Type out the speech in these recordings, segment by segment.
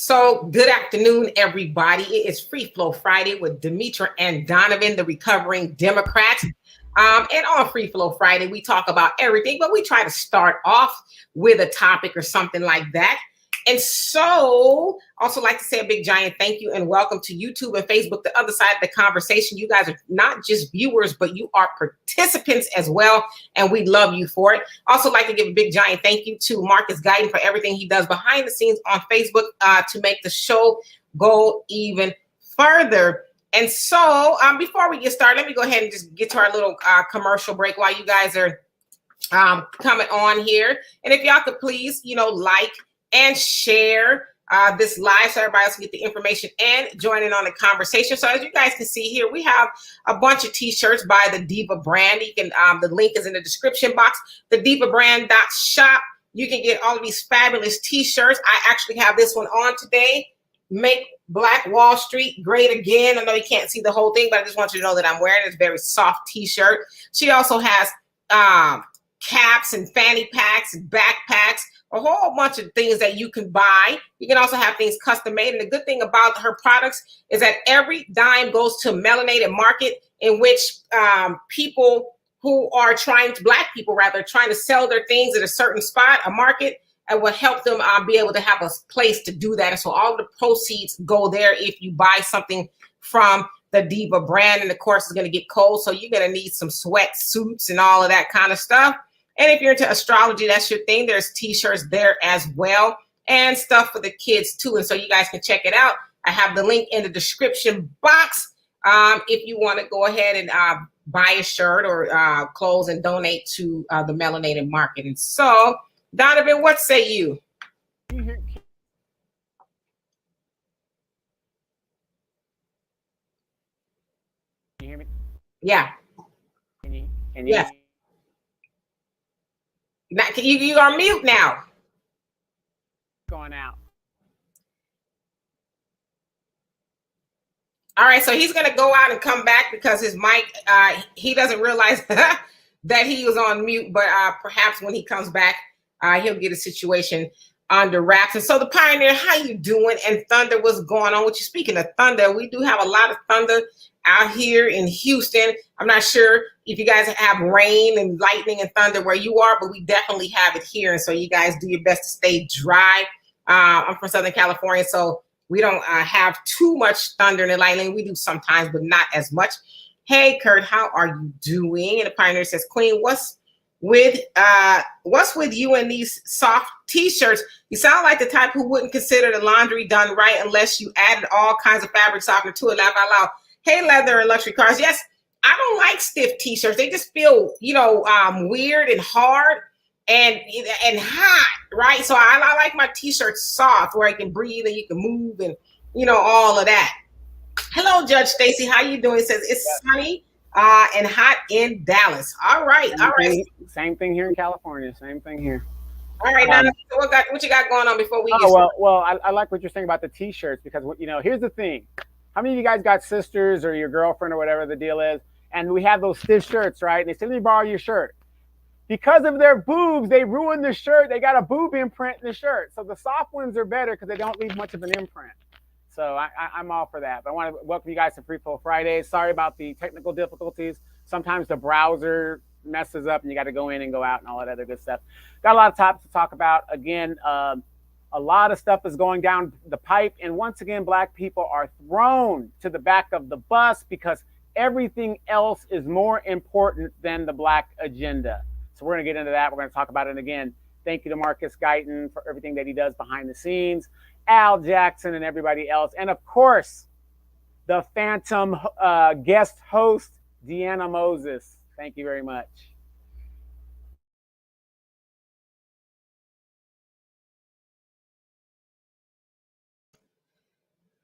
So good afternoon, everybody. It is Free Flow Friday with Demetra and Donovan, the recovering Democrats. And on Free Flow Friday, we talk about everything, but we try to start off with a topic or something like that. And so also like to say a big giant thank you and welcome to YouTube and Facebook, the other side of the conversation. You guys are not just viewers, but you are participants as well. And we love you for it. Also like to give a big giant thank you to Marcus Guyton for everything he does behind the scenes on Facebook to make the show go even further. And so before we get started, let me go ahead and just get to our little commercial break while you guys are coming on here. And if y'all could please, like and share this live so everybody else can get the information and join in on the conversation. So as you guys can see here, we have a bunch of t-shirts by the Diva brand. You can the link is in the description box, the divabrand.shop. You can get all of these fabulous t-shirts. I actually have this one on today. Make Black Wall Street great again. I know you can't see the whole thing, but I just want you to know that I'm wearing this very soft t-shirt. She also has caps and fanny packs and backpacks, a whole bunch of things that you can buy. You can also have things custom made. And the good thing about her products is that every dime goes to a melanated market in which people who are Black people rather, trying to sell their things at a certain spot, a market, and will help them be able to have a place to do that. And so all of the proceeds go there if you buy something from the Diva brand. And of course, it's going to get cold, so you're going to need some sweatsuits and all of that kind of stuff. And if you're into astrology, that's your thing. There's t-shirts there as well and stuff for the kids too. And so you guys can check it out. I have the link in the description box if you want to go ahead and buy a shirt or clothes and donate to the melanated market. And so, Donovan, what say you? Can you hear me? Yeah. Can you? Yes. Now, you are mute now. Going out. All right, so he's going to go out and come back because his mic, he doesn't realize that he was on mute, but perhaps when he comes back, he'll get a situation under wraps. And so the Pioneer, how you doing? And Thunder, what's going on with you? Speaking of thunder, we do have a lot of thunder out here in Houston. I'm not sure if you guys have rain and lightning and thunder where you are, but we definitely have it here. And so you guys do your best to stay dry. I'm from Southern California, so we don't have too much thunder and lightning. We do sometimes, but not as much. Hey, Kurt, how are you doing? And the Pioneer says, Queen, what's with you and these soft t-shirts? You sound like the type who wouldn't consider the laundry done right unless you added all kinds of fabric softener to it. Laugh out loud. Hey, leather and luxury cars. Yes, I don't like stiff t-shirts. They just feel, weird and hard and hot, right? So I like my t-shirts soft where I can breathe and you can move and, all of that. Hello, Judge Stacy. How you doing? It says it's sunny and hot in Dallas. All right. Same thing here in California. Same thing here. All right. Now, what you got going on before we get started? Well, I like what you're saying about the t-shirts because, here's the thing. How many of you guys got sisters or your girlfriend or whatever the deal is? And we have those stiff shirts, right? And they say, let me borrow your shirt. Because of their boobs, they ruined the shirt. They got a boob imprint in the shirt. So the soft ones are better because they don't leave much of an imprint. So I'm all for that. But I want to welcome you guys to Free Flow Fridays. Sorry about the technical difficulties. Sometimes the browser messes up and you got to go in and go out and all that other good stuff. Got a lot of topics to talk about. Again, a lot of stuff is going down the pipe. And once again, Black people are thrown to the back of the bus because everything else is more important than the Black agenda. So we're going to get into that. We're going to talk about it again. Thank you to Marcus Guyton for everything that he does behind the scenes, Al Jackson and everybody else. And of course, the phantom guest host, Deanna Moses. Thank you very much.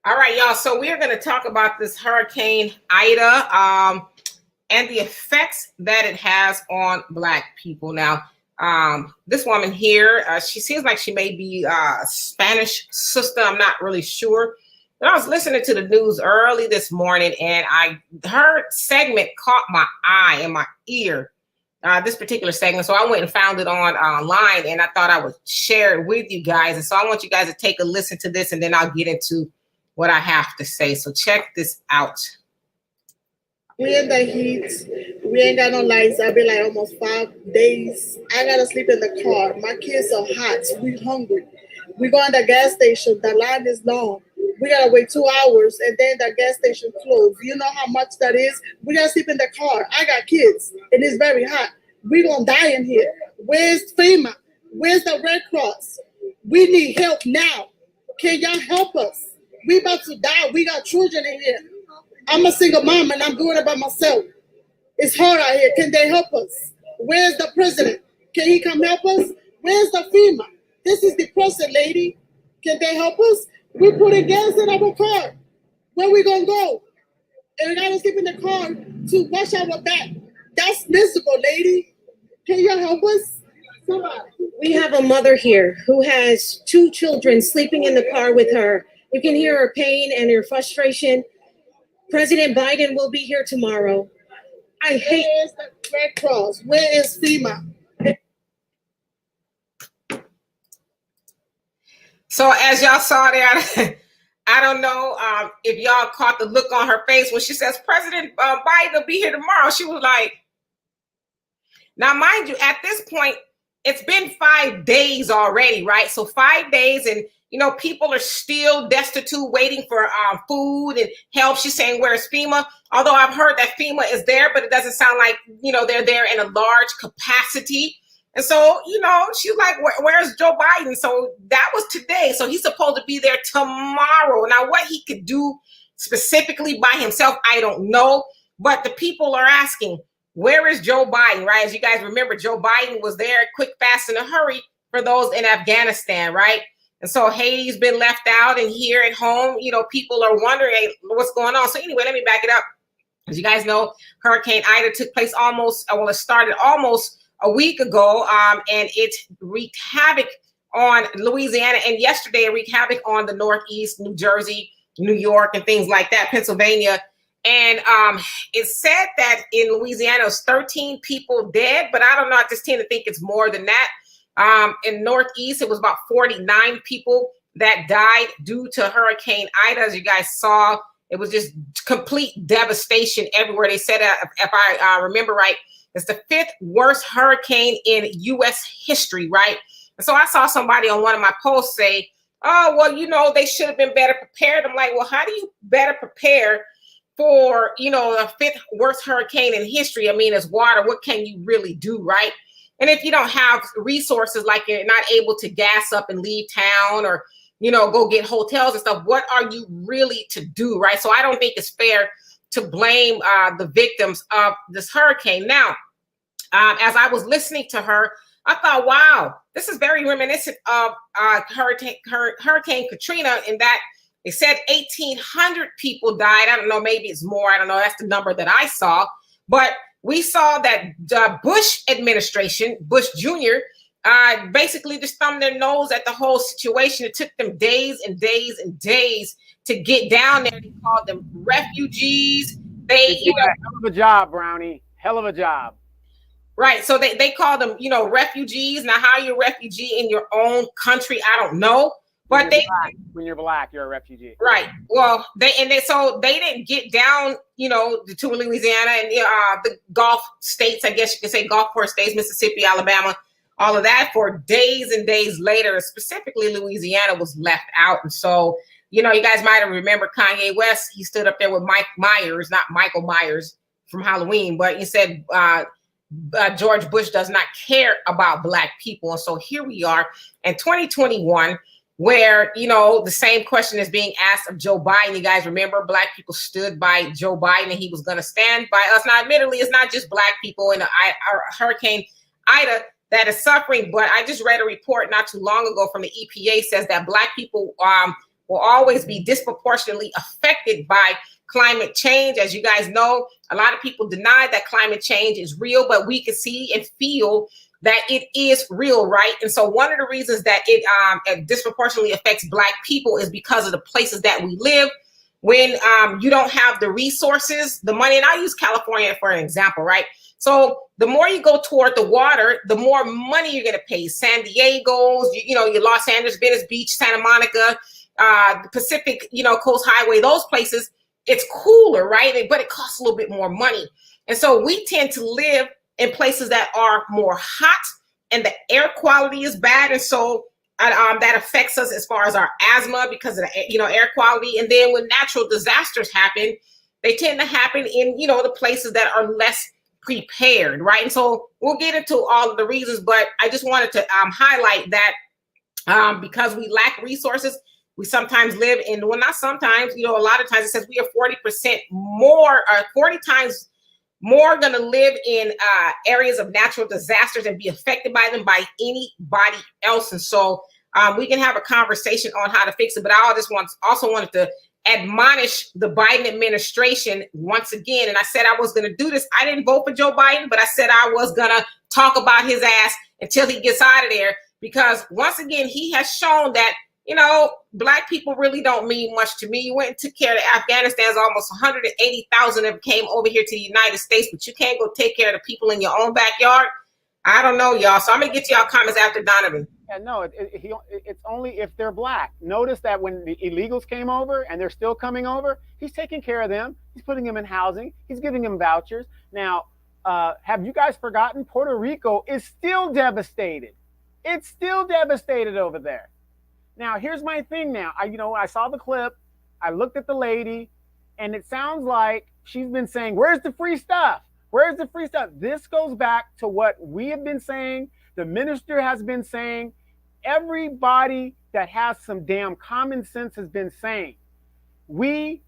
All right, y'all. So we're going to talk about this Hurricane Ida and the effects that it has on Black people. Now, this woman here, she seems like she may be a Spanish sister. I'm not really sure. But I was listening to the news early this morning, and her segment caught my eye and my ear. this particular segment. So I went and found it online, and I thought I would share it with you guys. And so I want you guys to take a listen to this, and then I'll get into what I have to say. So check this out. We in the heat. We ain't got no lights. I've been like almost 5 days. I gotta sleep in the car. My kids are hot. We hungry. We go in the gas station. The line is long. We gotta wait 2 hours, and then the gas station closed. You know how much that is? We gotta sleep in the car. I got kids, and it's very hot. We gonna die in here. Where's FEMA? Where's the Red Cross? We need help now. Can y'all help us? We about to die. We got children in here. I'm a single mom, and I'm doing it by myself. It's hard out here. Can they help us? Where's the president? Can he come help us? Where's the FEMA? This is depressing, lady. Can they help us? We putting gas in our car. Where we gonna go? And we gotta sleep in the car to wash our back. That's miserable, lady. Can you help us? Somebody. We have a mother here who has 2 children sleeping in the car with her. You can hear her pain and her frustration. President Biden will be here tomorrow. I hate. Where is the Red Cross? Where is FEMA? So as y'all saw there, I don't know if y'all caught the look on her face when she says President Biden will be here tomorrow. She was like, now mind you, at this point, it's been 5 days already, right? So 5 days, and people are still destitute, waiting for food and help. She's saying, where's FEMA? Although I've heard that FEMA is there, but it doesn't sound like, they're there in a large capacity. And so, she's like, where's Joe Biden? So that was today. So he's supposed to be there tomorrow. Now, what he could do specifically by himself, I don't know. But the people are asking, where is Joe Biden, right? As you guys remember, Joe Biden was there quick, fast, in a hurry for those in Afghanistan, right? And so Haiti's been left out, and here at home, people are wondering, hey, what's going on? So anyway, let me back it up. As you guys know, Hurricane Ida took place it started almost a week ago, and it wreaked havoc on Louisiana, and yesterday it wreaked havoc on the Northeast, New Jersey, New York, and things like that, Pennsylvania. And it said that in Louisiana, it was 13 people dead, but I don't know. I just tend to think it's more than that. In Northeast, it was about 49 people that died due to Hurricane Ida. As you guys saw, it was just complete devastation everywhere. They said, if I remember right, it's the 5th worst hurricane in U.S. history, right? And so I saw somebody on one of my posts say, oh, well, they should have been better prepared. I'm like, well, how do you better prepare for, the 5th worst hurricane in history? I mean, it's water. What can you really do, right? And if you don't have resources, like you're not able to gas up and leave town, or, go get hotels and stuff, what are you really to do, right? So I don't think it's fair to blame the victims of this hurricane. Now, as I was listening to her, I thought, wow, this is very reminiscent of Hurricane Katrina, in that it said 1,800 people died. I don't know, maybe it's more. I don't know. That's the number that I saw. But we saw that the Bush administration, Bush Jr., basically just thumbed their nose at the whole situation. It took them days and days and days to get down there. They called them refugees. Hell of a job, Brownie. Hell of a job. Right. So they call them, refugees. Now, how you're a refugee in your own country, I don't know. But when you're black, you're a refugee. Right. Well, they didn't get down, to Louisiana and the Gulf states, I guess you could say, Gulfport states, Mississippi, Alabama, all of that, for days and days later. Specifically, Louisiana was left out. And so, you guys might have remembered Kanye West. He stood up there with Mike Myers, not Michael Myers from Halloween, but he said George Bush does not care about Black people. And so here we are in 2021, where, the same question is being asked of Joe Biden. You guys remember, Black people stood by Joe Biden, and he was going to stand by us. Now, admittedly, it's not just Black people in Hurricane Ida that is suffering, but I just read a report not too long ago from the EPA says that Black people will always be disproportionately affected by climate change. As you guys know, a lot of people deny that climate change is real, but we can see and feel that it is real, right? And so one of the reasons that it disproportionately affects Black people is because of the places that we live. When you don't have the resources, the money, and I use California for an example, right? So the more you go toward the water, the more money you're going to pay. San Diego's, your Los Angeles, Venice Beach, Santa Monica, the Pacific, Coast Highway, those places, it's cooler, right? But it costs a little bit more money. And so we tend to live in places that are more hot and the air quality is bad. And so that affects us as far as our asthma because of the, air quality. And then when natural disasters happen, they tend to happen in, the places that are less prepared, right? And so we'll get into all of the reasons, but I just wanted to highlight that because we lack resources, we sometimes live in, well, not sometimes, a lot of times it says we are 40% more, or 40 times more going to live in areas of natural disasters and be affected by them by anybody else. And so we can have a conversation on how to fix it, but I also wanted to admonish the Biden administration once again. And I said I was going to do this. I didn't vote for Joe Biden, but I said I was going to talk about his ass until he gets out of there, because once again, he has shown that, Black people really don't mean much to me. You went and took care of Afghanistan's almost 180,000 of them came over here to the United States, but you can't go take care of the people in your own backyard. I don't know, y'all. So I'm going to get to y'all comments after Donovan. Yeah, no, it's only if they're Black. Notice that when the illegals came over and they're still coming over, he's taking care of them. He's putting them in housing. He's giving them vouchers. Now, have you guys forgotten Puerto Rico is still devastated? It's still devastated over there. Now, here's my thing now. I saw the clip. I looked at the lady, and it sounds like she's been saying, where's the free stuff? Where's the free stuff? This goes back to what we have been saying. The minister has been saying. Everybody that has some damn common sense has been saying. We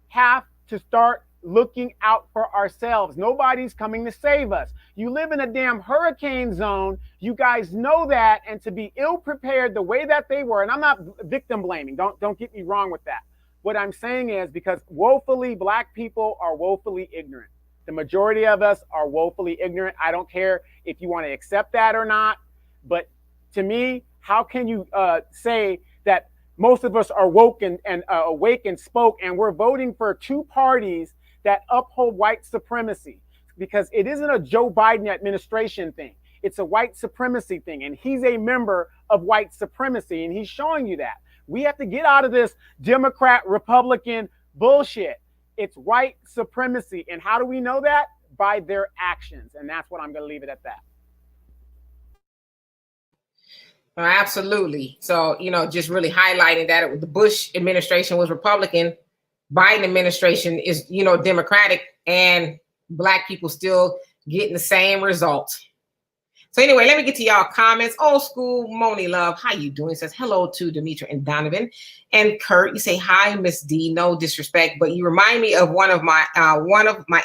have to start looking out for ourselves. Nobody's coming to save us. You live in a damn hurricane zone. You guys know that. And to be ill prepared the way that they were, and I'm not victim blaming. Don't get me wrong with that. What I'm saying is because woefully Black people are woefully ignorant. The majority of us are woefully ignorant. I don't care if you want to accept that or not. But to me, how can you say that most of us are woke and awake and spoke, and we're voting for two parties that uphold white supremacy? Because it isn't a Joe Biden administration thing. It's a white supremacy thing. And he's a member of white supremacy. And he's showing you that. We have to get out of this Democrat, Republican bullshit. It's white supremacy. And how do we know that? By their actions. And that's what I'm going to leave it at that. Absolutely. So, just really highlighting that the Bush administration was Republican. Biden administration is, Democratic, and Black people still getting the same results. So anyway, let me get to y'all comments. Old school Moni Love, how you doing? Says hello to Demetra and Donovan. And Kurt, you say hi, Miss D. No disrespect, but you remind me of one of my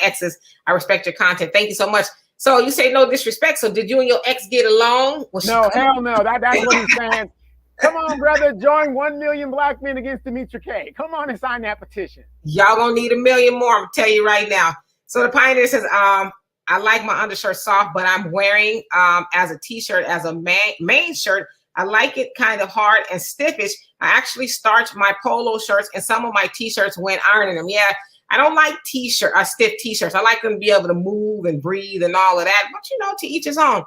exes. I respect your content. Thank you so much. So you say no disrespect. So did you and your ex get along? No, hell no. That's what he's saying. Come on, brother. Join 1 million Black men against Demetra K. Come on and sign that petition. Y'all gonna need 1 million more. I'm gonna tell you right now. So the Pioneer says, I like my undershirt soft, but I'm wearing as a t-shirt, as a main shirt. I like it kind of hard and stiffish. I actually starch my polo shirts and some of my t-shirts when ironing them. Yeah, I don't like stiff t-shirts. I like them to be able to move and breathe and all of that. But to each his own.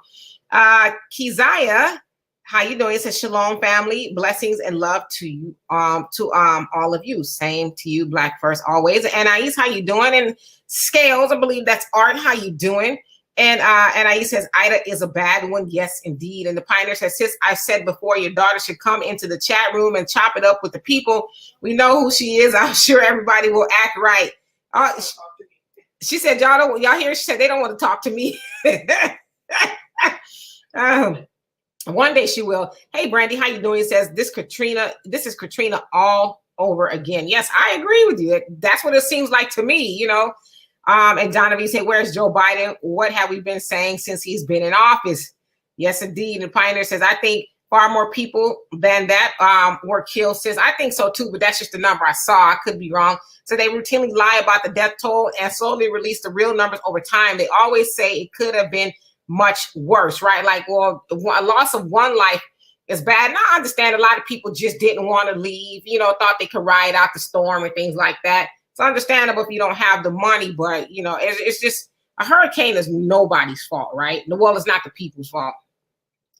Keziah, how you doing? It says shalom, family, blessings and love to you, all of you. Same to you, Black first always. And Ais, how you doing? And Scales, I believe that's Art. How you doing? And Ais says Ida is a bad one. Yes, indeed. And the Pioneer says, sis, I said before, your daughter should come into the chat room and chop it up with the people. We know who she is. I'm sure everybody will act right. She said, y'all hear? She said they don't want to talk to me. One day she will. Hey, Brandy, how you doing? It says this is Katrina all over again. Yes, I agree with you. That's what it seems like to me, And Donovan said, where's Joe Biden? What have we been saying since he's been in office? Yes, indeed. And Pioneer says, I think far more people than that were killed since. I think so too, but that's just the number I saw. I could be wrong. So they routinely lie about the death toll and slowly release the real numbers over time. They always say it could have been much worse, right? Like, well, a loss of one life is bad. And I understand a lot of people just didn't want to leave, thought they could ride out the storm and things like that. It's understandable if you don't have the money, but, it's just a hurricane is nobody's fault, right? Well, it's not the people's fault.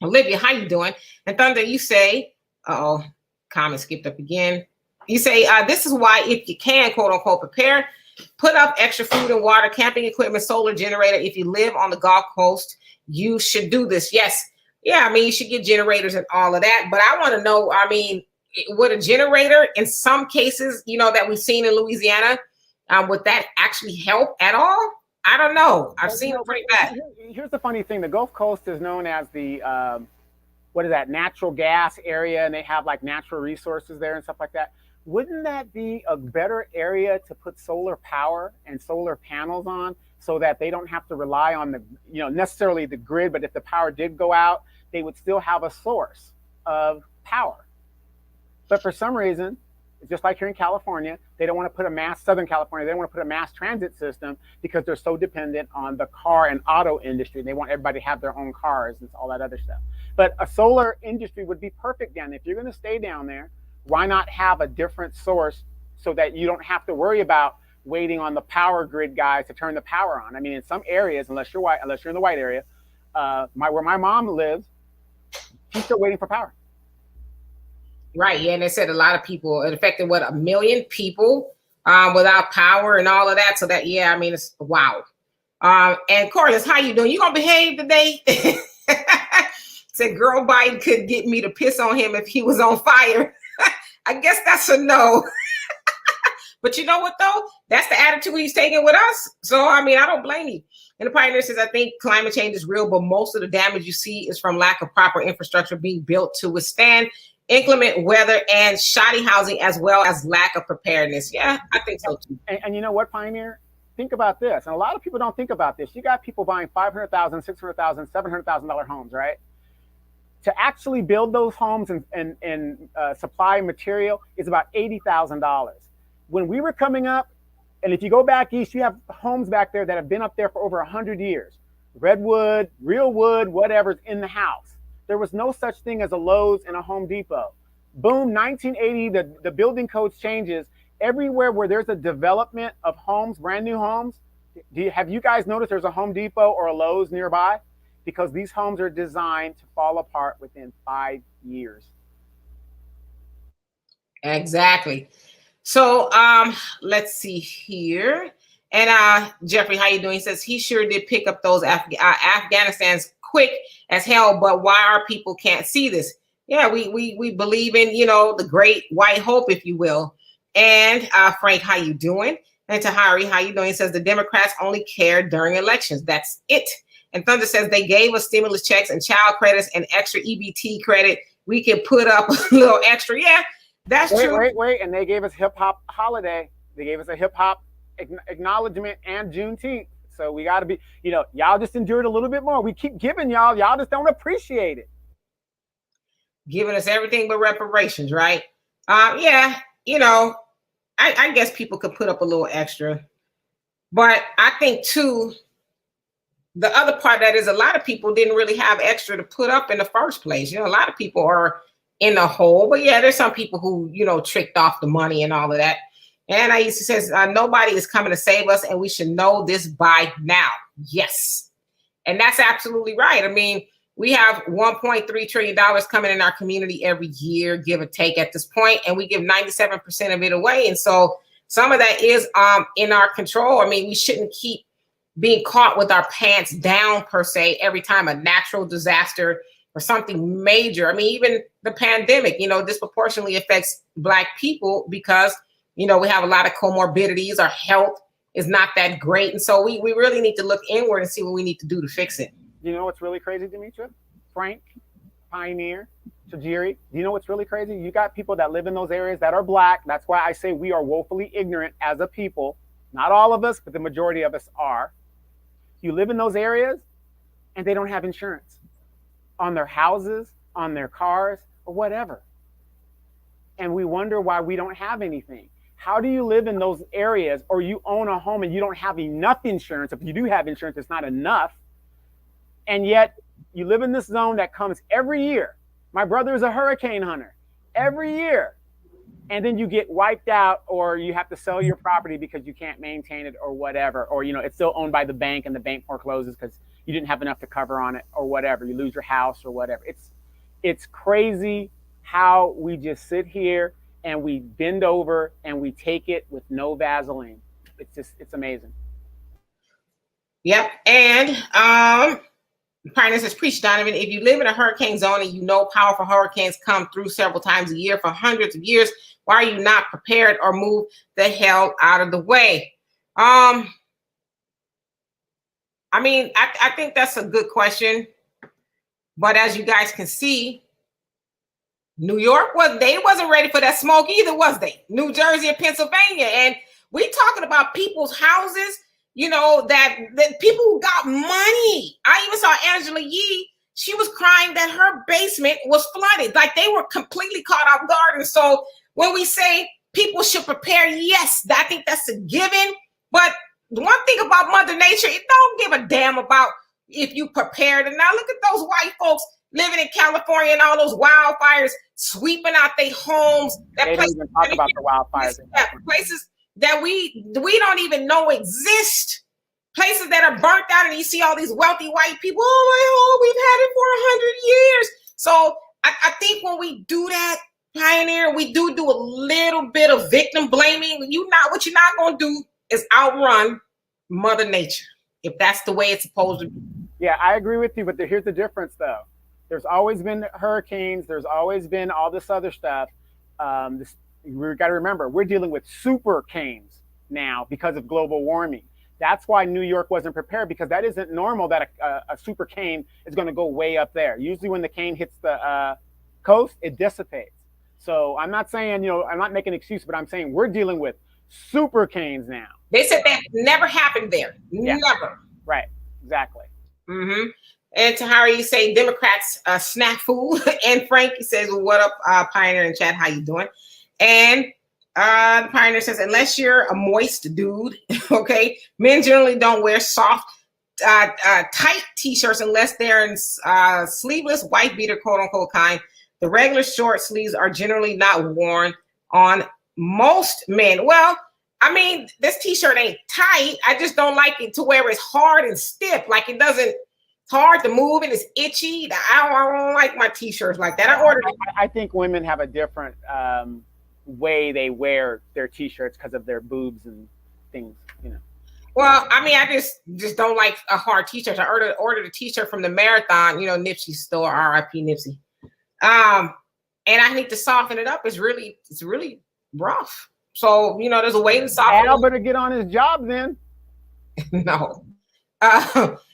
Olivia, how you doing? And Thunder, you say, oh, comment skipped up again. You say, this is why, if you can, quote unquote, prepare, put up extra food and water, camping equipment, solar generator. If you live on the Gulf Coast, you should do this. Yes. Yeah, I mean, you should get generators and all of that. But I want to know, I mean, would a generator, in some cases, you know, that we've seen in Louisiana, would that actually help at all? I don't know. I've seen it pretty bad. Here's the funny thing. The Gulf Coast is known as the, what is that, natural gas area, and they have like natural resources there and stuff like that. Wouldn't that be a better area to put solar power and solar panels on so that they don't have to rely on the, you know, necessarily the grid, but if the power did go out, they would still have a source of power. But for some reason, just like here in California, they don't want to put a mass, Southern California, they don't want to put a mass transit system because they're so dependent on the car and auto industry. They want everybody to have their own cars and all that other stuff. But a solar industry would be perfect down there. If you're going to stay down there, why not have a different source so that you don't have to worry about waiting on the power grid guys to turn the power on? I mean, in some areas, unless you're white, unless you're in the white area, where my mom lives, she's still waiting for power. Right. Yeah. And they said a lot of people, it affected, what, 1 million people without power and all of that. So that, yeah, I mean, it's wow. And Corliss, how you doing? You gonna behave today? Said girl Biden could get me to piss on him if he was on fire. I guess that's a no. But you know what, though? That's the attitude he's taking with us. So, I mean, I don't blame you. And the Pioneer says, I think climate change is real, but most of the damage you see is from lack of proper infrastructure being built to withstand inclement weather and shoddy housing, as well as lack of preparedness. Yeah, I think so too. And you know what, Pioneer? Think about this. And a lot of people don't think about this. You got people buying $500,000, $600,000, $700,000 homes, right? To actually build those homes and supply material is about $80,000. When we were coming up, and if you go back east, you have homes back there that have been up there for over 100 years. Redwood, real wood, whatever's in the house. There was no such thing as a Lowe's and a Home Depot. Boom, 1980, the building codes changes. Everywhere where there's a development of homes, brand new homes, have you guys noticed there's a Home Depot or a Lowe's nearby? Because these homes are designed to fall apart within 5 years. Exactly. So let's see here. And Jeffrey, how you doing? He says he sure did pick up those Afghanistan's quick as hell, but why our people can't see this? Yeah, we believe in, you know, the great white hope, if you will. And Frank, how you doing? And Tahari, how you doing? He says the Democrats only care during elections. That's it. And Thunder says they gave us stimulus checks and child credits and extra EBT credit. We can put up a little extra. Yeah, that's true. Wait. And they gave us hip hop holiday. They gave us a hip hop acknowledgement and Juneteenth. So we got to be, you know, y'all just endured a little bit more. We keep giving y'all just don't appreciate it. Giving us everything but reparations, right? Yeah, you know, I guess people could put up a little extra. But I think, too, the other part that is a lot of people didn't really have extra to put up in the first place. You know, a lot of people are in the hole. But, yeah, there's some people who, you know, tricked off the money and all of that. And Aisha says, nobody is coming to save us, and we should know this by now. Yes. And that's absolutely right. I mean, we have $1.3 trillion coming in our community every year, give or take at this point, and we give 97% of it away. And so some of that is in our control. I mean, we shouldn't keep being caught with our pants down, per se, every time a natural disaster or something major. I mean, even the pandemic, you know, disproportionately affects Black people because, you know, we have a lot of comorbidities. Our health is not that great. And so we really need to look inward and see what we need to do to fix it. You know what's really crazy, Demetra? Frank, Pioneer, Tajiri, you know what's really crazy? You got people that live in those areas that are Black. That's why I say we are woefully ignorant as a people. Not all of us, but the majority of us are. You live in those areas and they don't have insurance on their houses, on their cars, or whatever. And we wonder why we don't have anything. How do you live in those areas, or you own a home and you don't have enough insurance? If you do have insurance, it's not enough. And yet you live in this zone that comes every year. My brother is a hurricane hunter. Every year and then you get wiped out, or you have to sell your property because you can't maintain it or whatever, or it's still owned by the bank and the bank forecloses because you didn't have enough to cover on it or whatever. You lose your house or whatever. It's crazy how we just sit here and we bend over and we take it with no Vaseline. It's amazing. Yep. And Preparedness says, preach, Donovan. If you live in a hurricane zone and you know powerful hurricanes come through several times a year for hundreds of years, why are you not prepared or move the hell out of the way? I mean, I think that's a good question. But as you guys can see, New York wasn't ready for that smoke either, was they? New Jersey and Pennsylvania. And we talking about people's houses, that people who got money. I even saw Angela Yee. She was crying that her basement was flooded. Like they were completely caught off guard. And so when we say people should prepare, yes, I think that's a given. But the one thing about Mother Nature, it don't give a damn about if you prepared. And now look at those white folks living in California and all those wildfires sweeping out their homes. They don't even talk about the wildfires. Places that we don't even know exist. Places that are burnt out, and you see all these wealthy white people. Oh my God, we've had it for 100 years. So I think when we do that, Pioneer, we do a little bit of victim blaming. What you're not going to do is outrun Mother Nature, if that's the way it's supposed to be. Yeah, I agree with you, but here's the difference, though. There's always been hurricanes. There's always been all this other stuff. We've got to remember, we're dealing with super canes now because of global warming. That's why New York wasn't prepared, because that isn't normal that a super cane is going to go way up there. Usually when the cane hits the coast, it dissipates. So I'm not saying, I'm not making an excuse, but I'm saying we're dealing with super canes now. They said that never happened there. Yeah. Never. Right. Exactly. Mm-hmm. And Tahari, you say Democrats snafu. And Frank, he says, what up, Pioneer in chat? How you doing? And Pioneer says, unless you're a moist dude, okay, men generally don't wear soft, tight t-shirts unless they're in sleeveless white beater, quote unquote kind. The regular short sleeves are generally not worn on most men. Well, I mean, this t-shirt ain't tight. I just don't like it to where it's hard and stiff. Like it's hard to move and it's itchy. I don't like my t-shirts like that. I think women have a different way they wear their t-shirts because of their boobs and things, Well, I mean, I just don't like a hard t-shirt. I ordered a t-shirt from the Marathon, Nipsey's store, R.I.P. Nipsey. And I need to soften it up. It's really rough. So, there's a way to soften it up. Al better get on his job then. No.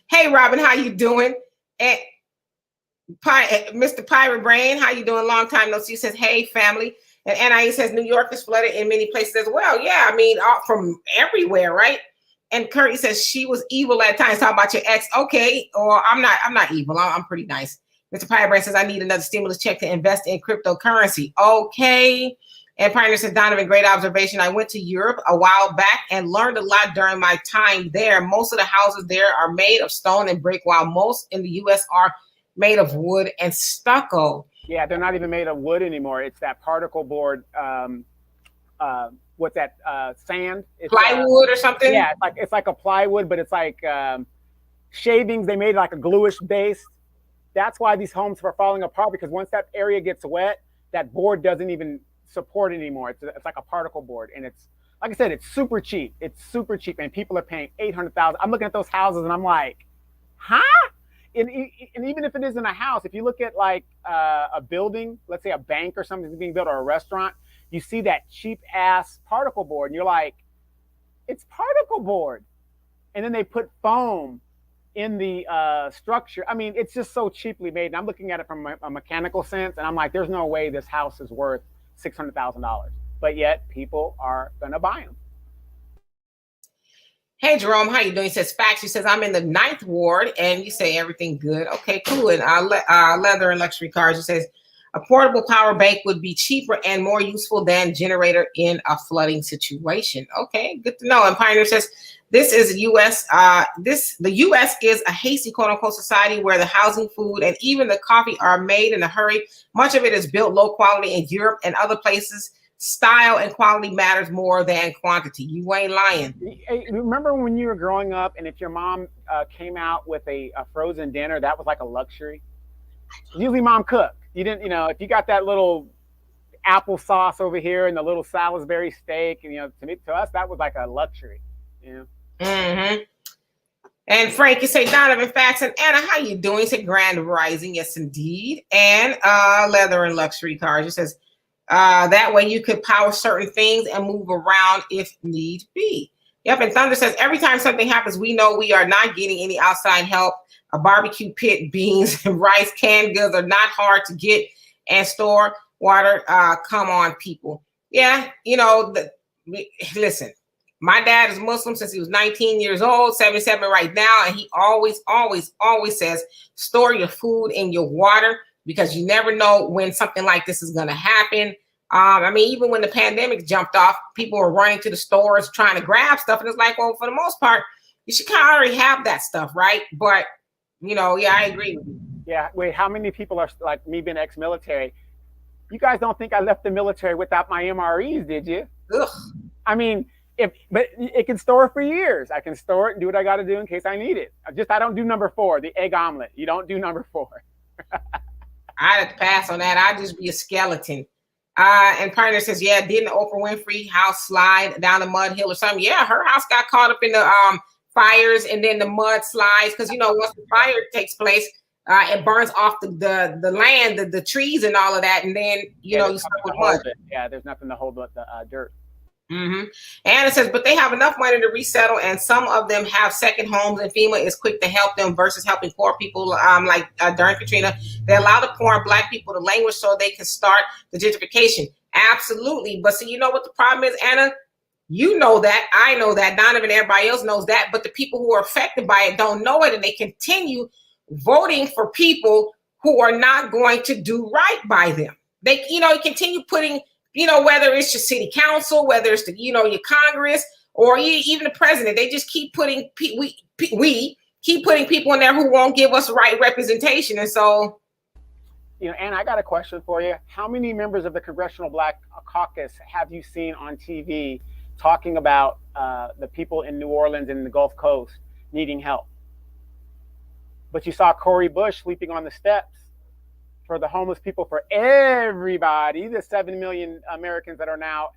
Hey, Robin, how you doing? And Mr. Pirate Brain, how you doing? Long time no see. Says, hey, family. And NIE says New York is flooded in many places as well. Yeah, I mean, from everywhere, right? And Curry says she was evil at times. Talk about your ex. Okay, or I'm not evil. I'm pretty nice. Mr. Pirate Brain says I need another stimulus check to invest in cryptocurrency. Okay. And Pioneer says, Donovan, great observation. I went to Europe a while back and learned a lot during my time there. Most of the houses there are made of stone and brick, while most in the U.S. are made of wood and stucco. Yeah, they're not even made of wood anymore. It's that particle board. What's that? Sand? It's plywood or something? Yeah, it's like a plywood, but it's like shavings. They made like a gluish base. That's why these homes are falling apart, because once that area gets wet, that board doesn't even support anymore. It's like a particle board, and it's, like I said, it's super cheap. It's super cheap, and people are paying $800,000. I'm looking at those houses, and I'm like, huh? And even if it isn't a house, if you look at like a building, let's say a bank or something that's being built, or a restaurant, you see that cheap ass particle board, and you're like, it's particle board. And then they put foam in the structure. I mean, it's just so cheaply made. And I'm looking at it from a mechanical sense, and I'm like, there's no way this house is worth $600,000. But yet people are gonna buy them. Hey, Jerome, how you doing? He says, facts. He says, I'm in the 9th ward, and you say everything good. Okay, cool. And leather and luxury cars. He says, a portable power bank would be cheaper and more useful than generator in a flooding situation. Okay, good to know. And Pioneer says, this is U.S. The U.S. is a hasty, quote unquote, society where the housing, food, and even the coffee are made in a hurry. Much of it is built low quality in Europe and other places. style and quality matters more than quantity. You ain't lying. Hey, remember when you were growing up, and if your mom came out with a frozen dinner, that was like a luxury. Usually, mom cooked. You didn't, if you got that little applesauce over here and the little Salisbury steak, and to us that was like a luxury. Mm-hmm. And Frank, you say Donovan Facts and Anna, how you doing? You say Grand Rising, yes indeed, and leather and luxury cars. It says that way you could power certain things and move around if need be. Yep, and Thunder says every time something happens, we know we are not getting any outside help. A barbecue pit, beans, and rice, canned goods are not hard to get and store. Water, come on, people. Yeah, listen. My dad is Muslim since he was 19 years old, 77 right now, and he always says, store your food and your water because you never know when something like this is going to happen. Even when the pandemic jumped off, people were running to the stores trying to grab stuff, and it's like, well, for the most part, you should kind of already have that stuff, right? But, I agree with you. Yeah, wait, how many people are like me being ex-military? You guys don't think I left the military without my MREs, did you? Ugh. But it can store for years. I can store it and do what I got to do in case I need it. I don't do number 4, the egg omelet. You don't do number 4. I'd have to pass on that. I'd just be a skeleton. And Partner says, yeah, didn't Oprah Winfrey house slide down the mud hill or something? Yeah, her house got caught up in the fires and then the mud slides because, once the fire takes place, it burns off the land, the trees and all of that. And then, you start with mud. Yeah, there's nothing to hold the dirt. Mm-hmm. And it says, but they have enough money to resettle, and some of them have second homes, and FEMA is quick to help them versus helping poor people like during Katrina. They allow the poor and Black people to languish so they can start the gentrification. Absolutely. But see, you know what the problem is, Anna? You know that. I know that. Donovan and everybody else knows that. But the people who are affected by it don't know it, and they continue voting for people who are not going to do right by them. They, continue putting, whether it's your city council, whether it's your Congress, or even the president, they just keep putting we keep putting people in there who won't give us right representation. And so, Ann, I got a question for you. How many members of the Congressional Black Caucus have you seen on TV talking about the people in New Orleans and the Gulf Coast needing help? But you saw Cori Bush sleeping on the steps for the homeless people, for everybody, the 7 million Americans that are now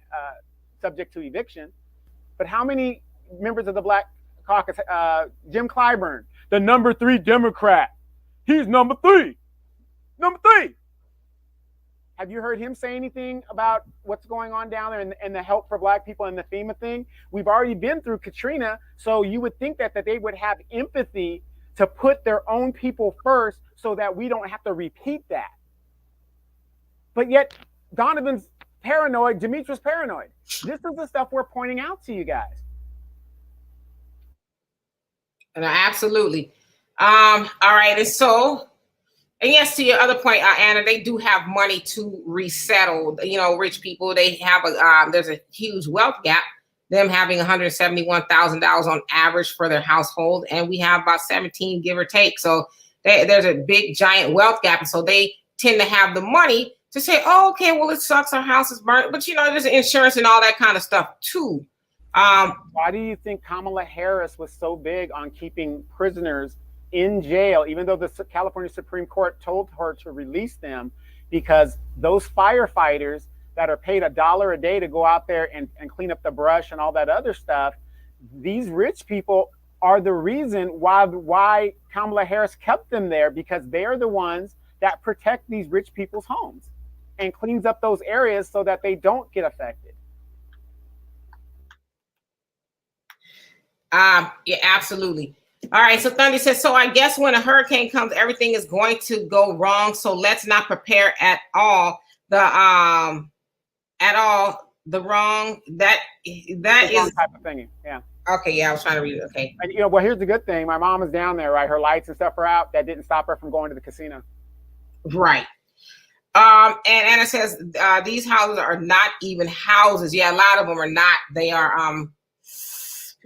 subject to eviction. But how many members of the Black Caucus, Jim Clyburn, the number 3 Democrat, he's number 3. Number 3. Have you heard him say anything about what's going on down there and the help for Black people and the FEMA thing? We've already been through Katrina, so you would think that they would have empathy to put their own people first so that we don't have to repeat that. But yet, Donovan's paranoid, Demetra's paranoid. This is the stuff we're pointing out to you guys. No, absolutely. All right, and so, and yes, to your other point, Anna, they do have money to resettle, rich people. They have there's a huge wealth gap, them having $171,000 on average for their household, and we have about 17, give or take. So there's a big, giant wealth gap, and so they tend to have the money to say, oh, okay, well, it sucks, our house is burnt, but there's insurance and all that kind of stuff too. Why do you think Kamala Harris was so big on keeping prisoners in jail, even though the California Supreme Court told her to release them? Because those firefighters that are paid $1 a day to go out there and clean up the brush and all that other stuff, these rich people are the reason why Kamala Harris kept them there, because they're the ones that protect these rich people's homes and cleans up those areas so that they don't get affected. Yeah, absolutely. All right, so Thundy says, so I guess when a hurricane comes, everything is going to go wrong, so let's not prepare at all. The wrong that is type of thing. Yeah. Okay. Yeah, I was trying to read it. Okay. And well, here's the good thing. My mom is down there, right? Her lights and stuff are out. That didn't stop her from going to the casino. Right. And Anna says these houses are not even houses. Yeah, a lot of them are not. They are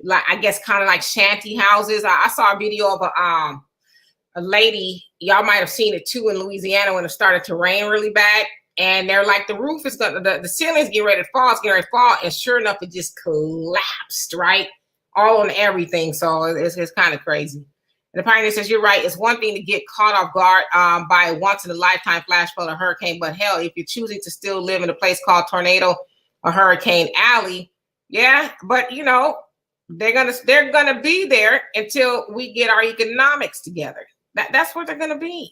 like, I guess, kind of like shanty houses. I saw a video of a lady. Y'all might have seen it too in Louisiana when it started to rain really bad. and they're like, the roof is gonna, the ceiling's getting ready to fall, it's getting ready to fall, and sure enough, it just collapsed, right? All on everything. So it's kind of crazy. And the Pioneer says, you're right. It's one thing to get caught off guard by a once-in-a-lifetime flash flood or hurricane, but hell, if you're choosing to still live in a place called Tornado or Hurricane Alley, yeah, but you know, they're gonna be there until we get our economics together. That's what they're gonna be.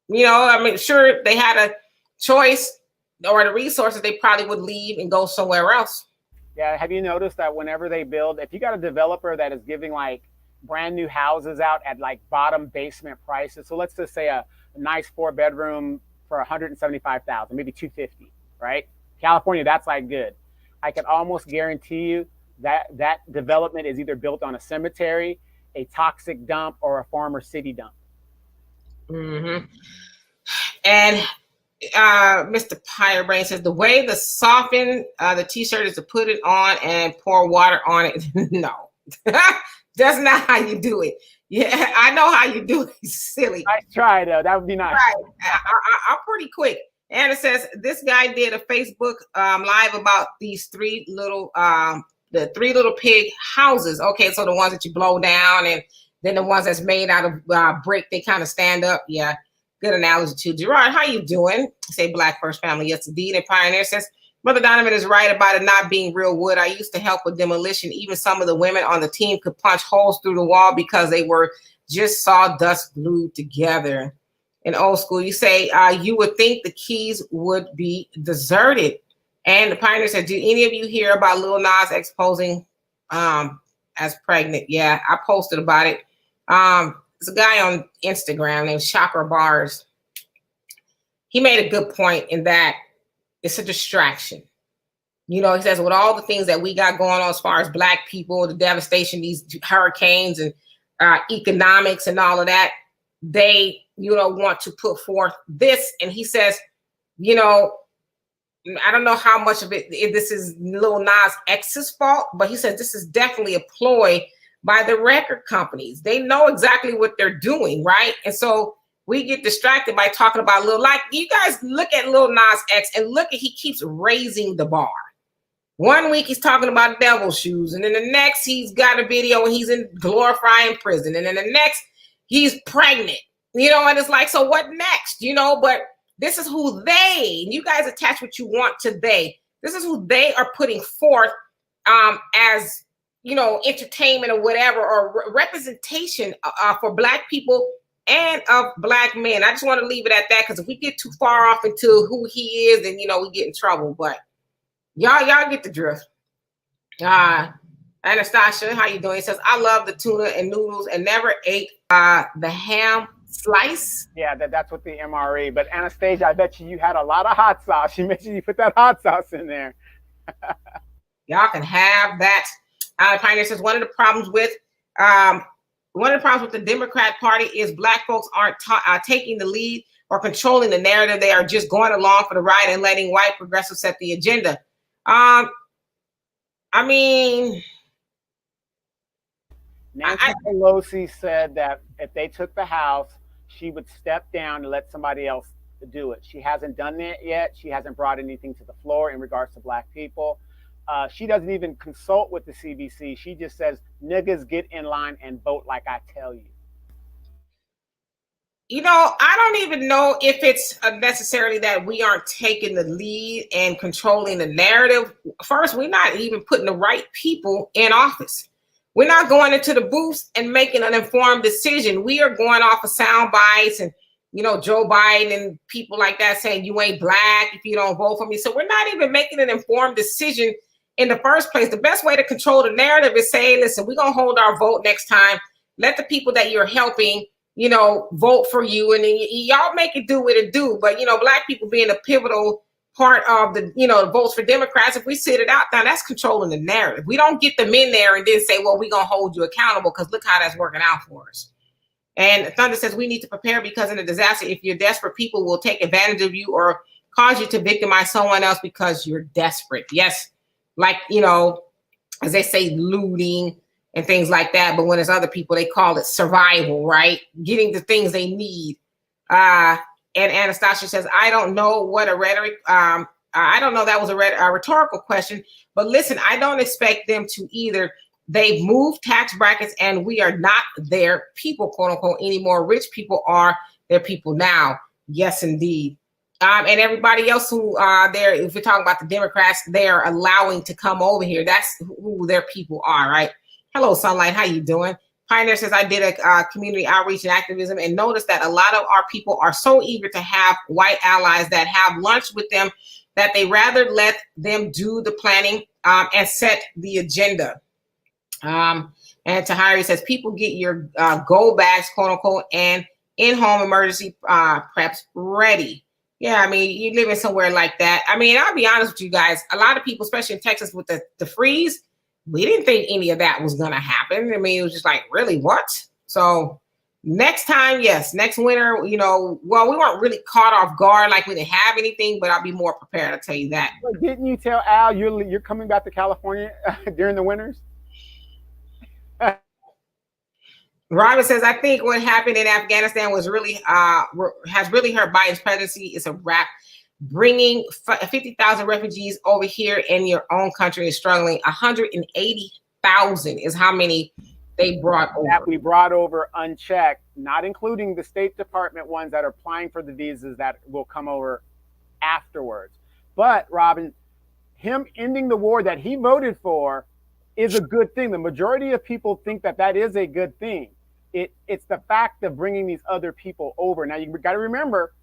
You know, I mean, sure, if they had a choice or the resources, they probably would leave and go somewhere else. Yeah, have you noticed that whenever they build, if you got a developer that is giving like brand new houses out at like bottom basement prices, so let's just say a nice 4-bedroom for 175,000, maybe 250, right? California, that's like good. I can almost guarantee you that that development is either built on a cemetery, a toxic dump, or a former city dump. Mm-hmm. And Mr. Pirebrain says the way to soften the t-shirt is to put it on and pour water on it. No, that's not how you do it. Yeah, I know how you do it. Silly. Nice try though. That would be nice. Right. I'm pretty quick. And it says this guy did a Facebook live about these three little the 3 little pig houses. Okay, so the ones that you blow down, and then the ones that's made out of brick, they kind of stand up. Yeah, good analogy too. Gerard, how you doing? Say Black First Family. Yes, indeed. And Pioneer says, Brother Donovan is right about it not being real wood. I used to help with demolition. Even some of the women on the team could punch holes through the wall because they were just sawdust glued together. In old school, you say you would think the keys would be deserted. And the Pioneer said, do any of you hear about Lil Nas X posing as pregnant? Yeah, I posted about it. There's a guy on Instagram named Chakra Bars. He made a good point in that it's a distraction. You know, he says with all the things that we got going on as far as Black people, the devastation, these hurricanes and economics and all of that, they, you know, want to put forth this. And he says, you know, I don't know how much of it this is Lil Nas X's fault, but he says this is definitely a ploy by the record companies. They know exactly what they're doing, right? And so we get distracted by talking about Lil. Like, you guys look at Lil Nas X and look at, he keeps raising the bar. One week he's talking about devil shoes, and then the next he's got a video and he's in glorifying prison, and then the next he's pregnant. You know, and it's like, so what next? You know, but this is who they, you guys attach what you want to they. This is who they are putting forth as, you know, entertainment or whatever, or representation for Black people and of Black men. I just want to leave it at that, because if we get too far off into who he is, then, you know, we get in trouble. But y'all get the drift. Anastasia, how you doing? It says, I love the tuna and noodles and never ate the ham slice. Yeah, that's what the MRE. But Anastasia, I bet you had a lot of hot sauce. You make sure you put that hot sauce in there. Y'all can have that. Pioneer says one of the problems with the Democrat Party is Black folks aren't taking the lead or controlling the narrative. They are just going along for the ride and letting white progressives set the agenda. I mean, Nancy Pelosi said that if they took the House, she would step down and let somebody else do it. She hasn't done that yet. She hasn't brought anything to the floor in regards to Black people. She doesn't even consult with the CBC. She just says, niggas, get in line and vote like I tell you. You know, I don't even know if it's necessarily that we aren't taking the lead and controlling the narrative. First, we're not even putting the right people in office. We're not going into the booths and making an informed decision. We are going off of sound bites and, you know, Joe Biden and people like that saying you ain't Black if you don't vote for me. So we're not even making an informed decision in the first place. The best way to control the narrative is saying, listen, we're going to hold our vote next time. Let the people that you're helping, you know, vote for you. And then y'all make it do what it do. But, you know, Black people being a pivotal part of the, you know, the votes for Democrats, if we sit it out, now that's controlling the narrative. We don't get them in there and then say, well, we're going to hold you accountable, because look how that's working out for us. And Thunder says we need to prepare, because in a disaster, if you're desperate, people will take advantage of you or cause you to victimize someone else because you're desperate. Yes. Like, you know, as they say, looting and things like that. But when it's other people, they call it survival, right? Getting the things they need. And Anastasia says, I don't know what a rhetoric. I don't know. That was a rhetorical question. But listen, I don't expect them to either. They've moved tax brackets, and we are not their people, quote unquote, anymore. Rich people are their people now. Yes, indeed. And everybody else who there, if we're talking about the Democrats, they're allowing to come over here. That's who their people are, right? Hello, Sunlight. How you doing? Pioneer says, I did a community outreach and activism and noticed that a lot of our people are so eager to have white allies that have lunch with them that they rather let them do the planning and set the agenda. And Tahiri says, people get your go bags, quote unquote, and in-home emergency preps ready. Yeah, I mean, you're living somewhere like that. I mean, I'll be honest with you guys. A lot of people, especially in Texas with the freeze, we didn't think any of that was going to happen. I mean, it was just like, really, what? So next time, yes, next winter, you know, well, we weren't really caught off guard like we didn't have anything, but I'll be more prepared, I'll tell you that. But didn't you tell Al you're coming back to California during the winters? Robert says, I think what happened in Afghanistan was really has really hurt Biden's presidency. It's a wrap. Bringing 50,000 refugees over here in your own country is struggling. 180,000 is how many they brought over. That we brought over unchecked, not including the State Department ones that are applying for the visas that will come over afterwards. But Robin, him ending the war that he voted for is a good thing. The majority of people think that that is a good thing. It's the fact of bringing these other people over. Now, you got to remember,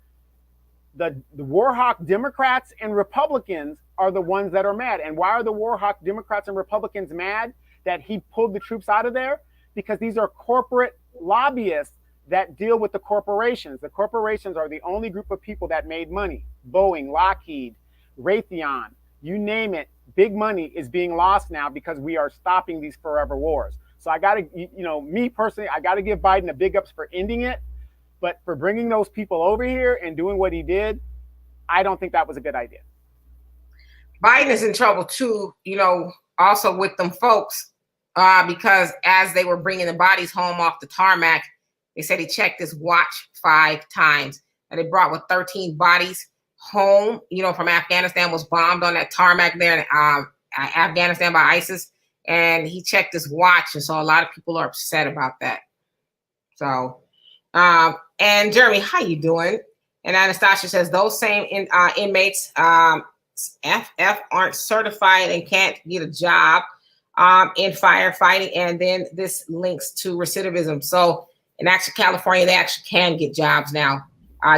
the Warhawk Democrats and Republicans are the ones that are mad. And why are the Warhawk Democrats and Republicans mad that he pulled the troops out of there? Because these are corporate lobbyists that deal with the corporations. The corporations are the only group of people that made money. Boeing, Lockheed, Raytheon, you name it. Big money is being lost now because we are stopping these forever wars. So I got to, me personally, I got to give Biden a big ups for ending it. But for bringing those people over here and doing what he did, I don't think that was a good idea. Biden is in trouble too, also with them folks, because as they were bringing the bodies home off the tarmac, they said he checked his watch 5 times. And they brought 13 bodies home, from Afghanistan, was bombed on that tarmac there in Afghanistan by ISIS. And he checked his watch. And so a lot of people are upset about that. So, and Jeremy, how you doing? And Anastasia says those same inmates, FF, aren't certified and can't get a job in firefighting. And then this links to recidivism. So in actually California, they actually can get jobs now.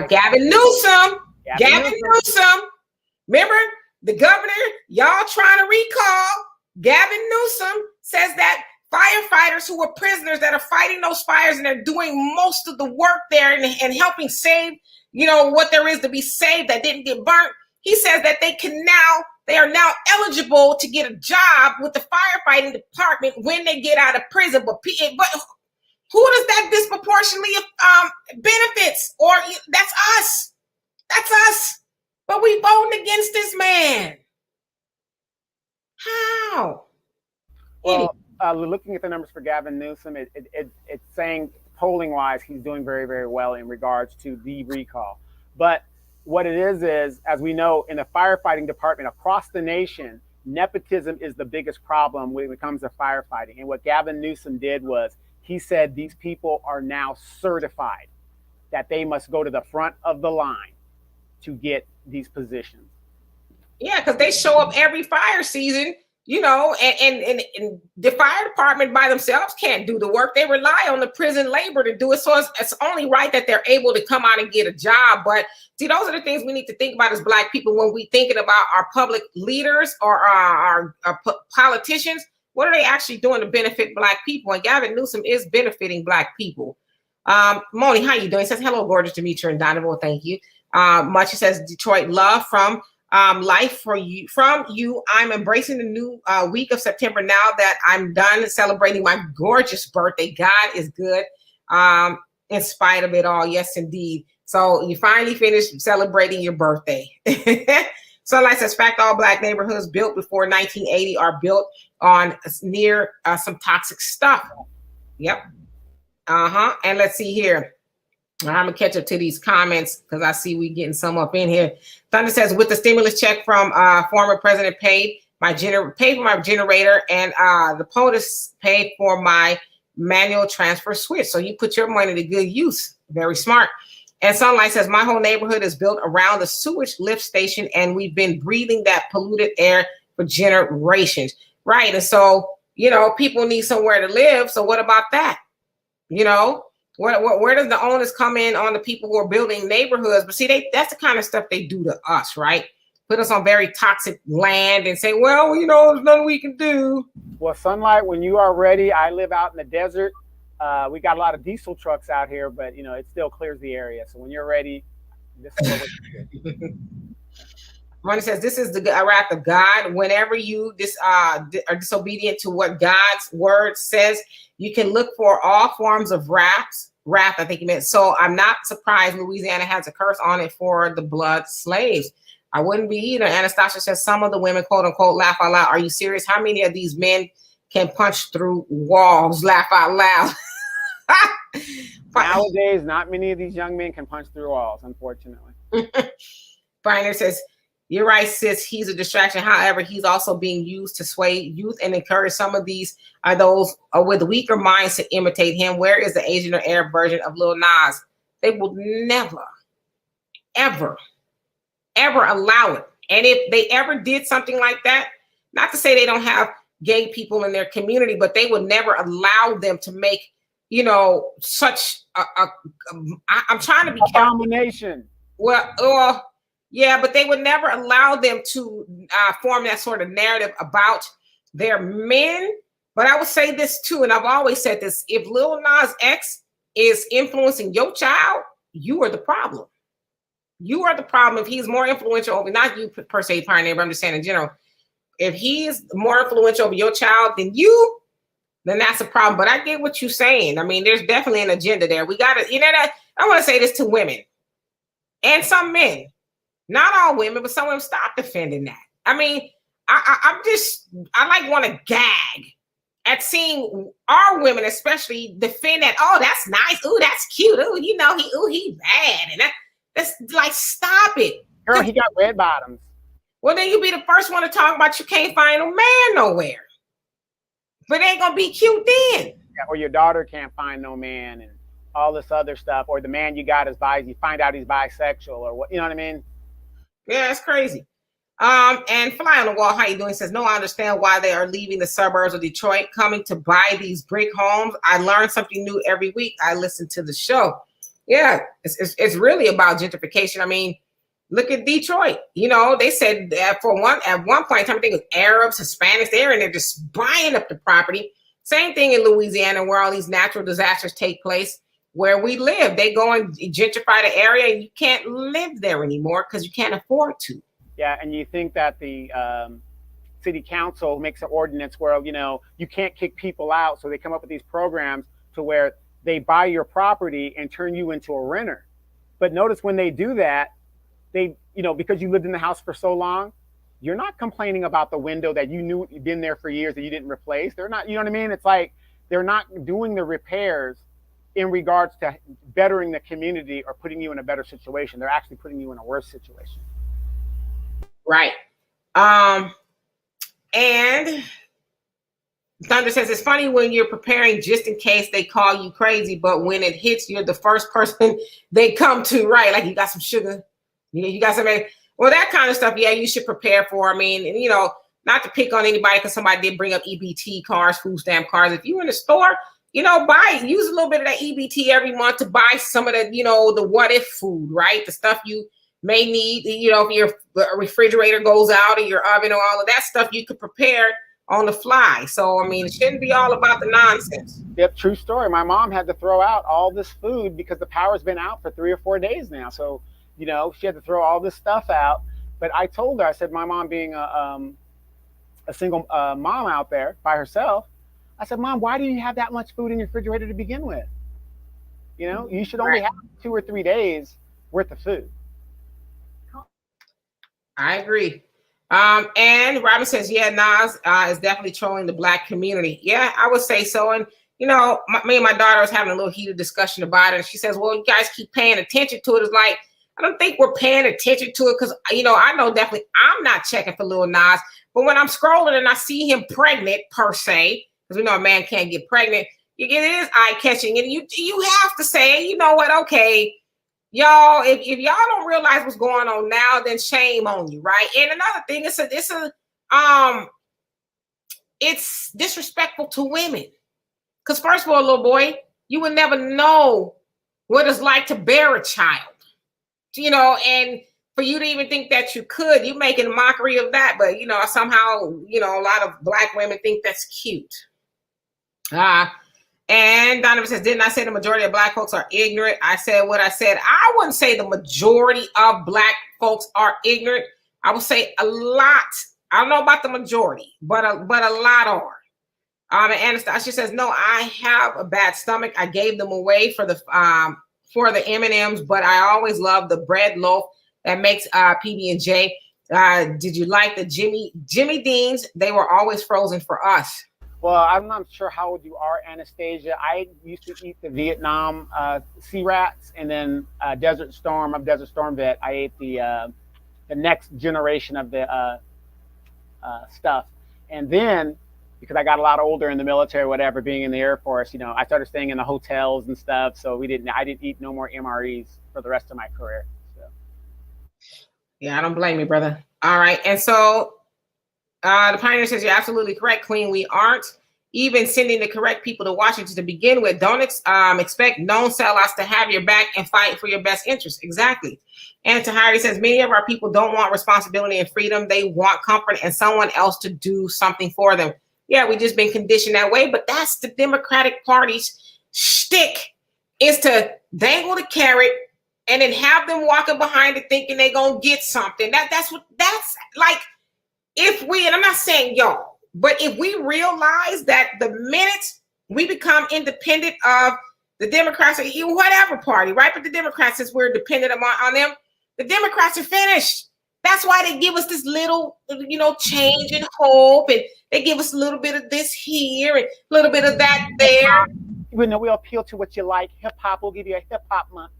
Gavin Newsom. Remember the governor, y'all trying to recall. Gavin Newsom says that firefighters who were prisoners that are fighting those fires and they're doing most of the work there and helping save, what there is to be saved that didn't get burnt. He says that they are now eligible to get a job with the firefighting department when they get out of prison. But who does that disproportionately benefits? Or that's us. That's us. But we voting against this man. How? Well, looking at the numbers for Gavin Newsom, it's saying polling-wise, he's doing very, very well in regards to the recall. But what it is, as we know, in the firefighting department across the nation, nepotism is the biggest problem when it comes to firefighting. And what Gavin Newsom did was he said these people are now certified, that they must go to the front of the line to get these positions. Yeah, because they show up every fire season, and the fire department by themselves can't do the work. They rely on the prison labor to do it. So it's only right that they're able to come out and get a job. But see, those are the things we need to think about as Black people when we thinking about our public leaders or our politicians. What are they actually doing to benefit Black people? And Gavin Newsom is benefiting Black people. Moni, how you doing? He says, hello, gorgeous Demetra and Donovan. Well, thank you. Much he says, Detroit love from life from you. I'm embracing the new week of September now that I'm done celebrating my gorgeous birthday. God is good in spite of it all. Yes, indeed. So you finally finished celebrating your birthday. So like says, fact, all Black neighborhoods built before 1980 are built on near some toxic stuff. Yep. And let's see here. I'm gonna catch up to these comments because I see we getting some up in here. Thunder says, with the stimulus check from former president paid for my generator, and the POTUS paid for my manual transfer switch. So you put your money to good use. Very smart. And Sunlight says, my whole neighborhood is built around the sewage lift station, and we've been breathing that polluted air for generations. Right. And so, you know, people need somewhere to live. So what about that? You know, where does the onus come in on the people who are building neighborhoods? But see, that's the kind of stuff they do to us, right? Put us on very toxic land and say, well, you know, there's nothing we can do. Well, Sunlight, when you are ready, I live out in the desert. We got a lot of diesel trucks out here, but, you know, it still clears the area. So when you're ready, this is what we're doing. Ronnie says, this is the wrath of God. Whenever you are disobedient to what God's word says, you can look for all forms of wrath, I think he meant. So I'm not surprised Louisiana has a curse on it for the blood slaves. I wouldn't be either. Anastasia says, some of the women, quote unquote, laugh out loud. Are you serious? How many of these men can punch through walls? Laugh out loud. Nowadays, not many of these young men can punch through walls, unfortunately. Briner says, you're right, sis. He's a distraction. However, he's also being used to sway youth and encourage some of these are those with weaker minds to imitate him. Where is the Asian or Arab version of Lil Nas? They will never, ever allow it. And if they ever did something like that, not to say they don't have gay people in their community, but they would never allow them to make, you know, such I'm trying to be abomination. Well, yeah, but they would never allow them to form that sort of narrative about their men. But I would say this too, and I've always said this: if Lil Nas X is influencing your child, you are the problem. You are the problem. If he's more influential over, not you per se, Pioneer, but I'm just saying in general, if he is more influential over your child than you, then that's a problem. But I get what you're saying. I mean, there's definitely an agenda there. We got to, you know, that I want to say this to women and some men. Not all women, but some women, stop defending that. I mean, I like want to gag at seeing our women, especially, defend that. Oh, that's nice. Ooh, that's cute. Ooh, you know, he bad, and that's like, stop it. Girl, he got red bottoms. Well, then you be the first one to talk about you can't find a man nowhere, but it ain't gonna be cute then. Yeah, or your daughter can't find no man, and all this other stuff, or the man you got is you find out he's bisexual, or what, you know what I mean? Yeah, it's crazy. And Fly on the Wall, how you doing? Says, no, I understand why they are leaving the suburbs of Detroit, coming to buy these brick homes. I learn something new every week. I listen to the show. Yeah, it's really about gentrification. I mean, look at Detroit. You know, they said that at one point in time, I think it was Arabs, Hispanics, they're in there just buying up the property. Same thing in Louisiana, where all these natural disasters take place. Where we live, they go and gentrify the area, and you can't live there anymore because you can't afford to. Yeah, and you think that the city council makes an ordinance where, you know, you can't kick people out, so they come up with these programs to where they buy your property and turn you into a renter. But notice when they do that, they, you know, because you lived in the house for so long, you're not complaining about the window that you knew you'd been there for years that you didn't replace. They're not, you know what I mean? It's like they're not doing the repairs in regards to bettering the community or putting you in a better situation. They're actually putting you in a worse situation. Right. And Thunder says, it's funny when you're preparing just in case they call you crazy, but when it hits, you're the first person they come to, right? Like, you got some sugar, you got some, well, that kind of stuff, yeah, you should prepare for. I mean, and, you know, not to pick on anybody, because somebody did bring up EBT cards, food stamp cards. If you're in the store, you know, use a little bit of that EBT every month to buy some of the, you know, the what if food, right? The stuff you may need, you know, if your refrigerator goes out or your oven or all of that stuff, you could prepare on the fly. So, I mean, it shouldn't be all about the nonsense. Yep, true story. My mom had to throw out all this food because the power's been out for 3 or 4 days now. So, you know, she had to throw all this stuff out. But I told her, I said, my mom being a single mom out there by herself, I said, Mom, why do you have that much food in your refrigerator to begin with? You know, you should only have 2 or 3 days worth of food. I agree. And Robin says, yeah, Nas is definitely trolling the Black community. Yeah, I would say so. And, me and my daughter was having a little heated discussion about it. And she says, well, you guys keep paying attention to it. It's like, I don't think we're paying attention to it because, I know definitely I'm not checking for Lil Nas. But when I'm scrolling and I see him pregnant per se, because we know a man can't get pregnant, it is eye-catching. And you have to say, you know what, okay, y'all, if y'all don't realize what's going on now, then shame on you, right? And another thing, it's disrespectful to women. Because first of all, little boy, you would never know what it's like to bear a child, and for you to even think that you could, you making a mockery of that. But, somehow, a lot of Black women think that's cute. And Donovan says, didn't I say the majority of Black folks are ignorant? I said what I said. I wouldn't say the majority of Black folks are ignorant. I would say a lot. I don't know about the majority, but a lot are. And Anastasia says, no, I have a bad stomach. I gave them away for the M&Ms, but I always love the bread loaf that makes PB&J. Did you like the Jimmy Deans? They were always frozen for us. Well, I'm not sure how old you are, Anastasia. I used to eat the Vietnam sea rats, and then Desert Storm. I'm a Desert Storm vet. I ate the next generation of the stuff, and then because I got a lot older in the military, whatever, being in the Air Force, I started staying in the hotels and stuff. So I didn't eat no more MREs for the rest of my career. So. Yeah, I don't blame you, brother. All right, and so. The Pioneer says, you're absolutely correct, Queen. We aren't even sending the correct people to Washington to begin with. Don't expect known sellouts to have your back and fight for your best interest. Exactly. And Tahiri says, many of our people don't want responsibility and freedom. They want comfort and someone else to do something for them. Yeah, we just been conditioned that way. But that's the Democratic Party's shtick, is to dangle the carrot and then have them walking behind it thinking they're going to get something. That's like, if we, and I'm not saying y'all, but if we realize that the minute we become independent of the Democrats or whatever party, right? But the Democrats, since we're dependent on them, the Democrats are finished. That's why they give us this little, change and hope, and they give us a little bit of this here and a little bit of that there. We appeal to what you like. Hip hop, we'll give you a hip hop month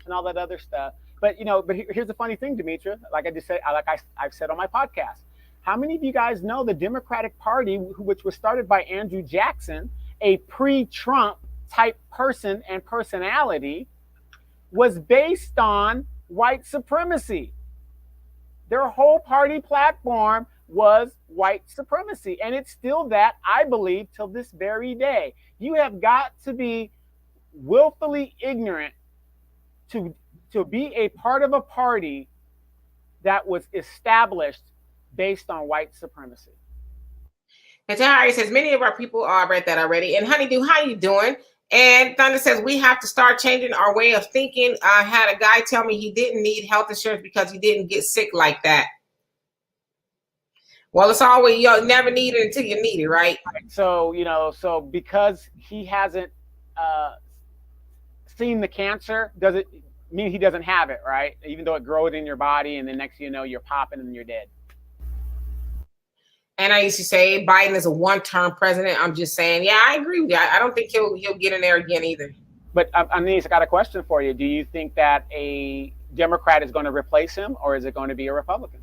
and all that other stuff. But here's the funny thing, Demetra. Like I just said, I've said on my podcast. How many of you guys know the Democratic Party, which was started by Andrew Jackson, a pre-Trump type person and personality, was based on white supremacy? Their whole party platform was white supremacy. And it's still that, I believe, till this very day. You have got to be willfully ignorant to be a part of a party that was established based on white supremacy. And Tahari says, many of our people read that already. And Honeydew, how you doing? And Thunder says, we have to start changing our way of thinking. I had a guy tell me he didn't need health insurance because he didn't get sick like that. Well, it's always, you never need it until you need it, right? So, so because he hasn't seen the cancer, does it mean he doesn't have it, right? Even though it grows in your body and then next thing you know, you're popping and you're dead. And I used to say Biden is a one-term president. I'm just saying, yeah, I agree with you. I don't think he'll get in there again either. But Anise, I got a question for you. Do you think that a Democrat is going to replace him, or is it going to be a Republican?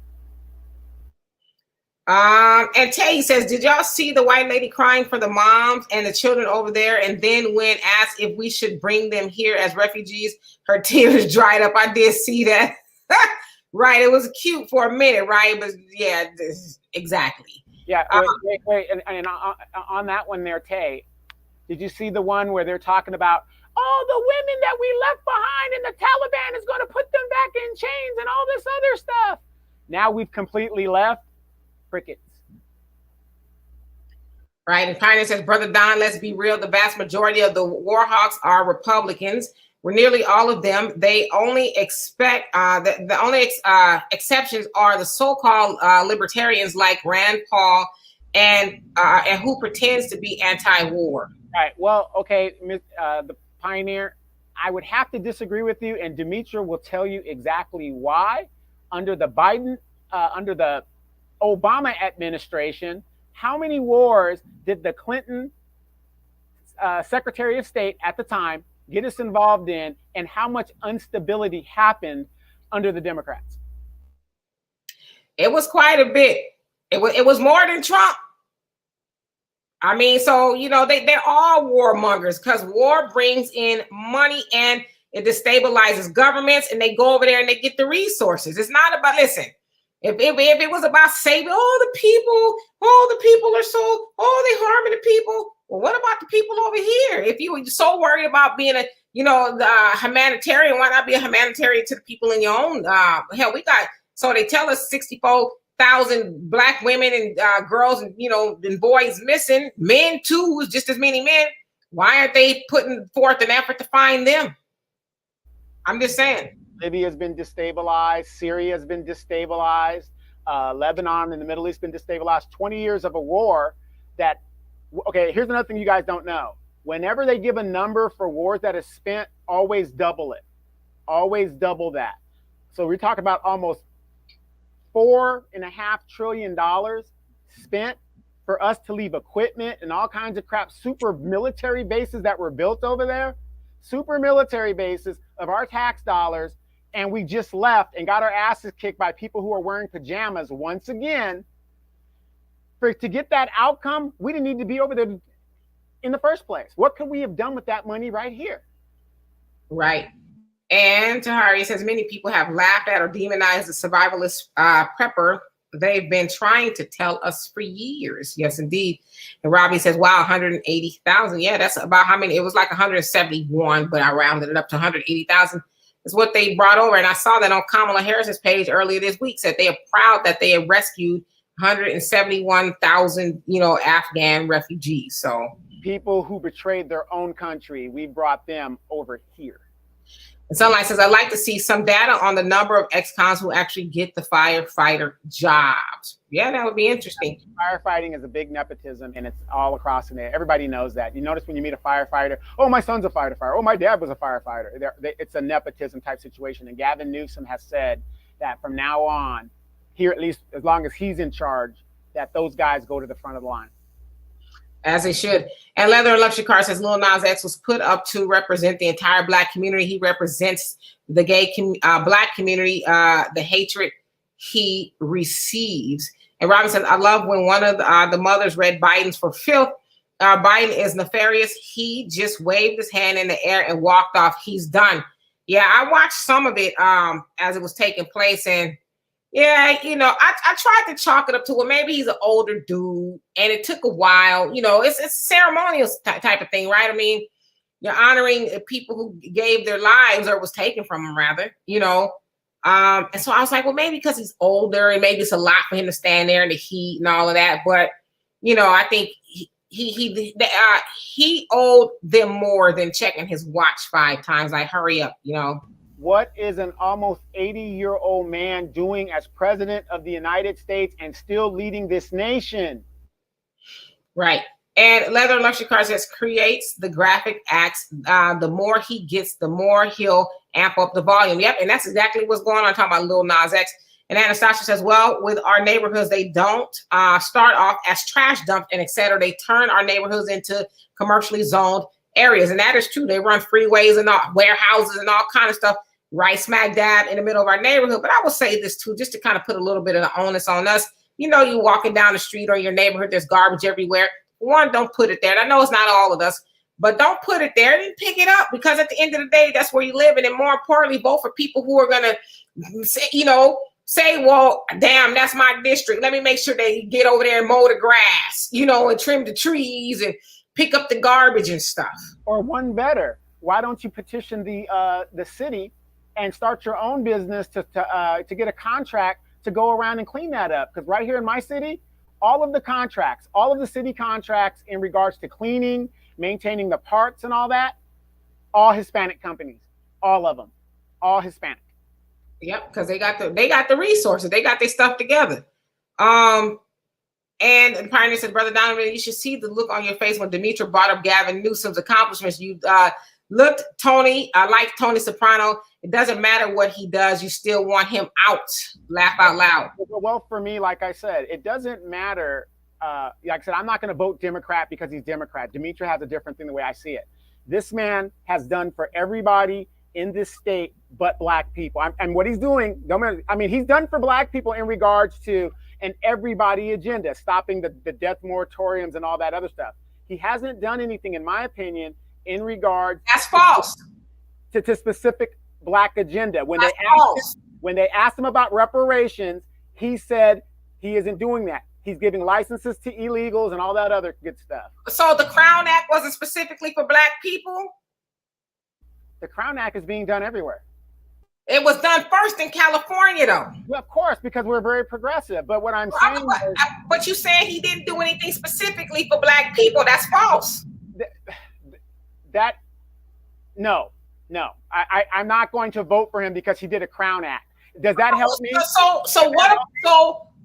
And Tay says, did y'all see the white lady crying for the moms and the children over there? And then when asked if we should bring them here as refugees, her tears dried up. I did see that. Right. It was cute for a minute, right? But yeah, exactly. Yeah, wait. And on that one there, Tay, did you see the one where they're talking about all the women that we left behind and the Taliban is going to put them back in chains and all this other stuff? Now we've completely left. Crickets. Right. And Pioneer says, Brother Don, let's be real. The vast majority of the war hawks are Republicans. We're nearly all of them. They only expect the only exceptions are the so-called libertarians like Rand Paul and who pretends to be anti-war. Right. Well, okay, the Pioneer, I would have to disagree with you, and Demetra will tell you exactly why. Under the Obama administration, how many wars did the Clinton Secretary of State at the time get us involved in, and how much instability happened under the Democrats? It was quite a bit. It was more than Trump. I mean, so, you know, they're all warmongers because war brings in money and it destabilizes governments, and they go over there and they get the resources. It's not about, listen, if it was about saving, the people are so, they harming the people. Well, what about the people over here? If you were so worried about being a, the humanitarian, why not be a humanitarian to the people in your own? Hell, so they tell us 64,000 Black women and girls and, and boys missing, men too, just as many men. Why aren't they putting forth an effort to find them? I'm just saying. Libya has been destabilized. Syria has been destabilized. Lebanon and the Middle East been destabilized. 20 years of a war that, okay, here's another thing you guys don't know. Whenever they give a number for wars that is spent, always double it. Always double that. So we're talking about almost $4.5 trillion spent for us to leave equipment and all kinds of crap, super military bases that were built over there, super military bases of our tax dollars, and we just left and got our asses kicked by people who are wearing pajamas once again. To get that outcome, we didn't need to be over there in the first place. What could we have done with that money right here? Right. And Tahari says many people have laughed at or demonized the survivalist prepper. They've been trying to tell us for years. Yes, indeed. And Robbie says, wow, 180,000. Yeah, that's about how many? It was like 171, but I rounded it up to 180,000 is what they brought over. And I saw that on Kamala Harris's page earlier this week, said they are proud that they have rescued 171,000, Afghan refugees. So people who betrayed their own country, we brought them over here. And Sunlight says, I'd like to see some data on the number of ex-cons who actually get the firefighter jobs. Yeah, that would be interesting. Firefighting is a big nepotism, and it's all across in there. Everybody knows that. You notice when you meet a firefighter, oh, my son's a firefighter. Oh, my dad was a firefighter. It's a nepotism type situation. And Gavin Newsom has said that from now on, here at least as long as he's in charge, that those guys go to the front of the line. As they should. And Leather and Luxury Car says Lil Nas X was put up to represent the entire Black community. He represents the gay Black community, the hatred he receives. And Robin says, I love when one of the mothers read Biden's for filth. Biden is nefarious. He just waved his hand in the air and walked off. He's done. Yeah, I watched some of it as it was taking place, and yeah, I tried to chalk it up to, well, maybe he's an older dude and it took a while. It's a ceremonial type of thing, right? I mean, you're honoring people who gave their lives or was taken from them, rather, and so I was like, well, maybe because he's older and maybe it's a lot for him to stand there in the heat and all of that. But, I think he owed them more than checking his watch 5 times. Like, hurry up, What is an almost 80-year-old man doing as president of the United States and still leading this nation? Right. And Leather Luxury Car says creates the graphic acts. The more he gets, the more he'll amp up the volume. Yep. And that's exactly what's going on. Talking about Lil Nas X. And Anastasia says, well, with our neighborhoods, they don't start off as trash dumps and et cetera. They turn our neighborhoods into commercially zoned areas. And that is true. They run freeways and all, warehouses and all kind of stuff right smack dab in the middle of our neighborhood. But I will say this too, just to kind of put a little bit of the onus on us. You're walking down the street or your neighborhood, there's garbage everywhere. One, don't put it there. And I know it's not all of us, but don't put it there and pick it up, because at the end of the day, that's where you live. And then more importantly, both for people who are going to, say, well, damn, that's my district. Let me make sure they get over there and mow the grass, and trim the trees and pick up the garbage and stuff. Or one better, why don't you petition the city and start your own business to get a contract to go around and clean that up? Because right here in my city, all of the city contracts in regards to cleaning, maintaining the parks and all that, all Hispanic companies, all of them, all Hispanic. Yep, because they got the resources, they got their stuff together. And Pioneer said, Brother Donovan, you should see the look on your face when Demetra brought up Gavin Newsom's accomplishments. You looked like Tony Soprano. It doesn't matter what he does, you still want him out. Laugh out loud. Well, for me, like I said, it doesn't matter like I said, I'm not going to vote Democrat because he's Democrat. Demetra has a different thing the way I see it. This man has done for everybody in this state but black people. And what he's doing, he's done for black people in regards to an everybody agenda, stopping the death moratoriums and all that other stuff. He hasn't done anything, in my opinion, in regards That's false. To specific black agenda. When they asked him about reparations, he said he isn't doing that. He's giving licenses to illegals and all that other good stuff. So the Crown Act wasn't specifically for black people? The Crown Act is being done everywhere. It was done first in California, though. Well, of course, because we're very progressive. But what I'm saying is... But you saying he didn't do anything specifically for black people. That's false. No. I'm not going to vote for him because he did a Crown Act. Does that help me? So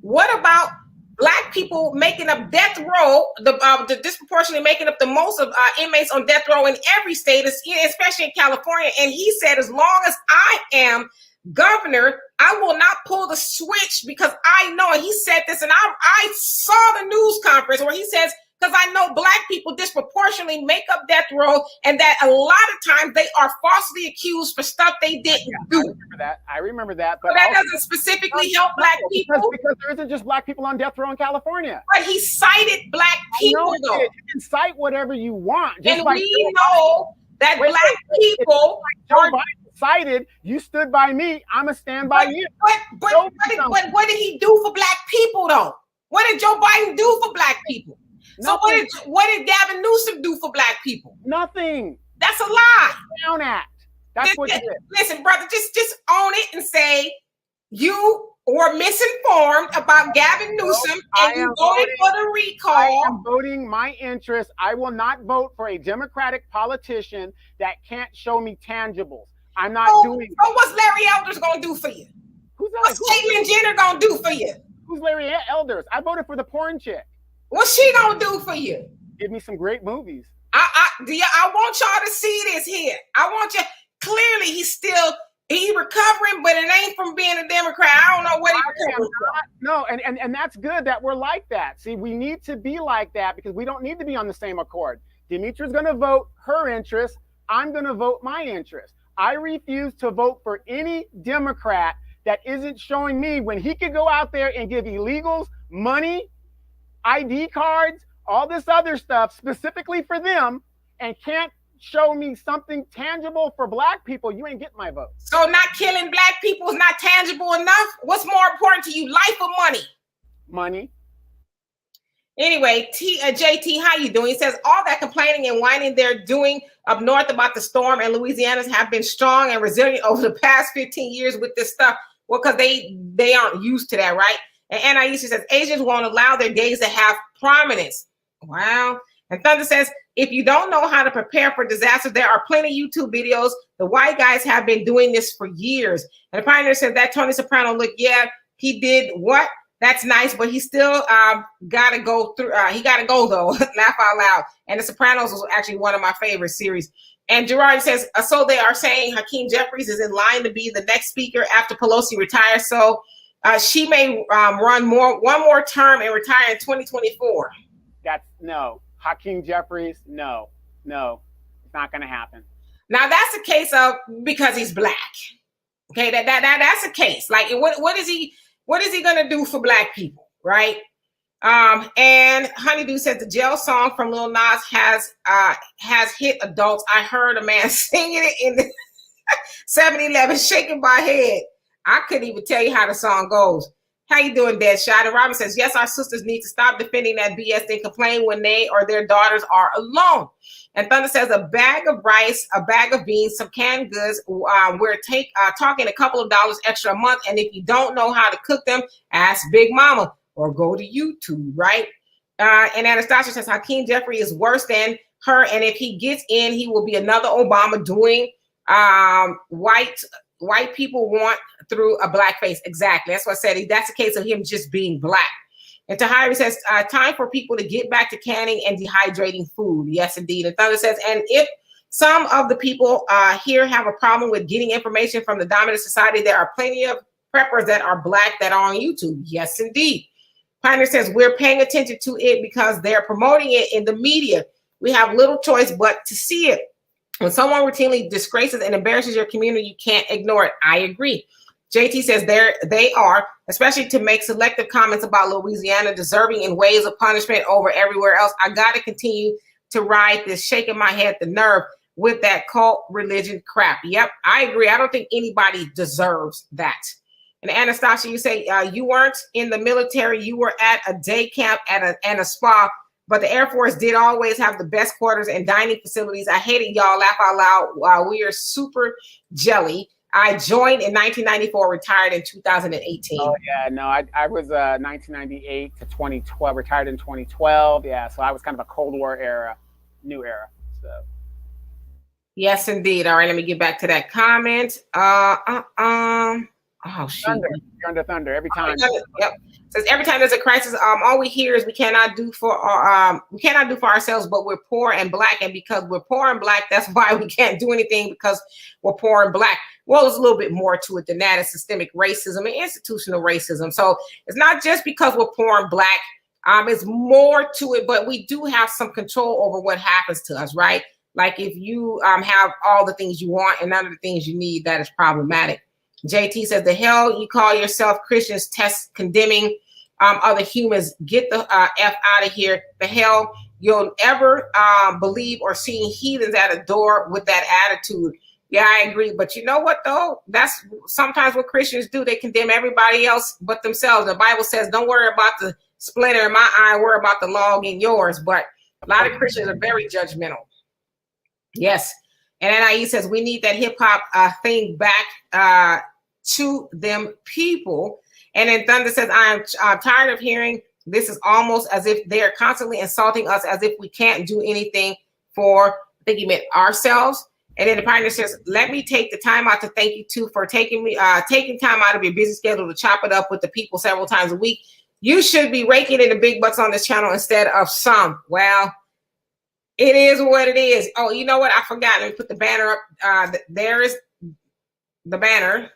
what about black people making up death row, the disproportionately making up the most of inmates on death row in every state, especially in California? And he said, as long as I am governor, I will not pull the switch because I know, and he said this, and I saw the news conference where he says, because I know black people disproportionately make up death row, and that a lot of times they are falsely accused for stuff they didn't do. I remember that. But that doesn't specifically help black people. Because there isn't just black people on death row in California. But he cited black people, though. You can cite whatever you want. And we know that black people are cited. You stood by me. I'm going to stand by you. But what did he do for black people, though? What did Joe Biden do for black people? So what did Gavin Newsom do for black people? Nothing. That's a lie. Crown Act. That's what you did. Listen, brother, just own it and say you were misinformed about Gavin Newsom and you voted for the recall. I am voting my interest. I will not vote for a Democratic politician that can't show me tangibles. I'm not doing it. So what's Larry Elders going to do for you? What's Caitlyn Jenner going to do for you? Who's Larry Elders? I voted for the porn chick. What's she gonna do for you? Give me some great movies. I want y'all to see this here. I want you. Clearly, he's recovering, but it ain't from being a Democrat. I don't know what he's recovering from. No, and that's good that we're like that. See, we need to be like that because we don't need to be on the same accord. Demetra's gonna vote her interest. I'm gonna vote my interest. I refuse to vote for any Democrat that isn't showing me when he could go out there and give illegals money, ID cards, all this other stuff specifically for them, and can't show me something tangible for black people. You ain't getting my vote. So not killing black people is not tangible enough? What's more important to you, life or money? Money. Anyway, JT, how you doing? He says all that complaining and whining they're doing up north about the storm and Louisiana's have been strong and resilient over the past 15 years with this stuff. Well, because they aren't used to that, right? And Aisha says, Asians won't allow their gays to have prominence. Wow. And Thunder says, if you don't know how to prepare for disaster, there are plenty of YouTube videos. The white guys have been doing this for years. And the Pioneer says that Tony Soprano, look, yeah, he did what? That's nice, but he still got to go through. He got to go, though. Laugh out loud. And The Sopranos was actually one of my favorite series. And Gerard says, so they are saying Hakeem Jeffries is in line to be the next speaker after Pelosi retires. So she may run one more term and retire in 2024. No. Hakeem Jeffries, no, it's not going to happen. Now that's a case of because he's black. Okay, that's a case. Like, what is he going to do for black people, right? And Honeydew says the jail song from Lil Nas has hit adults. I heard a man singing it in the 7-Eleven, shaking my head. I couldn't even tell you how the song goes. How you doing, Deadshot? And Robin says, yes, our sisters need to stop defending that BS. They complain when they or their daughters are alone. And Thunder says a bag of rice, a bag of beans, some canned goods. We're talking a couple of dollars extra a month. And if you don't know how to cook them, ask Big Mama or go to YouTube, right? And Anastasia says Hakeem Jeffrey is worse than her. And if he gets in, he will be another Obama doing white people want through a black face. Exactly. That's what I said. That's a case of him just being black. And Tahiri says, time for people to get back to canning and dehydrating food. Yes, indeed. And Thunder says, and if some of the people here have a problem with getting information from the dominant society, there are plenty of preppers that are black that are on YouTube. Yes, indeed. Pioneer says, we're paying attention to it because they're promoting it in the media. We have little choice but to see it. When someone routinely disgraces and embarrasses your community, you can't ignore it. I agree. JT says they are, especially to make selective comments about Louisiana deserving in ways of punishment over everywhere else. I got to continue to ride this, shaking my head, the nerve with that cult religion crap. Yep, I agree. I don't think anybody deserves that. And Anastasia, you say you weren't in the military. You were at a day camp and a spa, but the Air Force did always have the best quarters and dining facilities. I hate it, y'all. Laugh out loud. We are super jelly. I joined in 1994, retired in 2018. Oh, yeah. No, I was 1998 to 2012, retired in 2012. Yeah, so I was kind of a Cold War era, new era. So. Yes, indeed. All right, let me get back to that comment. Oh, shoot. Thunder. You're under thunder every time. Yep. Says every time there's a crisis, all we hear is we cannot do for ourselves, but we're poor and black, and because we're poor and black, that's why we can't do anything, because we're poor and black. Well, there's a little bit more to it than that. It's systemic racism and institutional racism. So it's not just because we're poor and black. It's more to it, but we do have some control over what happens to us, right? Like if you have all the things you want and none of the things you need, that is problematic. JT says, the hell you call yourself Christians, test condemning other humans. Get the F out of here. The hell you'll ever believe or seeing heathens at a door with that attitude. Yeah, I agree. But you know what, though? That's sometimes what Christians do. They condemn everybody else but themselves. The Bible says, don't worry about the splinter in my eye, worry about the log in yours. But a lot of Christians are very judgmental. Yes. And NIE says, we need that hip hop thing back to them people. And then Thunder says, I'm tired of hearing this. Is almost as if they're constantly insulting us, as if we can't do anything for, I think he meant ourselves. And then the Pioneer says, let me take the time out to thank you too for taking time out of your busy schedule to chop it up with the people several times a week. You should be raking in the big bucks on this channel instead of some. Well, it is what it is. Oh, you know what? I forgot. Let me put the banner up. There is the banner.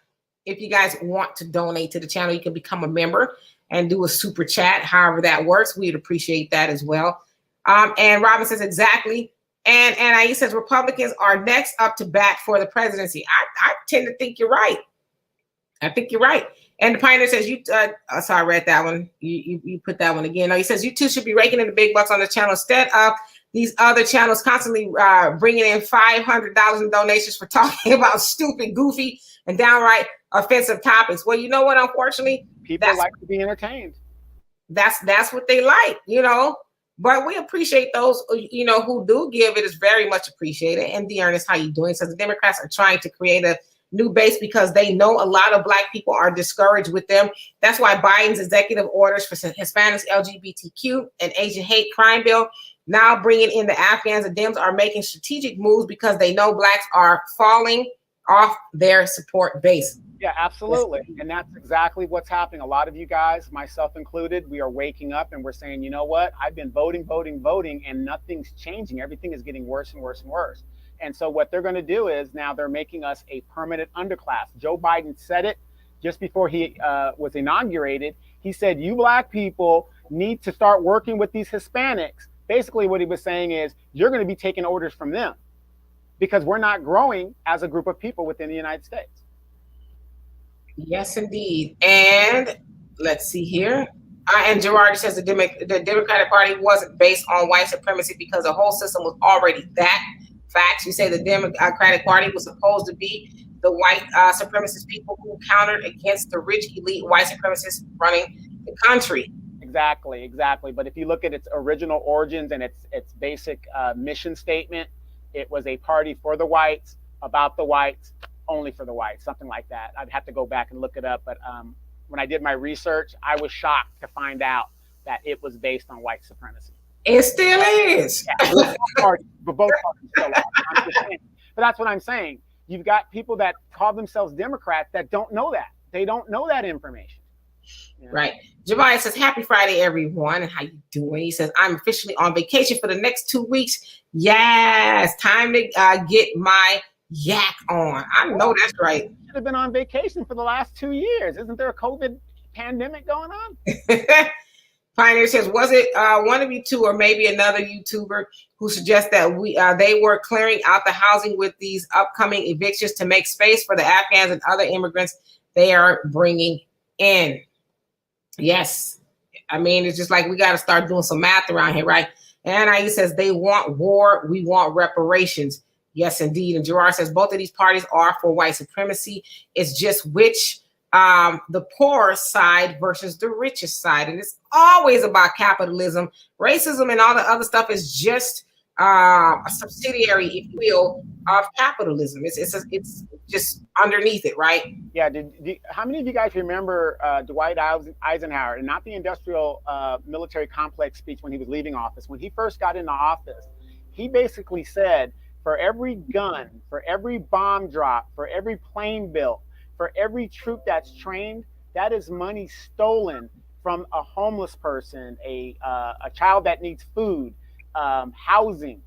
If you guys want to donate to the channel, you can become a member and do a super chat. However that works, we'd appreciate that as well. And Robin says, exactly. And he says, Republicans are next up to bat for the presidency. I tend to think you're right. I think you're right. And the Pioneer says, I read that one. You put that one again. No, he says, you two should be raking in the big bucks on the channel instead of these other channels constantly bringing in $500 in donations for talking about stupid, goofy, and downright offensive topics. Well, you know what? Unfortunately, people like to be entertained. That's what they like, you know. But we appreciate those, you know, who do give. It is very much appreciated. And Ernest, how you doing? So the Democrats are trying to create a new base because they know a lot of Black people are discouraged with them. That's why Biden's executive orders for Hispanics, LGBTQ, and Asian hate crime bill now bringing in the Afghans. The Dems are making strategic moves because they know Blacks are falling off their support base. Yeah, absolutely. And that's exactly what's happening. A lot of you guys, myself included, we are waking up and we're saying, you know what? I've been voting, and nothing's changing. Everything is getting worse and worse and worse. And so what they're going to do is now they're making us a permanent underclass. Joe Biden said it just before he was inaugurated. He said, you Black people need to start working with these Hispanics. Basically, what he was saying is you're going to be taking orders from them because we're not growing as a group of people within the United States. Yes, indeed. And let's see here. And Gerard says the Democratic Party wasn't based on white supremacy because the whole system was already that. Facts. You say the Democratic Party was supposed to be the white supremacist people who countered against the rich elite white supremacists running the country. Exactly. But if you look at its original origins and its basic mission statement, it was a party for the whites, about the whites, only for the whites, something like that. I'd have to go back and look it up. But when I did my research, I was shocked to find out that it was based on white supremacy. It still is. Yeah, both parties still are. But that's what I'm saying. You've got people that call themselves Democrats that don't know that. They don't know that information. You know? Right. Javaya says, happy Friday, everyone. And how you doing? He says, I'm officially on vacation for the next 2 weeks. Yes, time to get my yak on. I know that's right. You should have been on vacation for the last 2 years. Isn't there a COVID pandemic going on? Pioneer says, was it one of you two or maybe another YouTuber who suggests that they were clearing out the housing with these upcoming evictions to make space for the Afghans and other immigrants they are bringing in? Yes. I mean, it's just like we got to start doing some math around here, right? And Anais says, they want war. We want reparations. Yes, indeed. And Gerard says, both of these parties are for white supremacy. It's just which the poor side versus the richest side. And it's always about capitalism. Racism and all the other stuff is just a subsidiary, if you will, of capitalism. It's just underneath it, right? Yeah. How many of you guys remember Dwight Eisenhower, and not the industrial military complex speech when he was leaving office? When he first got into office, he basically said, for every gun, for every bomb drop, for every plane built, for every troop that's trained, that is money stolen from a homeless person, a child that needs food, housing.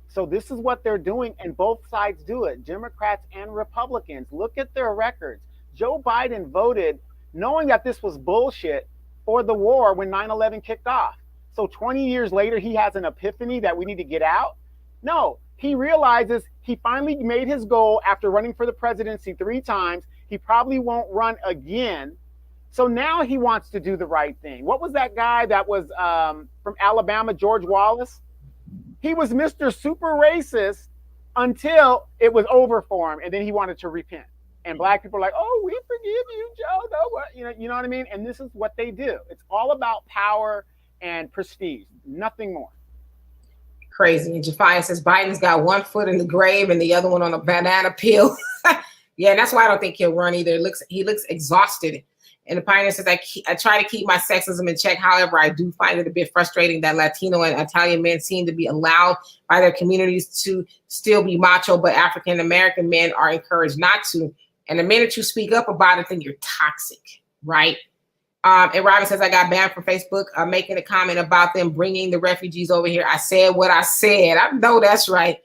So this is what they're doing, and both sides do it, Democrats and Republicans. Look at their records. Joe Biden voted knowing that this was bullshit for the war when 9/11 kicked off. So 20 years later, he has an epiphany that we need to get out? No, he realizes he finally made his goal after running for the presidency 3 times. He probably won't run again. So now he wants to do the right thing. What was that guy that was from Alabama, George Wallace? He was Mr. Super Racist until it was over for him, and then he wanted to repent. And black people are like, "Oh, we forgive you, Joe." No, what? You know what I mean? And this is what they do. It's all about power and prestige, nothing more. Crazy. And Jafia says Biden's got one foot in the grave and the other one on a banana peel. Yeah, and that's why I don't think he'll run either. He looks exhausted. And the Pioneer says, I try to keep my sexism in check. However, I do find it a bit frustrating that Latino and Italian men seem to be allowed by their communities to still be macho, but African-American men are encouraged not to. And the minute you speak up about it, then you're toxic, right? And Robin says, I got banned from Facebook making a comment about them bringing the refugees over here. I said what I said. I know that's right.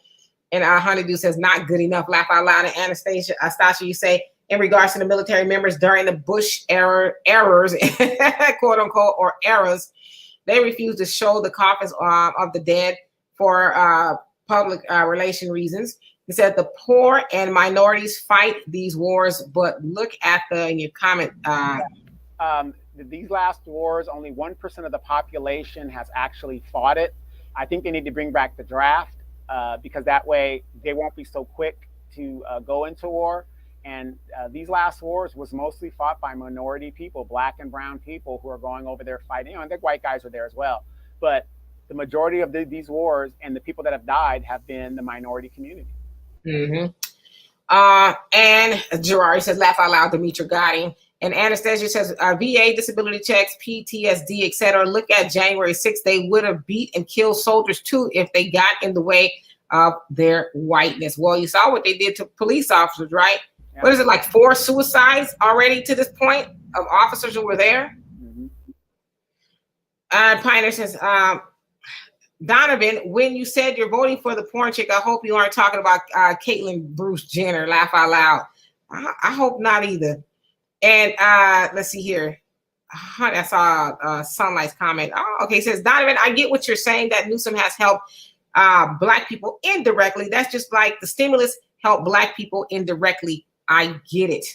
And Honeydew says, not good enough. Laugh out loud. And Anastasia, you say, in regards to the military members during the Bush errors, quote unquote, or eras, they refused to show the coffins of the dead for public relation reasons. He said the poor and minorities fight these wars, but look at in your comment. These last wars, only 1% of the population has actually fought it. I think they need to bring back the draft because that way they won't be so quick to go into war. And these last wars was mostly fought by minority people, black and brown people who are going over there fighting. And the white guys are there as well. But the majority of these wars and the people that have died have been the minority community. Mm-hmm. And Gerard says, laugh out loud, Demetra Gotti. And Anastasia says, VA disability checks, PTSD, etc. Look at January 6th. They would have beat and killed soldiers too if they got in the way of their whiteness. Well, you saw what they did to police officers, right? Yeah. What is it, like 4 suicides already to this point of officers who were there? Mm-hmm. Pioneer says, Donovan, when you said you're voting for the porn chick, I hope you aren't talking about Caitlyn Bruce Jenner. Laugh out loud. I hope not either. And let's see here. I saw Sunlight's comment. Oh, okay. It says, Donovan, I get what you're saying that Newsom has helped Black people indirectly. That's just like the stimulus helped Black people indirectly. I get it.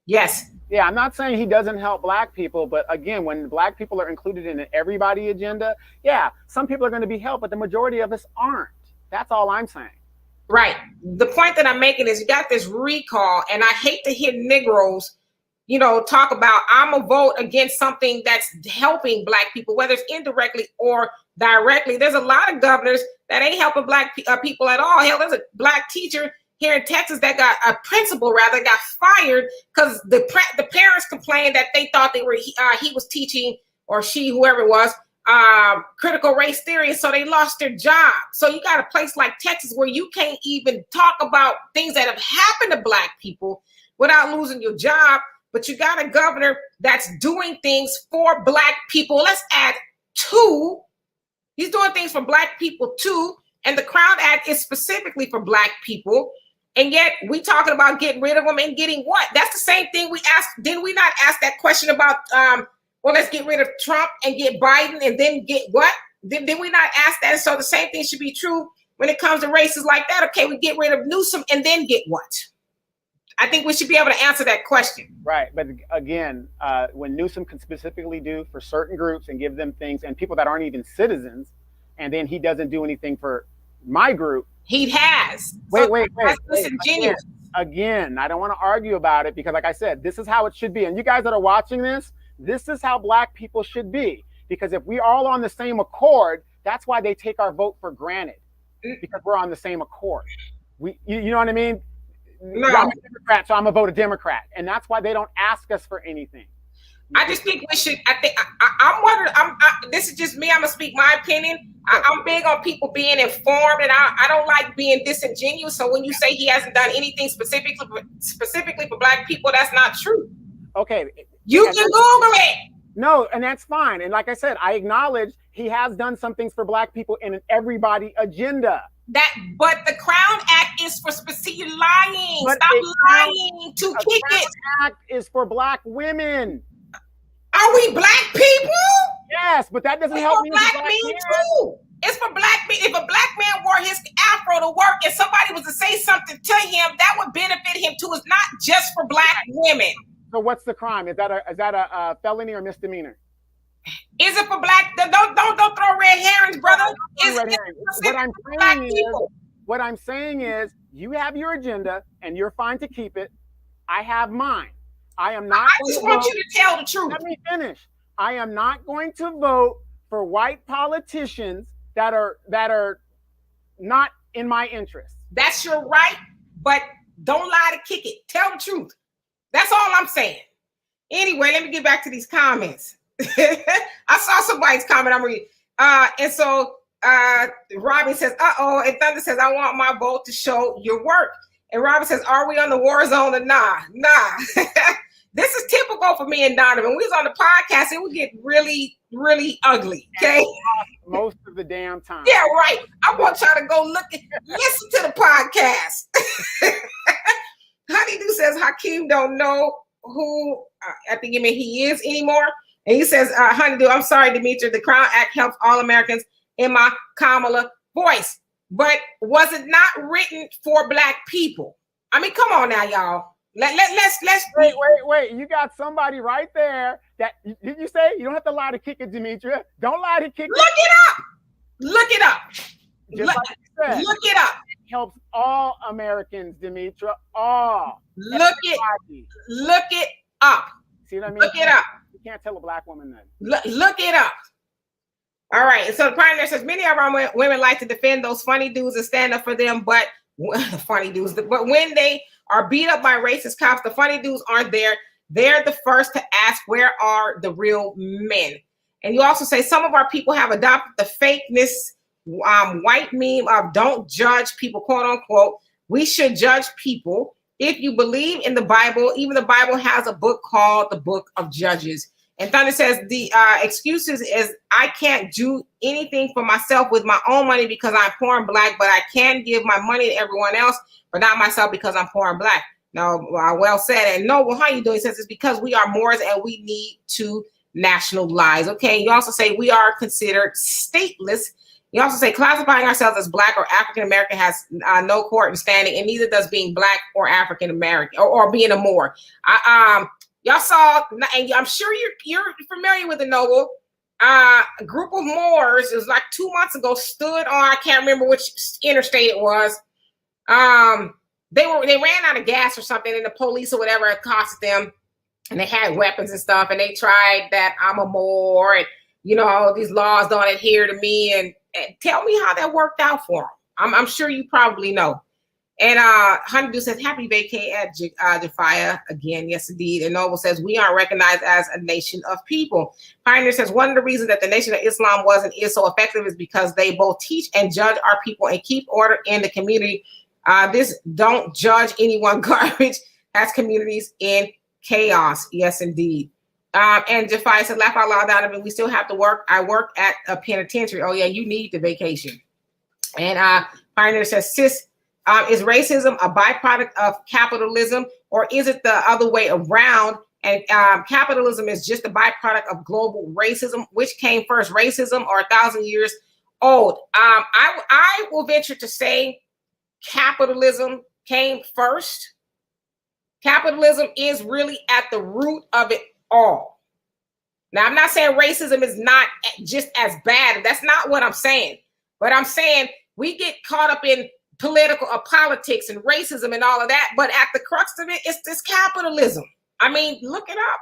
Yes. Yeah, I'm not saying he doesn't help Black people, but again, when Black people are included in an everybody agenda, yeah, some people are going to be helped, but the majority of us aren't. That's all I'm saying. Right. The point that I'm making is you got this recall, and I hate to hear Negroes, talk about I'm gonna vote against something that's helping Black people, whether it's indirectly or directly. There's a lot of governors that ain't helping Black people at all. Hell, there's a Black teacher here in Texas that got a principal got fired because the parents complained that they thought he was teaching, or she, whoever it was, critical race theory, so they lost their job. So you got a place like Texas where you can't even talk about things that have happened to Black people without losing your job, but you got a governor that's doing things for Black people. Let's add 2. He's doing things for Black people too, and the Crown Act is specifically for Black people. And yet we talking about getting rid of them and getting what? That's the same thing we asked. Didn't we not ask that question about well, let's get rid of Trump and get Biden and then get what? Did we not ask that? So the same thing should be true when it comes to races like that. Okay, we get rid of Newsom and then get what? I think we should be able to answer that question. Right. But again, when Newsom can specifically do for certain groups and give them things and people that aren't even citizens, and then he doesn't do anything for my group. He has. Wait. Again, I don't want to argue about it because like I said, this is how it should be. And you guys that are watching this is how Black people should be. Because if we're all on the same accord, that's why they take our vote for granted. Because we're on the same accord. You know what I mean? No. I'm a Democrat, so I'm gonna vote a Democrat, and that's why they don't ask us for anything. I just think we should. I think I'm wondering. This is just me. I'm gonna speak my opinion. I'm big on people being informed, and I don't like being disingenuous. So when you say he hasn't done anything specifically for Black people, that's not true. Okay, you can Google it. No, and that's fine. And like I said, I acknowledge he has done some things for Black people in an everybody agenda. But the Crown Act is for specific lying. But Stop lying to kick Crown it. Act is for Black women. Are we Black people? Yes, but that doesn't help me. Black men too. It's for Black men. If a Black man wore his afro to work and somebody was to say something to him, that would benefit him too. It's not just for Black women. So what's the crime? Is that a felony or misdemeanor? Is it for Black? Don't throw red herrings, brother. What I'm saying is, you have your agenda and you're fine to keep it. I have mine. I just want you to tell the truth. Let me finish. I am not going to vote for white politicians that are not in my interest. That's your right, but don't lie to kick it. Tell the truth. That's all I'm saying. Anyway, let me get back to these comments. I saw somebody's comment I'm reading. And so Robin says, and Thunder says, I want my vote to show your work. And Robin says, are we on the war zone or nah? This is typical for me and Donovan. When we was on the podcast, it would get really, really ugly. Okay. Most of the damn time. Yeah, right. I want y'all to go listen to the podcast. Honeydew says Hakeem don't know who I think he is anymore. And he says, Honeydew, I'm sorry, Demetra, the Crown Act helps all Americans in my Kamala voice. But was it not written for Black people? I mean, come on now, y'all. Let's wait. You got somebody right there that did you say you don't have to lie to kick it, Demetra? Don't lie to kick it. Look it up. Just like you said, look it up. It helps all Americans, Demetra. All. Look it up. See what I mean? Look it up. You can't tell a Black woman that. Look it up. All right. So the Pioneer says many of our women like to defend those funny dudes and stand up for them, but funny dudes. But when they are beat up by racist cops, the funny dudes aren't there. They're the first to ask, where are the real men? And you also say some of our people have adopted the fakeness white meme of don't judge people, quote unquote. We should judge people. If you believe in the Bible, even the Bible has a book called the Book of Judges. And Thunder says the excuses is I can't do anything for myself with my own money because I'm poor and Black, but I can give my money to everyone else, but not myself because I'm poor and Black. No, well said. And no, well, how you doing? He says it's because we are Moors and we need to nationalize. Okay. You also say we are considered stateless. You also say classifying ourselves as Black or African American has no court and standing, and neither does being Black or African American or being a Moor. Y'all saw, and I'm sure you're familiar with the Noble. A group of Moors, it was like 2 months ago, stood on, I can't remember which interstate it was. They ran out of gas or something, and the police or whatever accosted them, and they had weapons and stuff, and they tried that I'm a Moor, and these laws don't adhere to me, and tell me how that worked out for them. I'm sure you probably know. And Honeydew says, happy vacay at Jafia again. Yes, indeed. And Noble says, we aren't recognized as a nation of people. Pioneer says, one of the reasons that the Nation of Islam is so effective is because they both teach and judge our people and keep order in the community. This don't judge anyone garbage has communities in chaos. Yes, indeed. And Jafia said, laugh out loud, Donovan, we still have to work. I work at a penitentiary. Oh, yeah, you need the vacation. And Pioneer says, sis, is racism a byproduct of capitalism, or is it the other way around And capitalism is just a byproduct of global racism. Which came first, racism or 1,000 years old? I will venture to say capitalism came first. Capitalism is really at the root of it all. Now, I'm not saying racism is not just as bad. That's not what I'm saying. But I'm saying we get caught up in politics and racism and all of that. But at the crux of it, it's this capitalism. I mean, look it up.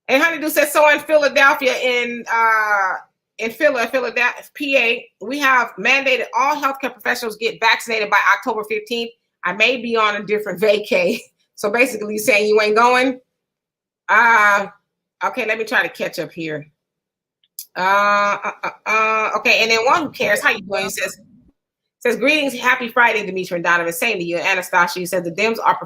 And Honeydew says, so in Philadelphia, in Philadelphia, PA, we have mandated all healthcare professionals get vaccinated by October 15th. I may be on a different vacay. So basically you're saying you ain't going? Okay, let me try to catch up here. Okay, and then one who cares, how you doing? Says greetings, happy Friday, Demetra and Donovan. Same to you. Anastasia says the Dems are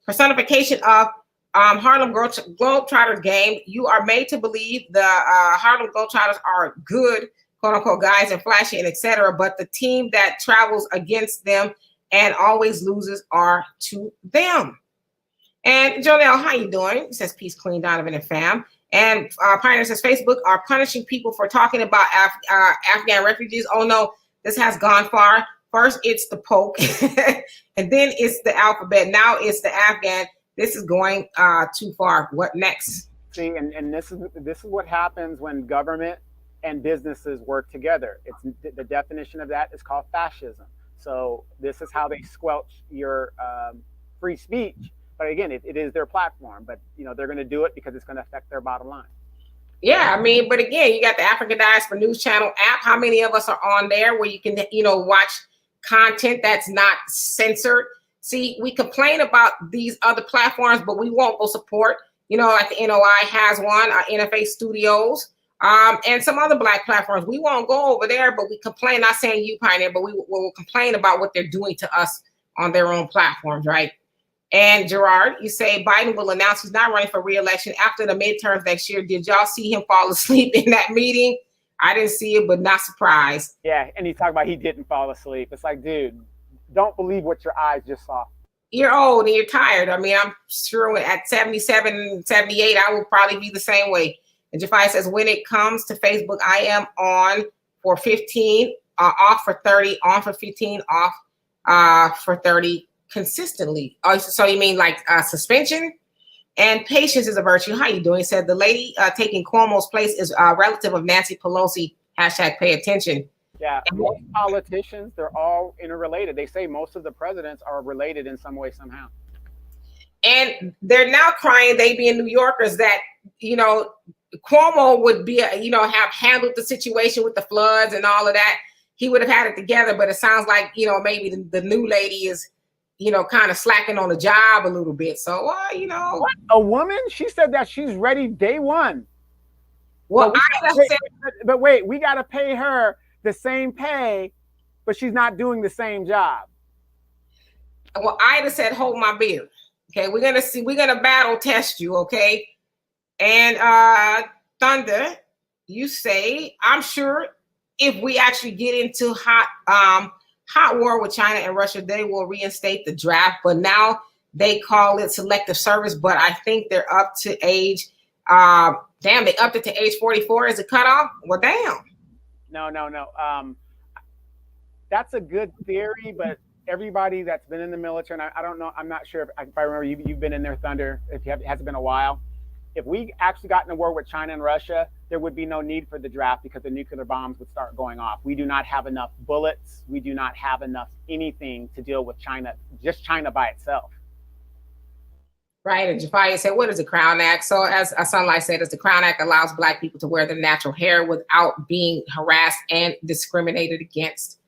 personification of Harlem Globetrotters game. You are made to believe the Harlem Globetrotters are good, quote unquote, guys and flashy and etc. But the team that travels against them and always loses are to them. And Jonelle, how you doing? It says peace, Queen Donovan and fam. And Pioneer says Facebook are punishing people for talking about Afghan refugees. Oh no, this has gone far. First it's the Pope, and then it's the alphabet. Now it's the Afghan. This is going too far. What next? See, and this is what happens when government and businesses work together. It's the definition of that is called fascism. So this is how they squelch your free speech. But again, it is their platform. But they're going to do it because it's going to affect their bottom line. Yeah, I mean, but again, you got the African Diaspora News Channel app. How many of us are on there where you can watch content that's not censored? See, we complain about these other platforms, but we won't go support. Like the NOI has one, NFA Studios, and some other Black platforms. We won't go over there, but we complain. Not saying you, Pioneer, but we will complain about what they're doing to us on their own platforms, right? And Gerard, you say Biden will announce he's not running for re-election after the midterms next year. Did y'all see him fall asleep in that meeting? I didn't see it, but not surprised. Yeah, and he talked about he didn't fall asleep. It's like, dude, don't believe what your eyes just saw. You're old and you're tired. I mean, I'm sure at 77, 78, I will probably be the same way. And Jafai says, when it comes to Facebook, I am on for 15, off for 30, on for 15, off for 30 consistently. Oh, so you mean like suspension? And patience is a virtue. How you doing? Said the lady taking Cuomo's place is a relative of Nancy Pelosi. Hashtag pay attention. Yeah, most politicians, they're all interrelated. They say most of the presidents are related in some way, somehow. And they're now crying, they being New Yorkers, that, Cuomo would be, have handled the situation with the floods and all of that. He would have had it together, but it sounds like, maybe the new lady is, kind of slacking on the job a little bit. So, What? A woman? She said that she's ready day one. Well, but wait, we got to pay her the same pay, but she's not doing the same job. Well, Ida said, hold my beer. Okay, we're gonna battle test you, okay? And Thunder, you say, I'm sure if we actually get into hot war with China and Russia, they will reinstate the draft, but now they call it selective service, but I think they're up to age, they upped it to age 44 as a cutoff? Well, damn. No. That's a good theory, but everybody that's been in the military, and I don't know, I'm not sure if I remember you've been in there, Thunder, if it hasn't been a while. If we actually got in a war with China and Russia, there would be no need for the draft because the nuclear bombs would start going off. We do not have enough bullets. We do not have enough anything to deal with China, just China by itself. Right, and Jafia said, what is the Crown Act? So as Sunlight said, the Crown Act allows Black people to wear their natural hair without being harassed and discriminated against,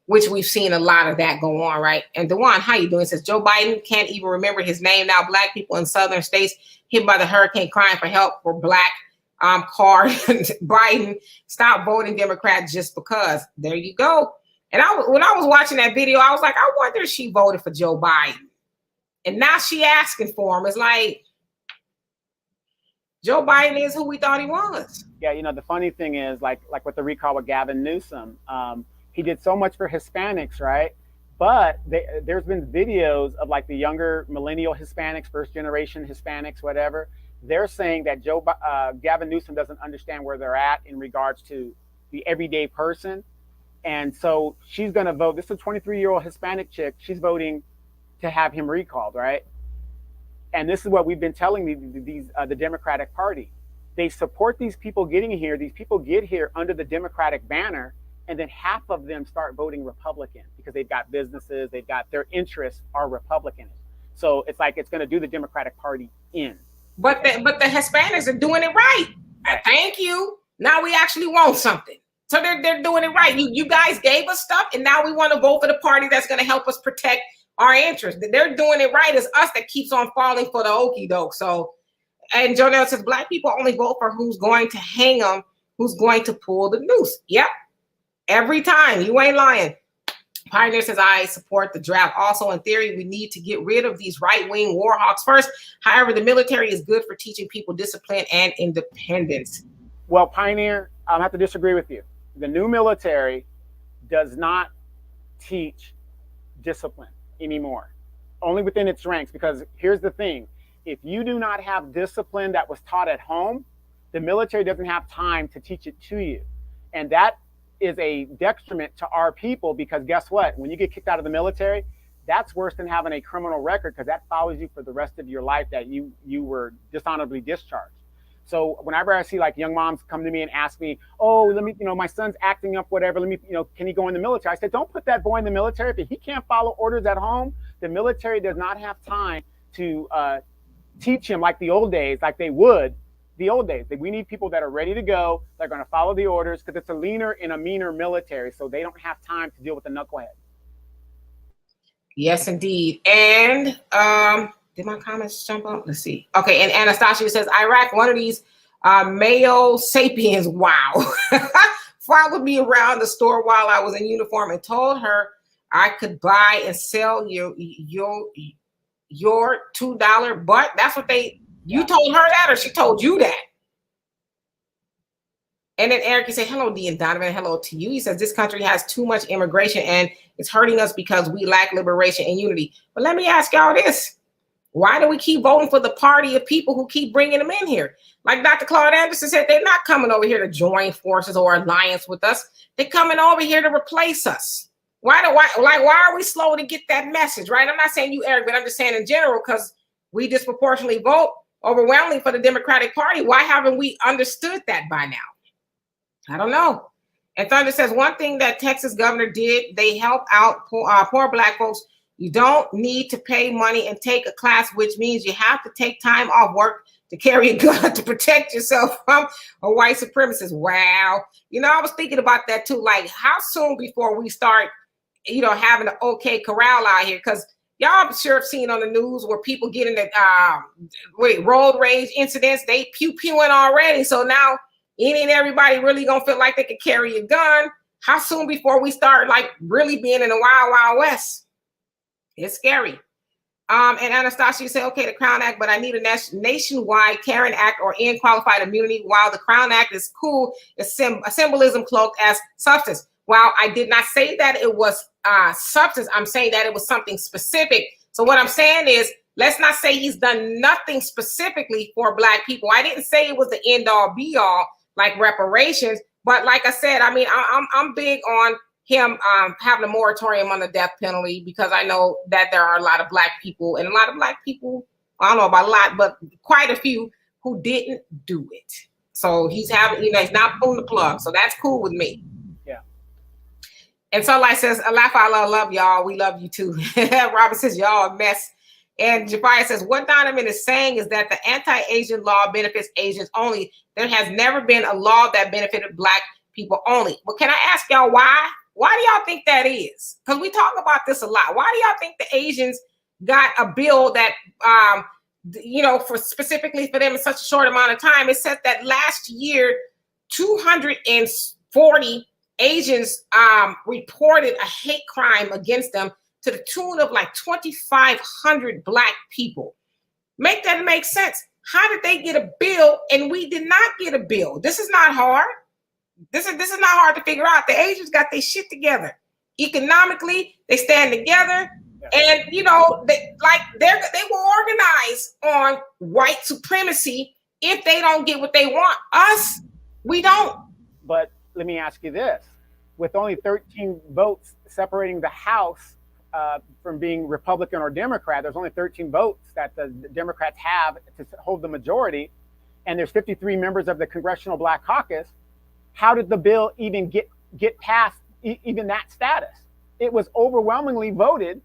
which we've seen a lot of that go on, right? And Dewan, how you doing? Says, Joe Biden can't even remember his name now. Black people in southern states hit by the hurricane crying for help for Black card. Biden, stop voting Democrat just because. There you go. And when I was watching that video, I was like, I wonder if she voted for Joe Biden. And now she asking for him. It's like, Joe Biden is who we thought he was. Yeah, the funny thing is, like with the recall with Gavin Newsom, he did so much for Hispanics, right? But there's been videos of like the younger millennial Hispanics, first generation Hispanics, whatever. They're saying that Gavin Newsom doesn't understand where they're at in regards to the everyday person. And so she's going to vote. This is a 23-year-old Hispanic chick. She's voting to have him recalled, right? And this is what we've been telling the Democratic Party. They support these people getting here. These people get here under the Democratic banner, and then half of them start voting Republican because they've got businesses, they've got their interests are Republican. So it's like it's going to do the Democratic Party in. But the Hispanics are doing it right. Thank you. Now we actually want something. So they're doing it right. You guys gave us stuff, and now we want to vote for the party that's going to help us protect our interests. They're doing it right. It's us that keeps on falling for the okie doke. So, and Jonelle says, Black people only vote for who's going to hang them, who's going to pull the noose. Yep. Every time. You ain't lying. Pioneer says, I support the draft. Also, in theory, we need to get rid of these right-wing war hawks first. However, the military is good for teaching people discipline and independence. Well, Pioneer, I'll have to disagree with you. The new military does not teach discipline anymore, only within its ranks. Because here's the thing. If you do not have discipline that was taught at home, the military doesn't have time to teach it to you. And that is a detriment to our people, because guess what? When you get kicked out of the military, that's worse than having a criminal record, because that follows you for the rest of your life, that you were dishonorably discharged. So whenever I see like young moms come to me and ask me, oh, let me, my son's acting up, whatever, let me, can he go in the military? I said, don't put that boy in the military. If he can't follow orders at home, the military does not have time to teach him like the old days, like they would the old days. We need people that are ready to go. They're going to follow the orders, because it's a leaner and a meaner military. So they don't have time to deal with the knucklehead. Yes, indeed. And did my comments jump up? Let's see. Okay. And Anastasia says, Iraq, one of these male sapiens, wow, followed me around the store while I was in uniform and told her I could buy and sell your $2 butt. That's what you told her that, or she told you that? And then Eric, you say, hello, D and Donovan, hello to you. He says, this country has too much immigration and it's hurting us because we lack liberation and unity. But let me ask y'all this. Why do we keep voting for the party of people who keep bringing them in here? Like Dr. Claude Anderson said, they're not coming over here to join forces or alliance with us. They're coming over here to replace us. Why are we slow to get that message, right? I'm not saying you, Eric, but I'm just saying in general, because we disproportionately vote overwhelmingly for the Democratic Party. Why haven't we understood that by now? I don't know. And Thunder says, one thing that Texas governor did, they help out poor Black folks. You don't need to pay money and take a class, which means you have to take time off work to carry a gun to protect yourself from a white supremacist. Wow. I was thinking about that too. Like, how soon before we start, having an OK Corral out here? Because y'all, I'm sure have seen on the news where people get into road rage incidents. They pew-pewing already. So now any and everybody really gonna feel like they can carry a gun. How soon before we start like really being in the wild, wild west? It's scary. And Anastasia said, okay, the Crown Act, but I need a nationwide Karen Act or end qualified immunity. While the Crown Act is cool, it's a symbolism cloaked as substance. While I did not say that it was substance, I'm saying that it was something specific. So what I'm saying is, let's not say he's done nothing specifically for Black people. I didn't say it was the end all be all like reparations, but like I said, I mean, I'm big on him having a moratorium on the death penalty, because I know that there are a lot of Black people, and a lot of Black people, I don't know about a lot, but quite a few who didn't do it. So he's having, he's not pulling the plug. So that's cool with me. Yeah. And Sunlight says, I love y'all. We love you too. Robert says, y'all a mess. And Jafar says, what Donovan is saying is that the anti-Asian law benefits Asians only. There has never been a law that benefited Black people only. Well, can I ask y'all why? Why do y'all think that is? Because we talk about this a lot. Why do y'all think the Asians got a bill that, for specifically for them in such a short amount of time? It said that last year, 240 Asians reported a hate crime against them to the tune of like 2,500 Black people. Make that make sense. How did they get a bill and we did not get a bill? This is not hard. This is not hard to figure out. The Asians got their shit together. Economically, They stand together. And they will organize on white supremacy if they don't get what they want. Us, we don't. But let me ask you this: with only 13 votes separating the House from being Republican or Democrat, there's only 13 votes that the Democrats have to hold the majority, and there's 53 members of the Congressional Black Caucus. How did the bill even get past even that status? It was overwhelmingly voted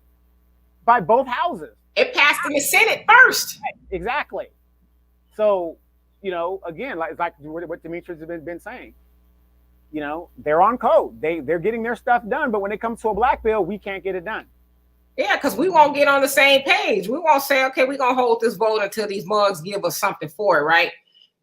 by both houses. It passed in the Senate first. Right, exactly. So, again, like what Demetrius has been saying, they're on code. They're getting their stuff done, but when it comes to a black bill, we can't get it done. Yeah, because we won't get on the same page. We won't say, okay, we're going to hold this vote until these mugs give us something for it, right?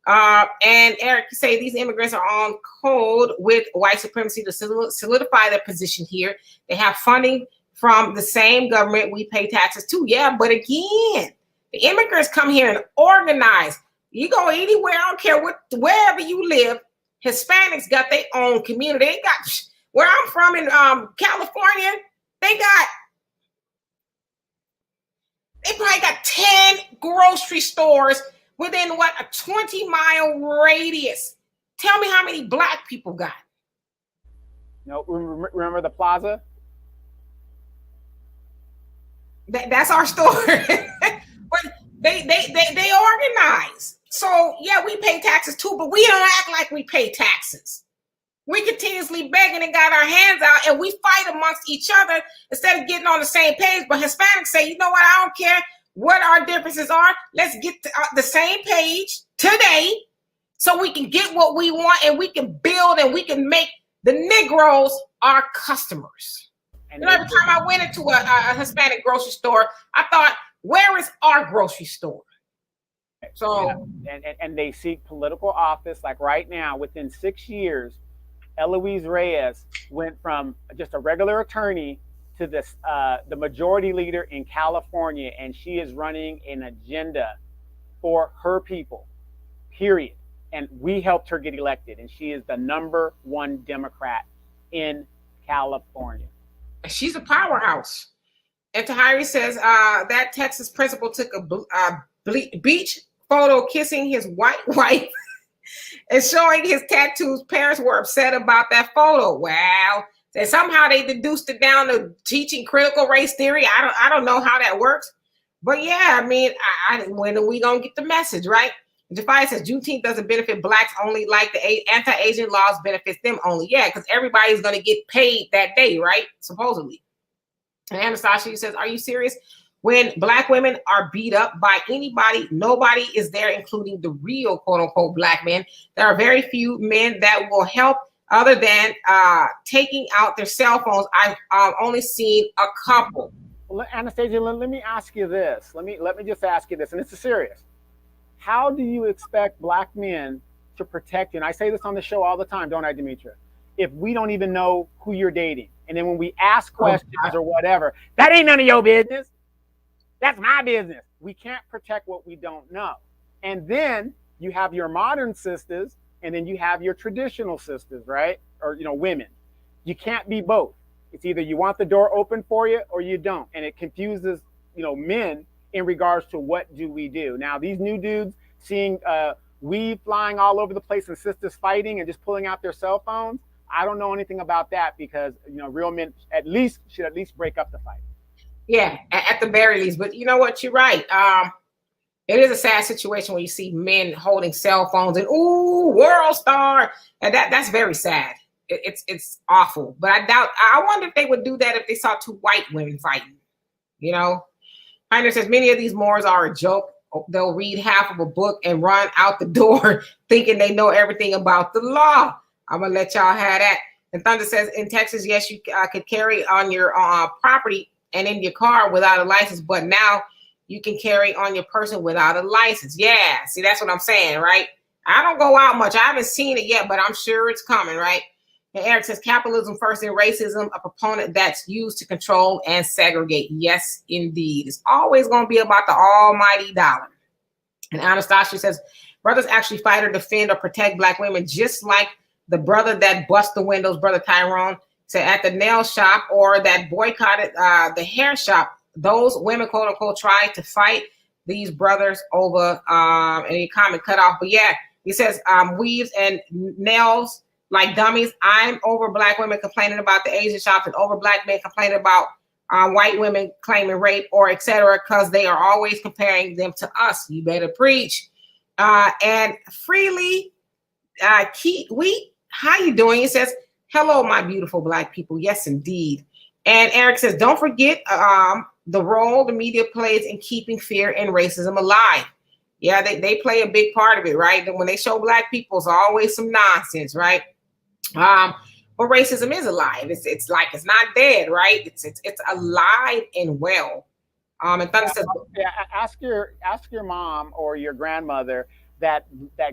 And Eric say these immigrants are on code with white supremacy to solidify their position here. They have funding from the same government we pay taxes to. Yeah, but again, the immigrants come here and organize. You go anywhere, I don't care wherever you live, Hispanics got their own community. They got, where I'm from in California, they probably got 10 grocery stores within a 20-mile radius. Tell me how many black people got. Remember the plaza? That's our store. But they organize. So yeah, we pay taxes too, but we don't act like we pay taxes. We continuously begging and got our hands out, and we fight amongst each other instead of getting on the same page. But Hispanics say, you know what? I don't care what our differences are. Let's get to the same page today so we can get what we want, and we can build, and we can make the Negroes our customers. And every time I went into a Hispanic grocery store, I thought, where is our grocery store? So, and they seek political office. Like right now, within 6 years, Eloise Reyes went from just a regular attorney to the majority leader in California, and she is running an agenda for her people, period. And we helped her get elected, and she is the #1 Democrat in California. She's a powerhouse. And Tahiri says that Texas principal took a beach photo kissing his white wife and showing his tattoos. Parents were upset about that photo. Wow. And somehow they deduced it down to teaching critical race theory. I don't know how that works. But yeah, I mean, when are we going to get the message, right? Jafai says Juneteenth doesn't benefit blacks only like the anti-Asian laws benefits them only. Yeah, because everybody's going to get paid that day, right? Supposedly. And Anastasia says, are you serious? When black women are beat up by anybody, nobody is there, including the real quote unquote black men. There are very few men that will help other than taking out their cell phones. I've only seen a couple. Well, Anastasia, let me ask you this. Let me just ask you this, and this is serious. How do you expect black men to protect you? And I say this on the show all the time, don't I, Demetra? If we don't even know who you're dating. And then when we ask questions or whatever, that ain't none of your business. That's my business. We can't protect what we don't know. And then you have your modern sisters, and then you have your traditional sisters, right? Or, women. You can't be both. It's either you want the door open for you or you don't. And it confuses, men in regards to what do we do. Now, these new dudes seeing weed flying all over the place and sisters fighting and just pulling out their cell phones, I don't know anything about that because, real men should at least break up the fight. Yeah, at the very least. But you know what? You're right. It is a sad situation when you see men holding cell phones and, ooh, world star. And that's very sad. It's awful. But I wonder if they would do that if they saw two white women fighting, Pioneer says many of these Moors are a joke. They'll read half of a book and run out the door thinking they know everything about the law. I'm going to let y'all have that. And Thunder says in Texas, yes, you could carry on your property and in your car without a license, but now you can carry on your person without a license. Yeah, see, that's what I'm saying, right? I don't go out much. I haven't seen it yet, but I'm sure it's coming, right? And Eric says capitalism first and racism, a proponent that's used to control and segregate. Yes, indeed. It's always going to be about the almighty dollar. And Anastasia says brothers actually fight or defend or protect black women, just like the brother that bust the windows, Brother Tyrone. So at the nail shop or that boycotted the hair shop, those women, quote unquote, tried to fight these brothers over any comment cut off. But yeah, he says weaves and nails like dummies. I'm over black women complaining about the Asian shops and over black men complaining about white women claiming rape or etc. because they are always comparing them to us. You better preach. And freely, how you doing? It says, hello, my beautiful black people. Yes, indeed. And Eric says, don't forget the role the media plays in keeping fear and racism alive. Yeah, they play a big part of it, right? And when they show black people, it's always some nonsense, right? But racism is alive. It's like it's not dead, right? It's alive and well. And Thunder says, ask your mom or your grandmother that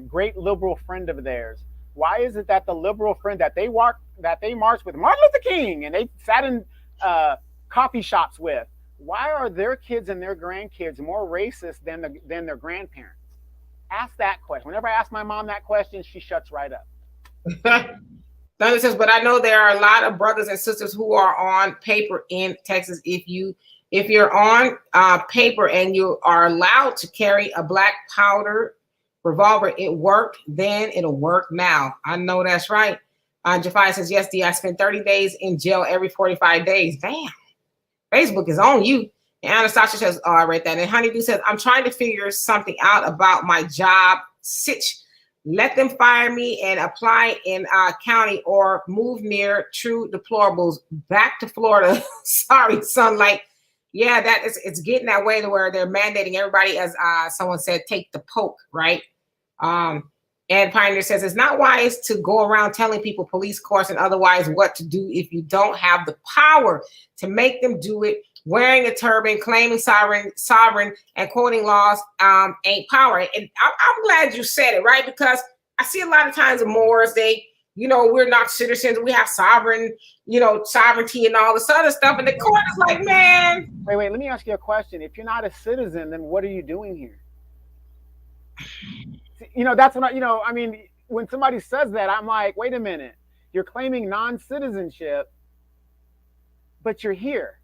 great liberal friend of theirs. Why is it that the liberal friend that they marched with Martin Luther King and they sat in coffee shops with, why are their kids and their grandkids more racist than their grandparents? Ask that question. Whenever I ask my mom that question, she shuts right up. Thunder says, but I know there are a lot of brothers and sisters who are on paper in Texas. If you're on paper and you are allowed to carry a black powder revolver, it worked then, it'll work now. I know that's right. Jafai says, yes, D, I spent 30 days in jail every 45 days. Damn. Facebook is on you. And Anastasia says, oh, I read that. And Honeydew says, I'm trying to figure something out about my job sitch. Let them fire me and apply in county or move near true deplorables back to Florida. Sorry, sunlight. Yeah, it's getting that way to where they're mandating everybody, as someone said, take the poke, right? And Pioneer says, it's not wise to go around telling people police, courts, and otherwise what to do if you don't have the power to make them do it. Wearing a turban, claiming sovereign, and quoting laws ain't power. And I'm glad you said it, right? Because I see a lot of times the Moors, we're not citizens. We have sovereignty and all this other stuff. And the court is like, man. Wait, let me ask you a question. If you're not a citizen, then what are you doing here? That's what I mean, when somebody says that, I'm like, wait a minute. You're claiming non-citizenship, but you're here.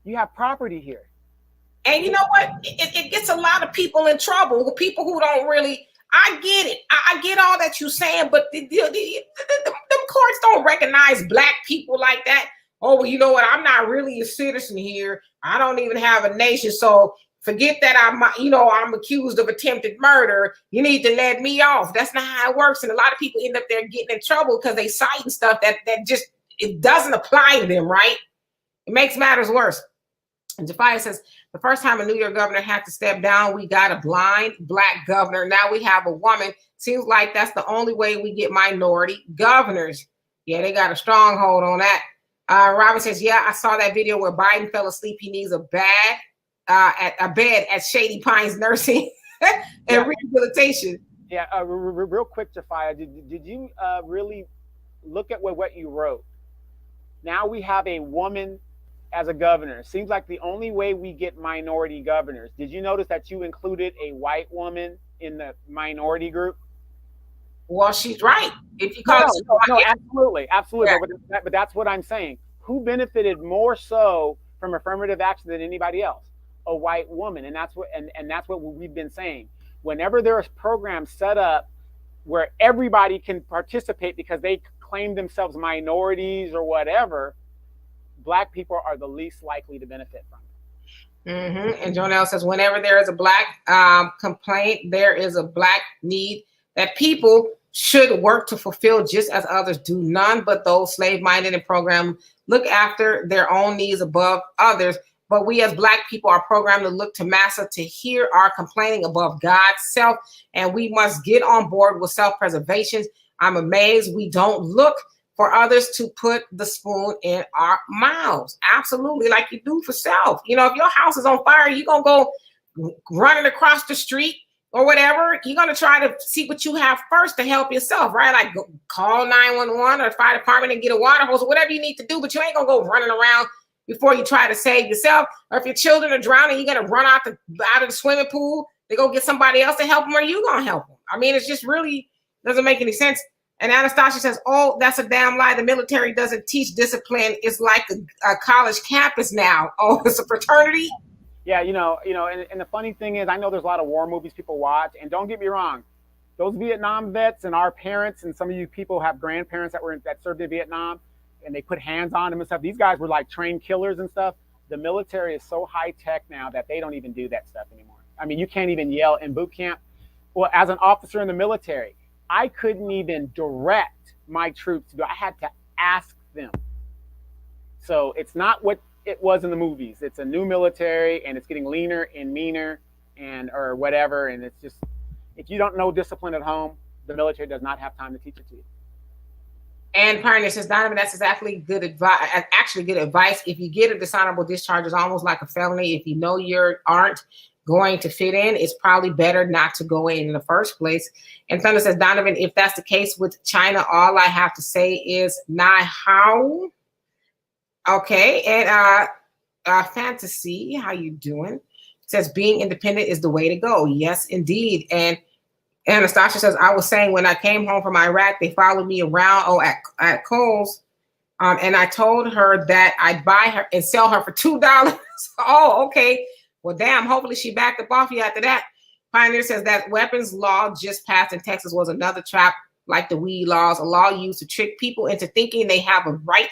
You have property here. And you know what? It gets a lot of people in trouble. People who don't really, I get it. I get all that you're saying, but the courts don't recognize black people like that. Oh, well, you know what? I'm not really a citizen here. I don't even have a nation. So forget that I'm accused of attempted murder. You need to let me off. That's not how it works. And a lot of people end up there getting in trouble because they citing stuff that just, it doesn't apply to them, right? It makes matters worse. And Jafia says, the first time a New York governor had to step down, we got a blind black governor. Now we have a woman. Seems like that's the only way we get minority governors. Yeah, they got a stronghold on that. Robin says, yeah, I saw that video where Biden fell asleep. He needs a bed at Shady Pines Nursing and Rehabilitation. Yeah, real quick, Jafia, did you really look at what you wrote? Now we have a woman as a governor. Seems like the only way we get minority governors. Did you notice that you included a white woman in the minority group? Well, she's right. If you no, absolutely. Yeah. But that's what I'm saying. Who benefited more so from affirmative action than anybody else? A white woman, and that's what we've been saying. Whenever there is programs set up where everybody can participate because they claim themselves minorities or whatever, black people are the least likely to benefit from it. Mm-hmm. And Jonelle says, whenever there is a black complaint, there is a black need that people should work to fulfill just as others do. None but those slave-minded and programmed look after their own needs above others. But we as black people are programmed to look to massa to hear our complaining above God's self. And we must get on board with self-preservation. I'm amazed we don't look for others to put the spoon in our mouths. Absolutely, like you do for self. If your house is on fire, you're going to go running across the street or whatever. You're going to try to see what you have first to help yourself, right? Like go call 911 or fire department and get a water hose or whatever you need to do, but you ain't going to go running around before you try to save yourself. Or if your children are drowning, you're going to run out of the swimming pool to go get somebody else to help them, or you going to help them. I mean, it's just really doesn't make any sense. And Anastasia says, oh, that's a damn lie. The military doesn't teach discipline. It's like a college campus now. Oh, it's a fraternity. Yeah, and the funny thing is, I know there's a lot of war movies people watch, and don't get me wrong, those Vietnam vets and our parents and some of you people have grandparents that served in Vietnam, and they put hands on them and stuff. These guys were like trained killers and stuff. The military is so high tech now that they don't even do that stuff anymore. I mean, you can't even yell in boot camp. Well, as an officer in the military, I couldn't even direct my troops to do. I had to ask them. So it's not what it was in the movies. It's a new military, and it's getting leaner and meaner, or whatever. And it's just, if you don't know discipline at home, the military does not have time to teach it to you. And Preparedness says, Donovan, that's exactly good advice. Actually, good advice. If you get a dishonorable discharge, it's almost like a felony. If you know you aren't going to fit in, it's probably better not to go in the first place. And Thunder says, Donovan, if that's the case with China, all I have to say is, nah, how? Okay. And Fantasy, how you doing? Says, being independent is the way to go. Yes, indeed. And Anastasia says, I was saying when I came home from Iraq, they followed me around at Kohl's. And I told her that I'd buy her and sell her for $2. Oh, okay. Well, damn, hopefully she backed up off you after that. Pioneer says that weapons law just passed in Texas was another trap, like the weed laws, a law used to trick people into thinking they have a right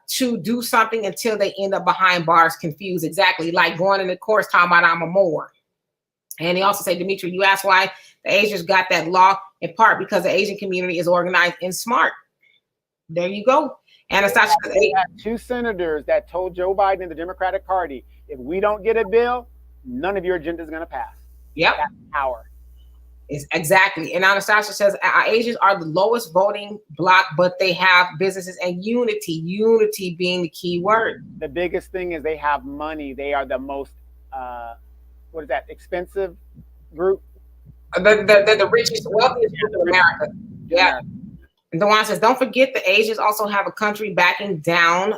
to do something until they end up behind bars confused. Exactly, like going in the courts talking about I'm a Moor. And he also said, Dimitri, you asked why the Asians got that law, in part because the Asian community is organized and smart. There you go. Anastasia, we had 2 senators that told Joe Biden and the Democratic Party, if we don't get a bill, none of your agenda is going to pass. Yep. That's power. It's exactly. And Anastasia says, Asians are the lowest voting bloc, but they have businesses and unity being the key word. The biggest thing is they have money. They are the most, expensive group? The richest, wealthiest group in America. Yeah. And Dewan says, don't forget the Asians also have a country backing down.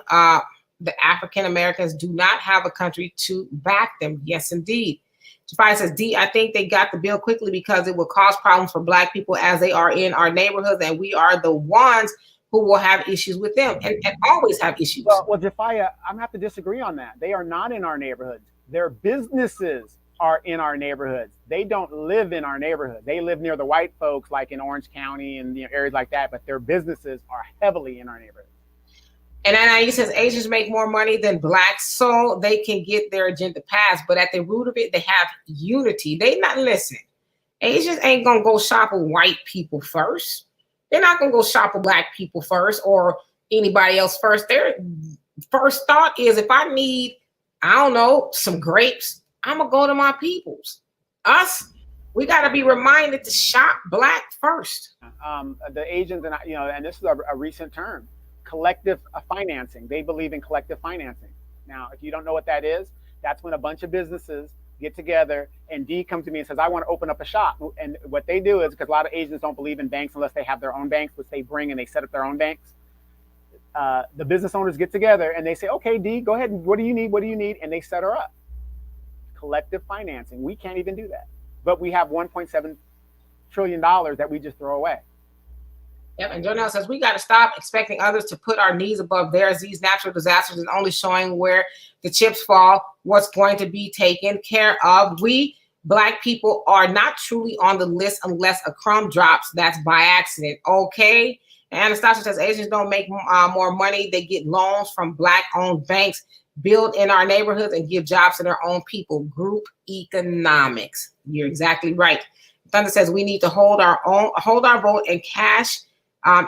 The African Americans do not have a country to back them. Yes, indeed. Jafai says, D, I think they got the bill quickly because it will cause problems for Black people as they are in our neighborhoods, and we are the ones who will have issues with them and always have issues. Well, Jafai, I'm going to have to disagree on that. They are not in our neighborhoods. Their businesses are in our neighborhoods. They don't live in our neighborhood. They live near the white folks, like in Orange County and areas like that, but their businesses are heavily in our neighborhood. And NIE says Asians make more money than Blacks, so they can get their agenda passed. But at the root of it, they have unity. They not listen. Asians ain't gonna go shop with white people first. They're not gonna go shop with Black people first or anybody else first. Their first thought is, if I need, I don't know, some grapes, I'm gonna go to my peoples. Us, we got to be reminded to shop Black first. The Asians, and this is a recent term, collective financing. They believe in collective financing. Now, if you don't know what that is, that's when a bunch of businesses get together and D comes to me and says, I want to open up a shop. And what they do is, because a lot of Asians don't believe in banks unless they have their own banks, which they bring and they set up their own banks. The business owners get together and they say, okay, D, go ahead. And what do you need? What do you need? And they set her up. Collective financing. We can't even do that. But we have $1.7 trillion that we just throw away. Yep, and Jonelle says, we got to stop expecting others to put our needs above theirs. These natural disasters is only showing where the chips fall, what's going to be taken care of. We Black people are not truly on the list unless a crumb drops. That's by accident. Okay. And Anastasia says, Asians don't make more money. They get loans from Black-owned banks, build in our neighborhoods, and give jobs to their own people. Group economics. You're exactly right. Thunder says we need to hold our vote, and cash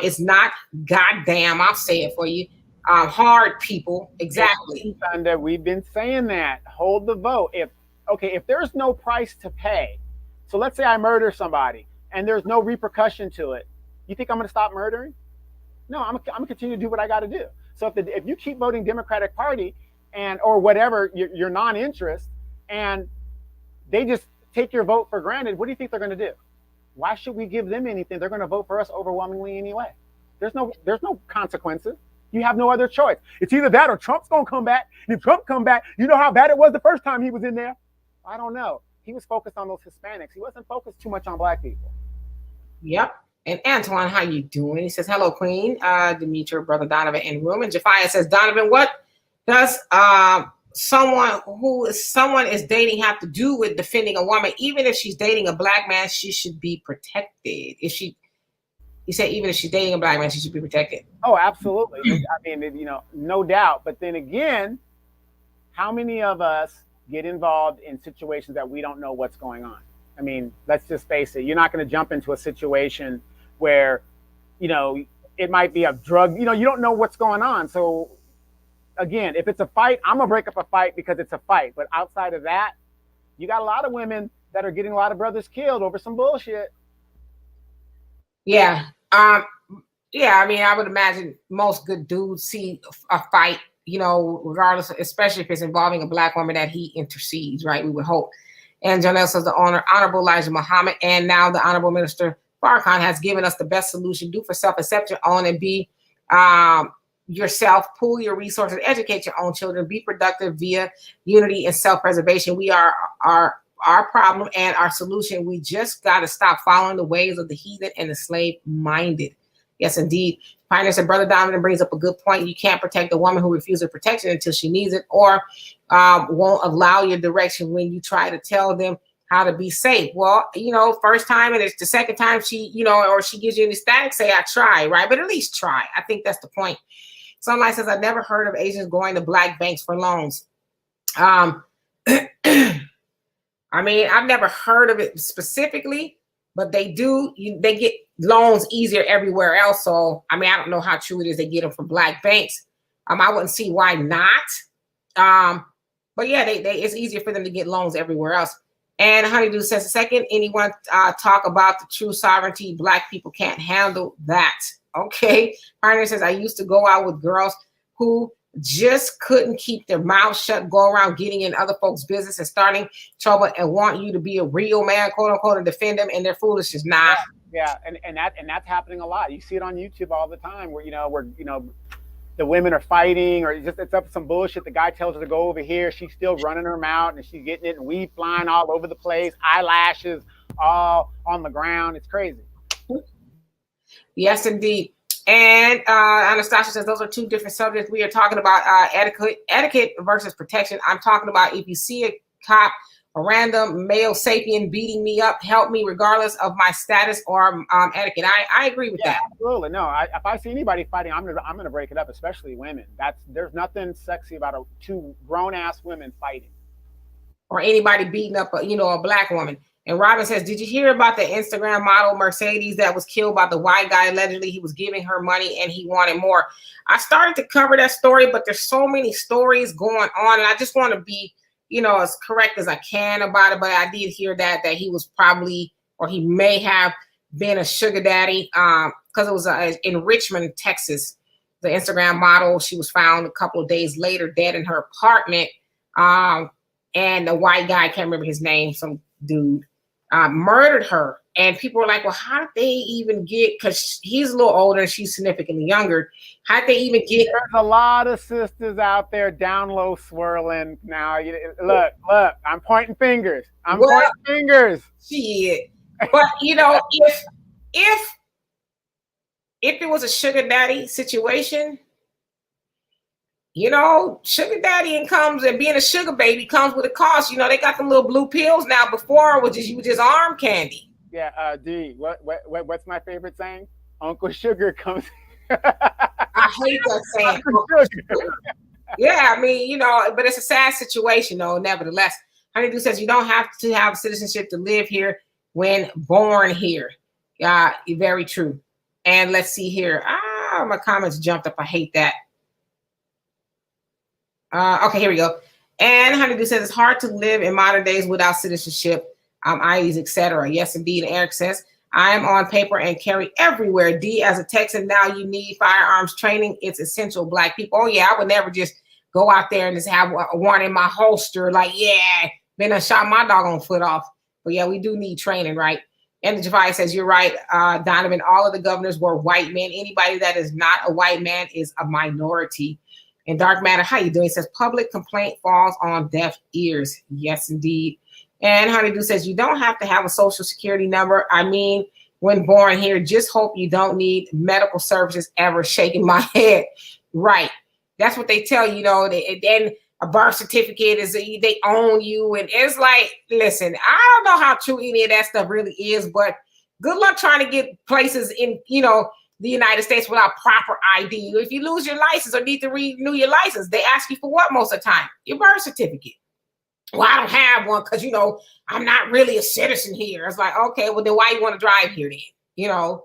is not goddamn, I'll say it for you, hard, people. Exactly. Thunder, we've been saying that. Hold the vote. If there's no price to pay, so let's say I murder somebody and there's no repercussion to it, you think I'm going to stop murdering? No, I'm going to continue to do what I got to do. So if you keep voting Democratic Party or whatever, your non-interest, and they just take your vote for granted, what do you think they're going to do? Why should we give them anything? They're going to vote for us overwhelmingly anyway. There's no consequences. You have no other choice. It's either that or Trump's going to come back. And if Trump come back, you know how bad it was the first time he was in there? I don't know. He was focused on those Hispanics. He wasn't focused too much on Black people. Yep. And Antoine, how you doing? He says, hello, Queen. Demetra, brother Donovan in the room. And Jafia says, Donovan, what does someone is dating have to do with defending a woman? Even if she's dating a black man, she should be protected. You said even if she's dating a black man, she should be protected. Oh, absolutely. I mean, no doubt. But then again, how many of us get involved in situations that we don't know what's going on? I mean, let's just face it. You're not going to jump into a situation where, it might be a drug, you don't know what's going on. So again, if it's a fight, I'm going to break up a fight because it's a fight. But outside of that, you got a lot of women that are getting a lot of brothers killed over some bullshit. Yeah. Yeah. I mean, I would imagine most good dudes see a fight, regardless, especially if it's involving a black woman, that he intercedes, right? We would hope. And Janelle says the Honorable Elijah Muhammad and now the Honorable Minister Farrakhan has given us the best solution. Do for self, accept your own, and be yourself, pool your resources, educate your own children, be productive via unity and self-preservation. We are our problem and our solution. We just got to stop following the ways of the heathen and the slave-minded. Yes, indeed. Pioneer said, Brother Donovan brings up a good point. You can't protect a woman who refuses protection until she needs it, or won't allow your direction when you try to tell them how to be safe. Well, first time and it's the second time she, or she gives you any static, say, I try, right? But at least try. I think that's the point. Sunlight says, I've never heard of Asians going to black banks for loans. I mean, I've never heard of it specifically, but they do. They get loans easier everywhere else. So, I mean, I don't know how true it is they get them from black banks. I wouldn't see why not. But yeah, it's easier for them to get loans everywhere else. And Honeydew says, second, anyone talk about the true sovereignty? Black people can't handle that. Okay. Pioneer says, I used to go out with girls who just couldn't keep their mouths shut, go around getting in other folks' business and starting trouble and want you to be a real man, quote unquote, and defend them and their foolishness. Nah. Yeah. And that's happening a lot. You see it on YouTube all the time where, the women are fighting, or it's up some bullshit. The guy tells her to go over here. She's still running her mouth and she's getting it, and weed flying all over the place, eyelashes all on the ground. It's crazy. Yes, indeed. And Anastasia says those are two different subjects. We are talking about etiquette versus protection. I'm talking about if you see a cop, a random male sapien beating me up, help me regardless of my status or etiquette. I agree with that. Absolutely. No, if I see anybody fighting, I'm gonna break it up, especially women. There's nothing sexy about two grown ass women fighting. Or anybody beating up a black woman. And Robin says, did you hear about the Instagram model Mercedes that was killed by the white guy? Allegedly, he was giving her money and he wanted more. I started to cover that story, but there's so many stories going on, and I just want to be as correct as I can about it. But I did hear that he was probably, or he may have been a sugar daddy, because it was in Richmond, Texas. The Instagram model, she was found a couple of days later dead in her apartment. And the white guy, I can't remember his name, some dude, murdered her. And people were like, well, how did they even get, because he's a little older and she's significantly younger, how did they even get? There's a lot of sisters out there down low swirling now. Look, I'm pointing fingers. Pointing fingers. Shit. But, if it was a sugar daddy situation, sugar daddy and being a sugar baby comes with a cost. They got them little blue pills now. Before, you were just arm candy. Yeah, D, what's my favorite saying? Uncle Sugar comes. I hate that saying. Yeah, I mean, but it's a sad situation, though, nevertheless. Honeydew says you don't have to have citizenship to live here when born here. Very true. And let's see here. My comments jumped up. I hate that. Okay, here we go. And Honeydew says it's hard to live in modern days without citizenship. IDs, etc. Yes, indeed. And Eric says, I am on paper and carry everywhere. D, as a Texan, now you need firearms training. It's essential. Black people. Oh, yeah, I would never just go out there and just have one in my holster. Like, yeah, then I shot my doggone foot off. But yeah, we do need training, right? And the Javai says, you're right, Donovan. All of the governors were white men. Anybody that is not a white man is a minority. And Dark Matter, how you doing? He says, public complaint falls on deaf ears. Yes, indeed. And Honeydew says, you don't have to have a social security number. I mean, when born here. Just hope you don't need medical services ever. Shaking my head. Right. That's what they tell you, then a birth certificate is they own you. And it's like, listen, I don't know how true any of that stuff really is, but good luck trying to get places in, the United States without proper ID. If you lose your license or need to renew your license, they ask you for what most of the time? Your birth certificate. Well, I don't have one because, I'm not really a citizen here. It's like, okay, well, then why you want to drive here then?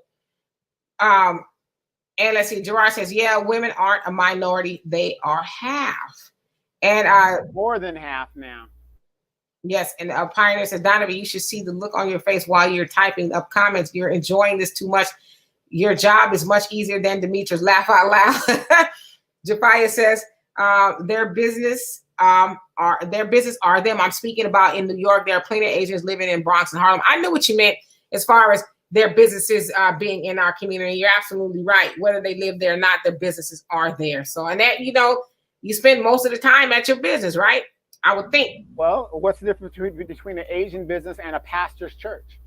And let's see, Gerard says, yeah, women aren't a minority. They are half. And more than half now. Yes, and Pioneer says, Donovan, you should see the look on your face while you're typing up comments. You're enjoying this too much. Your job is much easier than Demetrius. Laugh out loud. Jafia says, their business are them. I'm speaking about in New York. There are plenty of Asians living in Bronx and Harlem. I knew what you meant as far as their businesses being in our community. You're absolutely right. Whether they live there or not, their businesses are there. So, and that, you spend most of the time at your business, right? I would think. Well, what's the difference between an Asian business and a pastor's church?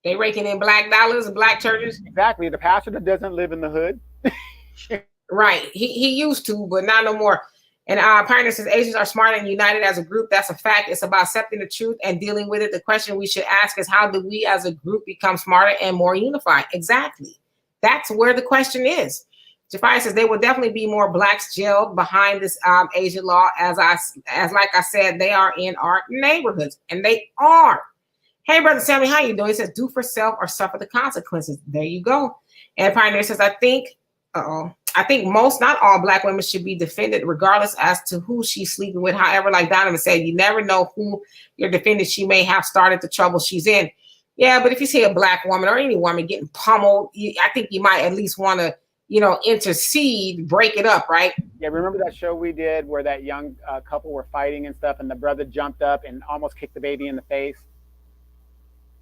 They raking in black dollars and black churches. Exactly. The pastor that doesn't live in the hood. Right. He used to, but not no more. And Pioneer says Asians are smarter and united as a group. That's a fact. It's about accepting the truth and dealing with it. The question we should ask is, how do we as a group become smarter and more unified? Exactly. That's where the question is. Jafari says there will definitely be more blacks jailed behind this Asian law. As like I said, they are in our neighborhoods, and they are. Hey, brother Sammy, how you doing? He says, do for self or suffer the consequences. There you go. And Pioneer says, I think most, not all black women should be defended regardless as to who she's sleeping with. However, like Donovan said, you never know who you're defending. She may have started the trouble she's in. Yeah, but if you see a black woman or any woman getting pummeled, I think you might at least want to, intercede, break it up, right? Yeah, remember that show we did where that young couple were fighting and stuff, and the brother jumped up and almost kicked the baby in the face?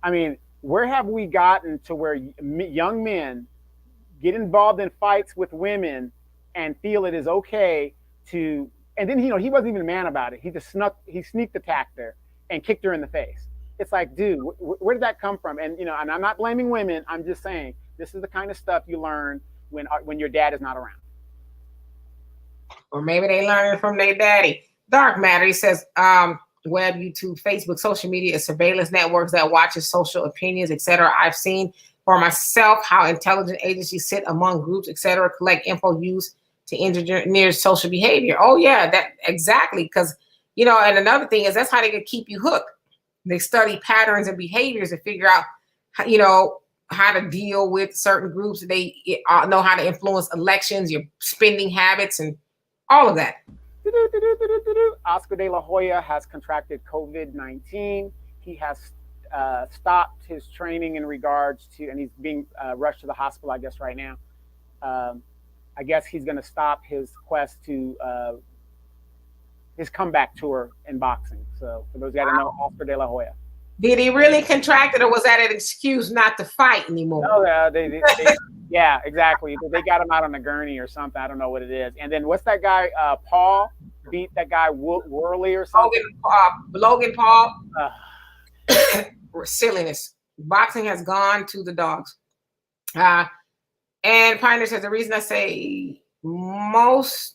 I mean, where have we gotten to where young men get involved in fights with women and feel it is okay to, and then, he wasn't even a man about it. He sneaked attacked her and kicked her in the face. It's like, dude, where did that come from? And, and I'm not blaming women. I'm just saying, this is the kind of stuff you learn when your dad is not around. Or maybe they learn it from their daddy. Dark Matter, he says, web, YouTube, Facebook, social media, surveillance networks that watches social opinions, etc. I've seen for myself how intelligence agencies sit among groups, etc., collect info used to engineer social behavior. Oh yeah, that exactly. Because, and another thing is that's how they can keep you hooked. They study patterns and behaviors and figure out, how to deal with certain groups. They know how to influence elections, your spending habits, and all of that. Oscar de la Hoya has contracted COVID-19. He has stopped his training in regards to, and he's being rushed to the hospital, I guess, right now. I guess he's going to stop his quest to his comeback tour in boxing. So for those who don't know, Oscar de la Hoya. Did he really contract it, or was that an excuse not to fight anymore? No, they yeah, exactly. They got him out on a gurney or something. I don't know what it is. And then what's that guy? Paul beat that guy Worley or something. Logan Paul. Silliness. Boxing has gone to the dogs. And Pioneer says the reason I say most.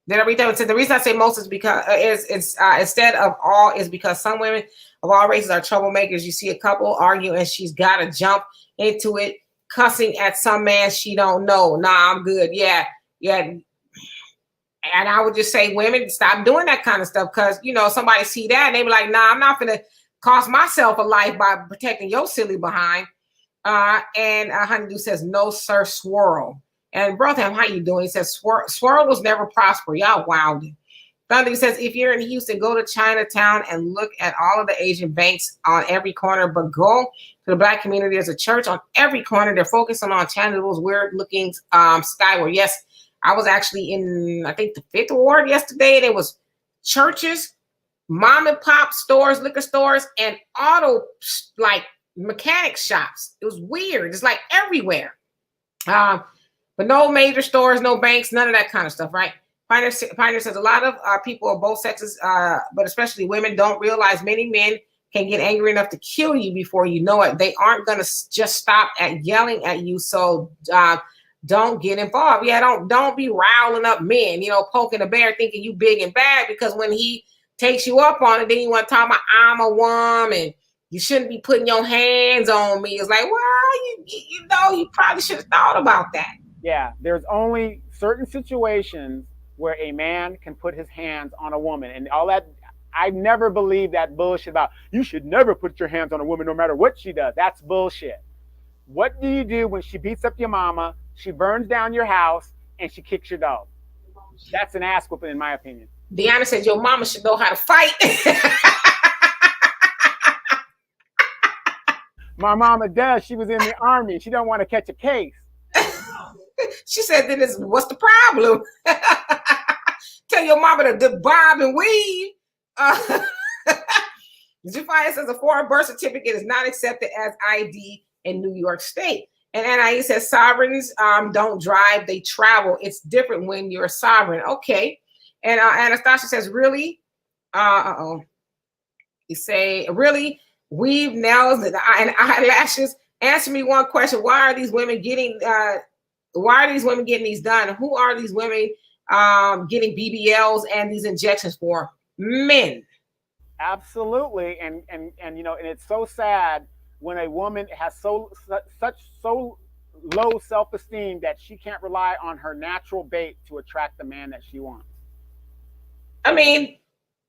Did I read that? So the reason I say most is because instead of all is because some women of all races are troublemakers. You see a couple argue and she's got to jump into it, cussing at some man she don't know. Nah, I'm good. Yeah. And I would just say, women, stop doing that kind of stuff, because somebody see that and they be like, nah, I'm not gonna cost myself a life by protecting your silly behind. And Honeydew says, no sir, swirl. And Brotham, how you doing? He says, swirl was never prosper. Y'all wilding. Thunder says, if you're in Houston, go to Chinatown and look at all of the Asian banks on every corner, but go to the black community. There's a church on every corner. They're focusing on channeling those weird looking skyward. Yes, I was actually in, I think, the 5th ward yesterday. There was churches, mom and pop stores, liquor stores, and auto mechanic shops. It was weird. It's like everywhere. But no major stores, no banks, none of that kind of stuff, right? Pioneer says a lot of people of both sexes, but especially women, don't realize many men can get angry enough to kill you before you know it. They aren't going to just stop at yelling at you. So don't get involved. Yeah, don't be riling up men, poking a bear thinking you big and bad, because when he takes you up on it, then you want to talk about I'm a woman. You shouldn't be putting your hands on me. It's like, well, you probably should have thought about that. Yeah, there's only certain situations where a man can put his hands on a woman, and all that. I never believe that bullshit about you should never put your hands on a woman no matter what she does. That's bullshit. What do you do when she beats up your mama, she burns down your house, and she kicks your dog? That's an ass whooping, in my opinion. Deanna says your mama should know how to fight. My mama does. She was in the army. She don't want to catch a case. She said, then what's the problem? Tell your mama to bob and weave. Jafia says a foreign birth certificate is not accepted as ID in New York State. And NIE says sovereigns don't drive, they travel. It's different when you're a sovereign. Okay. And Anastasia says, really? You say, really? Weave nails and eyelashes. Answer me one question. Why are these women getting these done? Who are these women getting BBLs and these injections for? Men. Absolutely. And it's so sad when a woman has such low self-esteem that she can't rely on her natural bait to attract the man that she wants. I mean,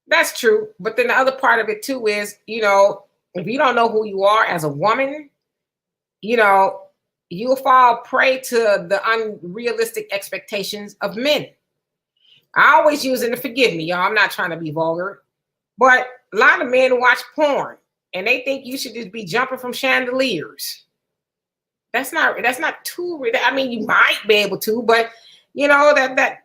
that's true. But then the other part of it too is, if you don't know who you are as a woman, you'll fall prey to the unrealistic expectations of men. I always use it, and forgive me, y'all, I'm not trying to be vulgar, but a lot of men watch porn and they think you should just be jumping from chandeliers. That's not too, I mean, you might be able to, but that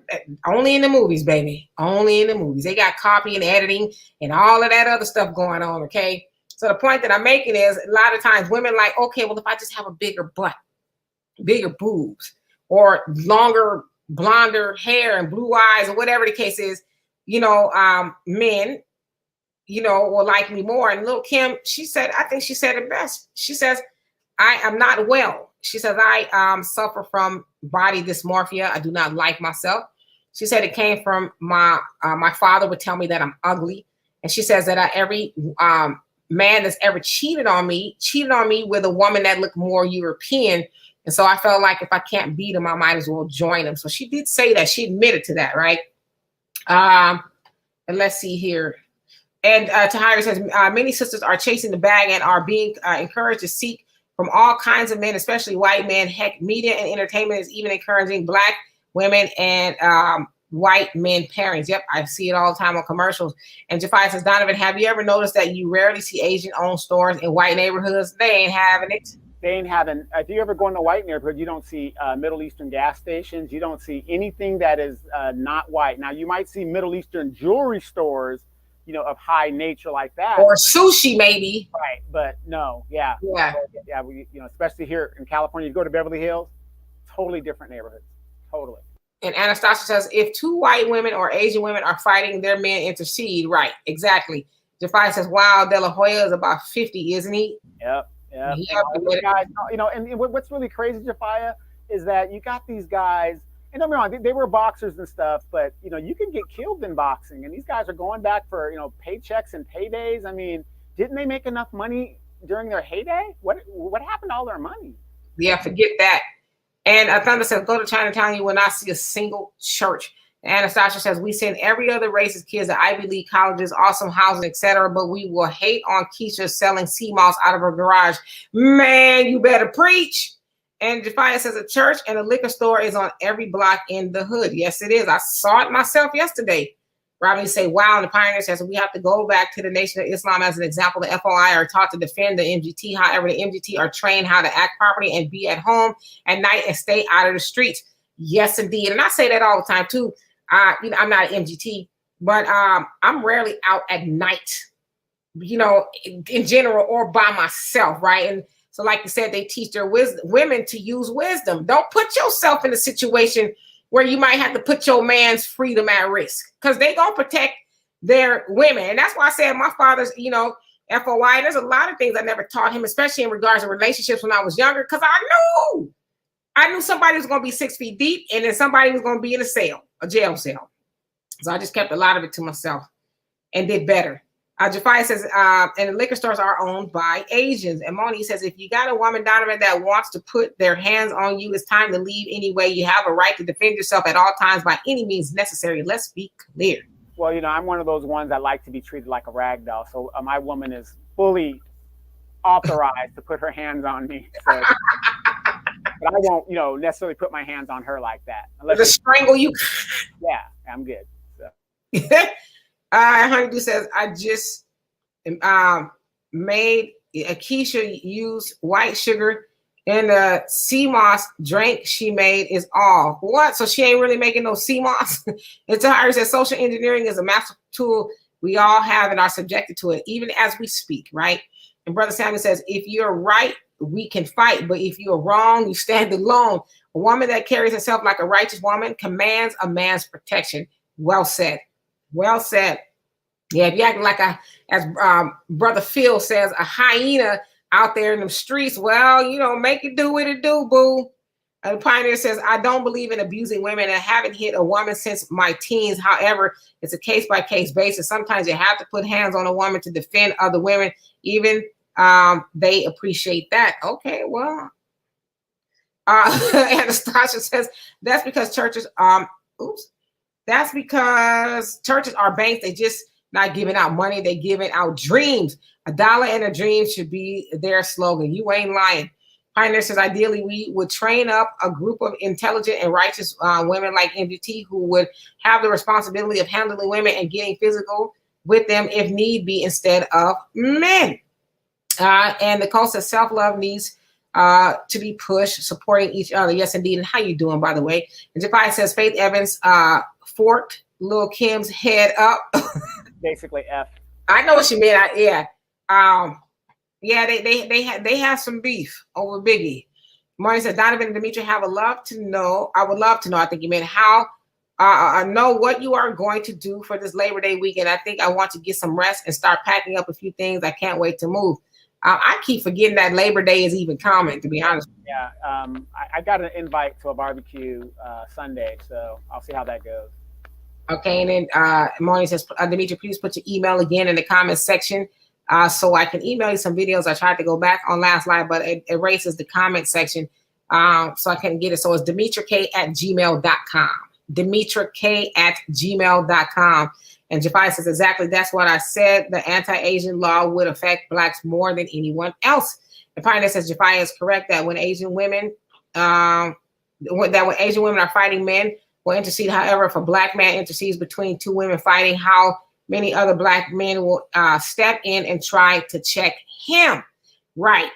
only in the movies, baby. Only in the movies. They got copy and editing and all of that other stuff going on, okay? So the point that I'm making is a lot of times women like, okay, well, if I just have a bigger butt, bigger boobs, or longer, blonder hair and blue eyes, or whatever the case is, men, will like me more. And Lil' Kim, I think she said it best. She says, I am not well. She says, I suffer from body dysmorphia. I do not like myself. She said it came from my father would tell me that I'm ugly. And she says that every man that's ever cheated on me with a woman that looked more European. And so I felt like if I can't beat him, I might as well join him. So she did say that. She admitted to that, right? And let's see here. And Tahira says, many sisters are chasing the bag and are being encouraged to seek from all kinds of men, especially white men. Heck, media and entertainment is even encouraging Black women and white men pairings. Yep, I see it all the time on commercials. And Jafia says, Donovan, have you ever noticed that you rarely see Asian-owned stores in white neighborhoods? They ain't having it. They ain't having. If you ever go in a white neighborhood, you don't see Middle Eastern gas stations. You don't see anything that is not white. Now, you might see Middle Eastern jewelry stores, of high nature like that, or sushi maybe. Right, but no, yeah. We, especially here in California, you go to Beverly Hills, totally different neighborhoods, totally. And Anastasia says, if two white women or Asian women are fighting, their men intercede. Right, exactly. Jafia says, wow, De La Hoya is about 50, isn't he? Yep. Guys, and what's really crazy, Jafia, is that you got these guys, and don't be wrong, they were boxers and stuff, but you can get killed in boxing, and these guys are going back for paychecks and paydays. I mean, didn't they make enough money during their heyday? What happened to all their money? Yeah, forget that. And Thunder says, go to Chinatown, you will not see a single church. And Anastasia says, we send every other race's kids to Ivy League colleges, awesome houses, etc., but we will hate on Keisha selling sea moss out of her garage. Man, you better preach. And Jafia says a church and a liquor store is on every block in the hood. Yes, it is. I saw it myself yesterday. Robin say, wow, and the Pioneer says we have to go back to the Nation of Islam as an example. The FOI are taught to defend the MGT. However, the MGT are trained how to act properly and be at home at night and stay out of the streets. Yes, indeed. And I say that all the time too. I'm not an MGT, but I'm rarely out at night, in general or by myself, right? And so like you said, they teach their women to use wisdom. Don't put yourself in a situation where you might have to put your man's freedom at risk, because they gonna protect their women. And that's why I said my father's, FOI. There's a lot of things I never taught him, especially in regards to relationships when I was younger, because I knew somebody was going to be 6 feet deep, and then somebody was going to be in a jail cell. So I just kept a lot of it to myself and did better. Jafai says, and the liquor stores are owned by Asians. And Moni says, if you got a woman, Donovan, that wants to put their hands on you, it's time to leave anyway. You have a right to defend yourself at all times by any means necessary. Let's be clear. Well, I'm one of those ones that like to be treated like a rag doll. So my woman is fully authorized to put her hands on me. So, but I won't, necessarily put my hands on her like that. To strangle you. Yeah, I'm good. So. Honeydew says, I just made Akeisha use white sugar in the sea moss drink she made is all. What? So she ain't really making no sea moss? It's Tahari says, social engineering is a massive tool we all have and are subjected to it, even as we speak, right? And Brother Samuel says, if you're right, we can fight, but if you're wrong, you stand alone. A woman that carries herself like a righteous woman commands a man's protection. Well said. Well said. Yeah, if you acting like as Brother Phil says, a hyena out there in the streets, well, make it do what it do, boo. The Pioneer says, I don't believe in abusing women and haven't hit a woman since my teens. However, it's a case-by-case basis. Sometimes you have to put hands on a woman to defend other women. Even they appreciate that. Okay, well. Anastasia says, that's because churches, that's because churches are banks. They just not giving out money. They giving out dreams. $1 and a dream should be their slogan. You ain't lying. Pioneer says, ideally, we would train up a group of intelligent and righteous women like MDT who would have the responsibility of handling women and getting physical with them if need be instead of men. And Nicole says, self-love needs to be pushed, supporting each other. Yes, indeed. And how you doing, by the way? And Jafai says, Faith Evans forked Lil Kim's head up. Basically, F. I know what she meant. They have some beef over Biggie. Marty said, Donovan and Demetri I would love to know. I think you meant how. I know what you are going to do for this Labor Day weekend. I think I want to get some rest and start packing up a few things. I can't wait to move. I keep forgetting that Labor Day is even coming, to be honest. Yeah, I got an invite to a barbecue Sunday, so I'll see how that goes. Okay, and then Marty says, Demetri, please put your email again in the comments section so I can email you some videos. I tried to go back on last live, but it erases the comment section, so I couldn't get it. So it's DemetriK@gmail.com. DemetriK@gmail.com. And Jafai says, exactly, that's what I said. The anti-Asian law would affect Blacks more than anyone else. The Pioneer says, Jafai is correct that when Asian women are fighting men, will intercede. However, if a Black man intercedes between two women fighting, how many other Black men will step in and try to check him? Right.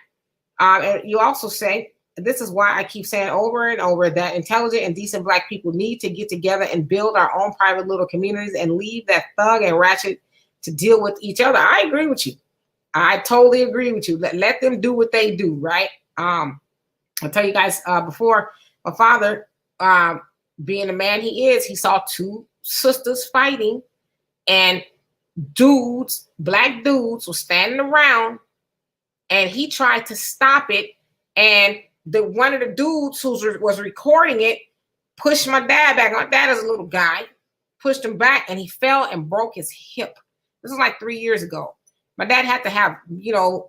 And you also say, this is why I keep saying over and over that intelligent and decent Black people need to get together and build our own private little communities and leave that thug and ratchet to deal with each other. I agree with you. I totally agree with you. Let them do what they do, right? I'll tell you guys before, my father, being the man he is, he saw two sisters fighting and dudes, Black dudes were standing around and he tried to stop it. And one of the dudes who was recording it pushed my dad back. My dad is a little guy, pushed him back and he fell and broke his hip. This was like 3 years ago. My dad had to have,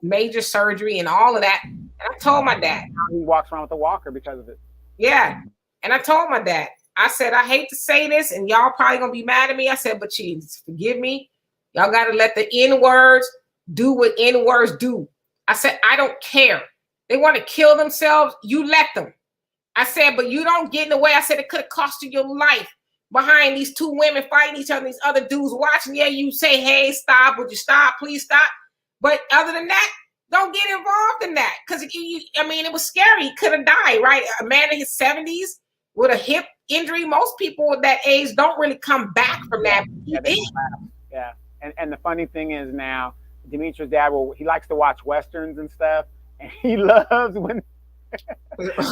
major surgery and all of that. And I told my dad. He walks around with a walker because of it. Yeah. And I told my dad, I said, I hate to say this and y'all probably going to be mad at me. I said, but Jesus, forgive me. Y'all got to let the N-words do what N-words do. I said, I don't care. They want to kill themselves. You let them. I said, but you don't get in the way. I said, it could have cost you your life behind these two women fighting each other. These other dudes watching. Yeah, you say, hey, stop. Would you stop? Please stop. But other than that, don't get involved in that. Because, it was scary. He could have died, right? A man in his 70s with a hip injury. Most people at that age don't really come back from that. Yeah. And the funny thing is now, Demetri's dad, he likes to watch Westerns and stuff. And he loves when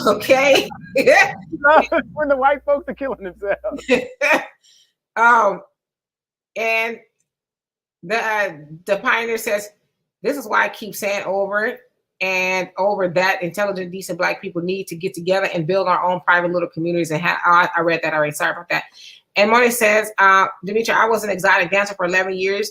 okay. He loves when the white folks are killing themselves. And the Pioneer says, This is why I keep saying over and over that intelligent, decent Black people need to get together and build our own private little communities. And I read that already. Sorry about that. And Moni says, Demetria, I was an exotic dancer for 11 years.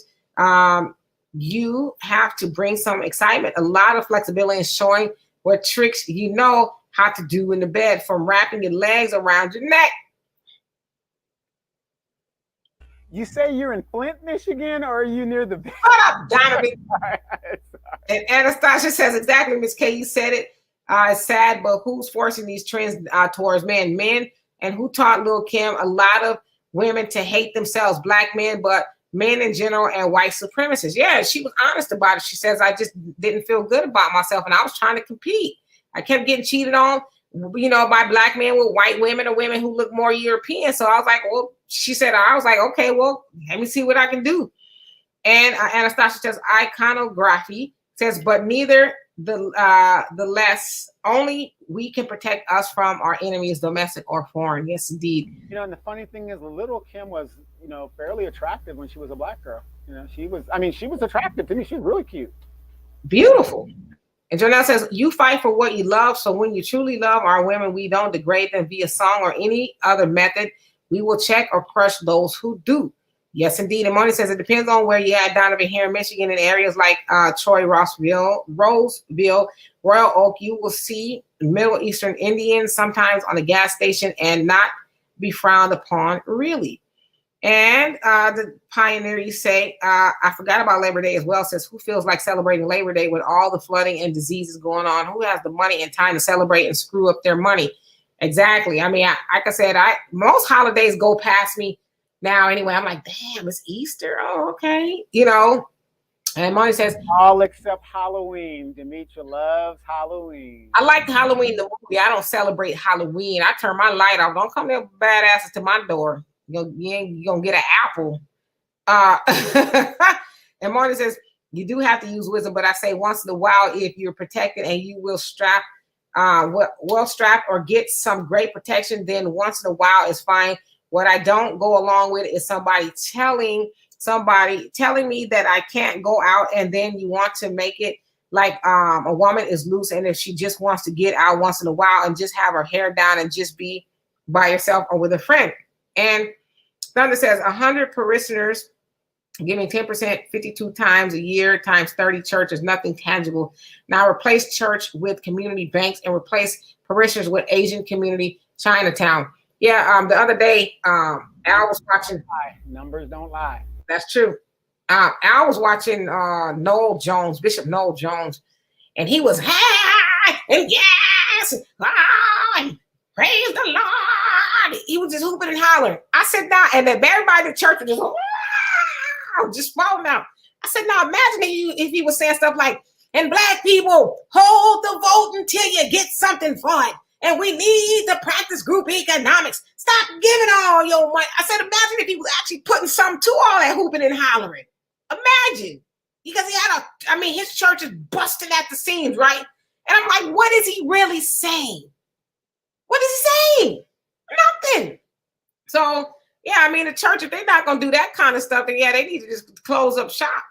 You have to bring some excitement, a lot of flexibility, and showing what tricks you know how to do in the bed, from wrapping your legs around your neck. You say you're in Flint, Michigan, or are you near the bed? Shut up, Donovan. And Anastasia says, exactly, Miss K, you said it. It's sad, but who's forcing these trends towards men? Men, and who taught Lil' Kim a lot of women to hate themselves, Black men, but men in general, and white supremacists. Yeah, she was honest about it. She says, I just didn't feel good about myself, and I was trying to compete. I kept getting cheated on, you know, by Black men with white women or women who look more European. So I was like, well, she said, I was like, okay, well, let me see what I can do. And Anastasia says, iconography says, but neither the less, only we can protect us from our enemies, domestic or foreign. Yes, indeed. You know, and the funny thing is, Little Kim was, you know, fairly attractive when she was a Black girl. You know, she was attractive to me. She was really cute. Beautiful. And Jonelle says, you fight for what you love. So when you truly love our women, we don't degrade them via song or any other method. We will check or crush those who do. Yes, indeed. And Moni says, it depends on where you at, Donovan, here in Michigan, in areas like Troy, Roseville, Royal Oak. You will see Middle Eastern Indians sometimes on the gas station and not be frowned upon, really. And the Pioneer, you say, I forgot about Labor Day as well, says, who feels like celebrating Labor Day with all the flooding and diseases going on? Who has the money and time to celebrate and screw up their money? Exactly. I mean, like I said, most holidays go past me now anyway. I'm like, damn, it's Easter. Oh, okay. You know, and Moni says, all except Halloween. Demetria loves Halloween. I like Halloween, the movie. I don't celebrate Halloween. I turn my light off. Don't come there badasses to my door. You're going to get an apple. And Marty says, you do have to use wisdom, but I say once in a while, if you're protected and you will strap, well strapped or get some great protection, then once in a while is fine. What I don't go along with is somebody telling me that I can't go out, and then you want to make it like a woman is loose, and if she just wants to get out once in a while and just have her hair down and just be by yourself or with a friend. And Thunder says 100 parishioners giving 10%, 52 times a year times 30 churches, nothing tangible. Now replace church with community banks and replace parishioners with Asian community Chinatown. Yeah, the other day, Al was watching. Numbers don't lie. That's true. Al was watching Bishop Noel Jones, and he was, hey, and yes, and praise the Lord. He was just hooping and hollering. I said, nah, and then everybody in the church was just falling out. I said, now imagine if he was saying stuff like, and Black people, hold the vote until you get something for it. And we need to practice group economics. Stop giving all your money. I said, imagine if he was actually putting something to all that hooping and hollering. Imagine. Because his church is busting at the seams, right? And I'm like, what is he really saying? What is he saying? Nothing. So, yeah, I mean, the church, if they're not going to do that kind of stuff, then yeah, they need to just close up shop.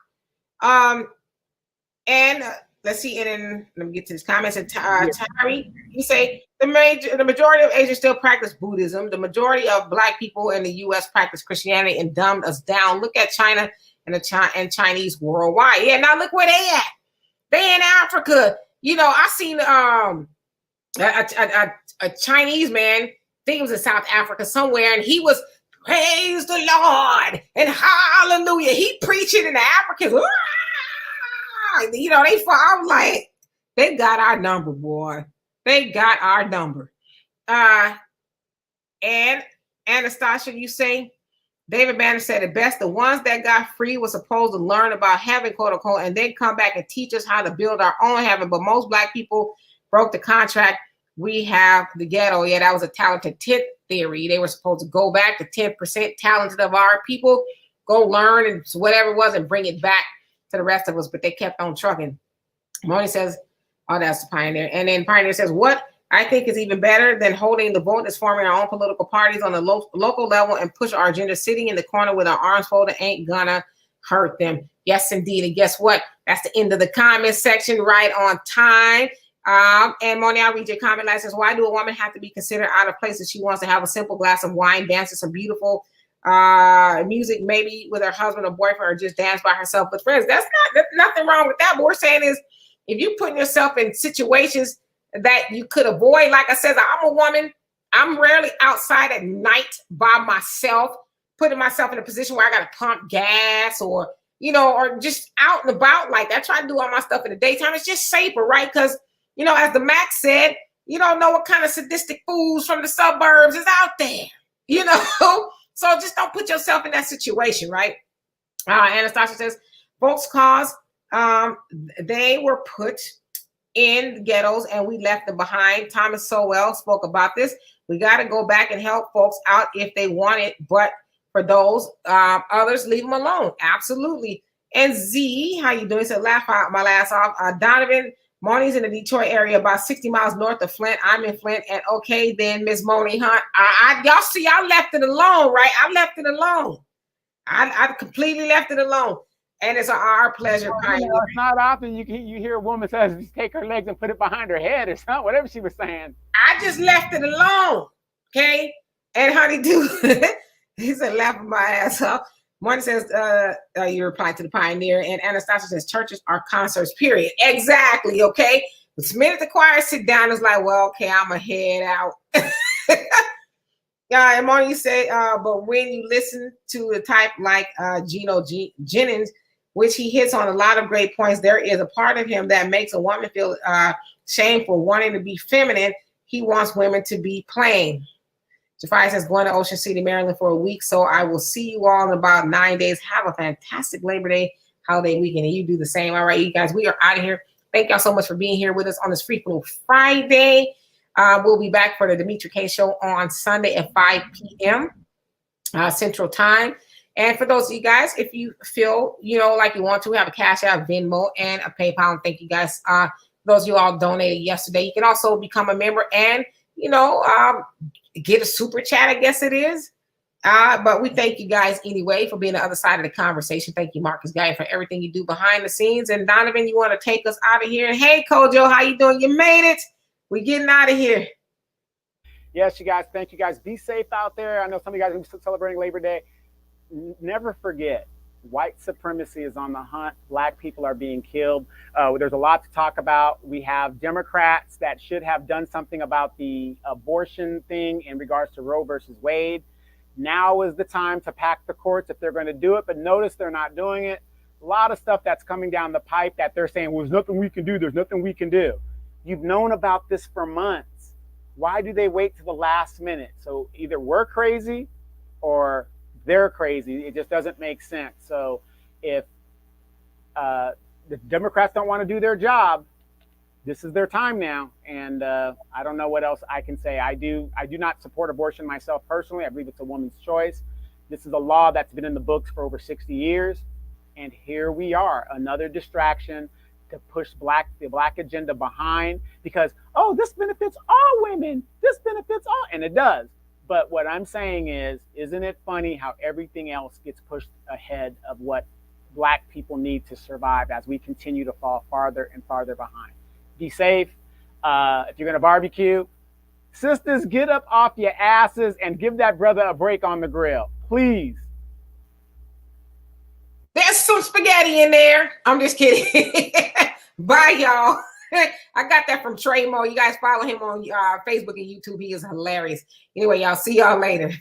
Let's see, and then let me get to this comments. And Tyree, you say the majority of Asians still practice Buddhism. The majority of Black people in the U.S. practice Christianity and dumbed us down. Look at China and Chinese worldwide. Yeah, now look where they at. They in Africa. You know, I seen a Chinese man. I think it was in South Africa somewhere, and he was praise the Lord and hallelujah. He preaching in the Africans. You know, I'm like, they got our number, boy. They got our number. And Anastasia, you say, David Banner said it best. The ones that got free were supposed to learn about heaven, quote unquote, and then come back and teach us how to build our own heaven. But most Black people broke the contract. We have the ghetto. Yeah, that was a talented tip theory. They were supposed to go back to 10% talented of our people, go learn and whatever it was and bring it back to the rest of us, but they kept on trucking. Moni says, oh, that's the Pioneer. And then Pioneer says, what I think is even better than holding the vote is forming our own political parties on the local level and push our agenda. Sitting in the corner with our arms folded ain't gonna hurt them. Yes, indeed. And guess what? That's the end of the comment section, right on time. And Moni, I'll read your comment. That says, why do a woman have to be considered out of place if she wants to have a simple glass of wine, dance to some beautiful music, maybe with her husband or boyfriend, or just dance by herself with friends? There's nothing wrong with that. What we're saying is, if you're putting yourself in situations that you could avoid, like I said, I'm a woman. I'm rarely outside at night by myself, putting myself in a position where I got to pump gas or, or just out and about like that. I try to do all my stuff in the daytime. It's just safer, right? Because, as the Max said, you don't know what kind of sadistic fools from the suburbs is out there, So just don't put yourself in that situation, right? Anastasia says, folks cause they were put in ghettos and we left them behind. Thomas Sowell spoke about this. We got to go back and help folks out if they want it, but for those others, leave them alone. Absolutely. And Z, how you doing? Said, laugh out my last off. Donovan, Moni's in the Detroit area, about 60 miles north of Flint. I'm in Flint. And okay, then Miss Moni Hunt, y'all see, I left it alone, right? I left it alone. I completely left it alone. And it's our pleasure. It's not often you hear a woman say, take her legs and put it behind her head or something, whatever she was saying. I just left it alone. Okay. And Honeydew, he said, laughing my ass off. One says, you replied to the Pioneer, and Anastasia says, churches are concerts, period. Exactly, okay? The minute the choir sit down, it's like, well, okay, I'm going to head out. And Marty said, but when you listen to a type like Gino Jennings, which he hits on a lot of great points, there is a part of him that makes a woman feel shame for wanting to be feminine. He wants women to be plain. Jafari says, going to Ocean City, Maryland for a week. So I will see you all in about 9 days. Have a fantastic Labor Day holiday weekend. And you do the same. All right, you guys, we are out of here. Thank y'all so much for being here with us on this Free Flow Friday. We'll be back for the Demetri K Show on Sunday at 5 p.m. Central Time. And for those of you guys, if you feel, like you want to, we have a Cash App, Venmo, and a PayPal. And thank you guys. Those of you all donated yesterday. You can also become a member and, get a super chat, I guess it is. But we thank you guys anyway for being the other side of the conversation. Thank you, Marcus Guy, for everything you do behind the scenes. And Donovan, you want to take us out of here? Hey, Kojo, how you doing? You made it. We're getting out of here. Yes, you guys. Thank you, guys. Be safe out there. I know some of you guys are celebrating Labor Day. Never forget, white supremacy is on the hunt. Black people are being killed. There's a lot to talk about. We have Democrats that should have done something about the abortion thing in regards to Roe versus Wade. Now is the time to pack the courts if they're going to do it, but notice they're not doing it. A lot of stuff that's coming down the pipe that they're saying, well, there's nothing we can do. There's nothing we can do. You've known about this for months. Why do they wait to the last minute? So either we're crazy or they're crazy. It just doesn't make sense. So if the Democrats don't want to do their job, this is their time now. And I don't know what else I can say. I do not support abortion myself personally. I believe it's a woman's choice. This is a law that's been in the books for over 60 years. And here we are, another distraction to push the black agenda behind because, oh, this benefits all women. This benefits all, and it does. But what I'm saying is, isn't it funny how everything else gets pushed ahead of what Black people need to survive as we continue to fall farther and farther behind? Be safe. If you're going to barbecue, sisters, get up off your asses and give that brother a break on the grill, please. There's some spaghetti in there. I'm just kidding. Bye, y'all. I got that from Trey Mo. You guys follow him on Facebook and YouTube. He is hilarious. Anyway, y'all, see y'all later.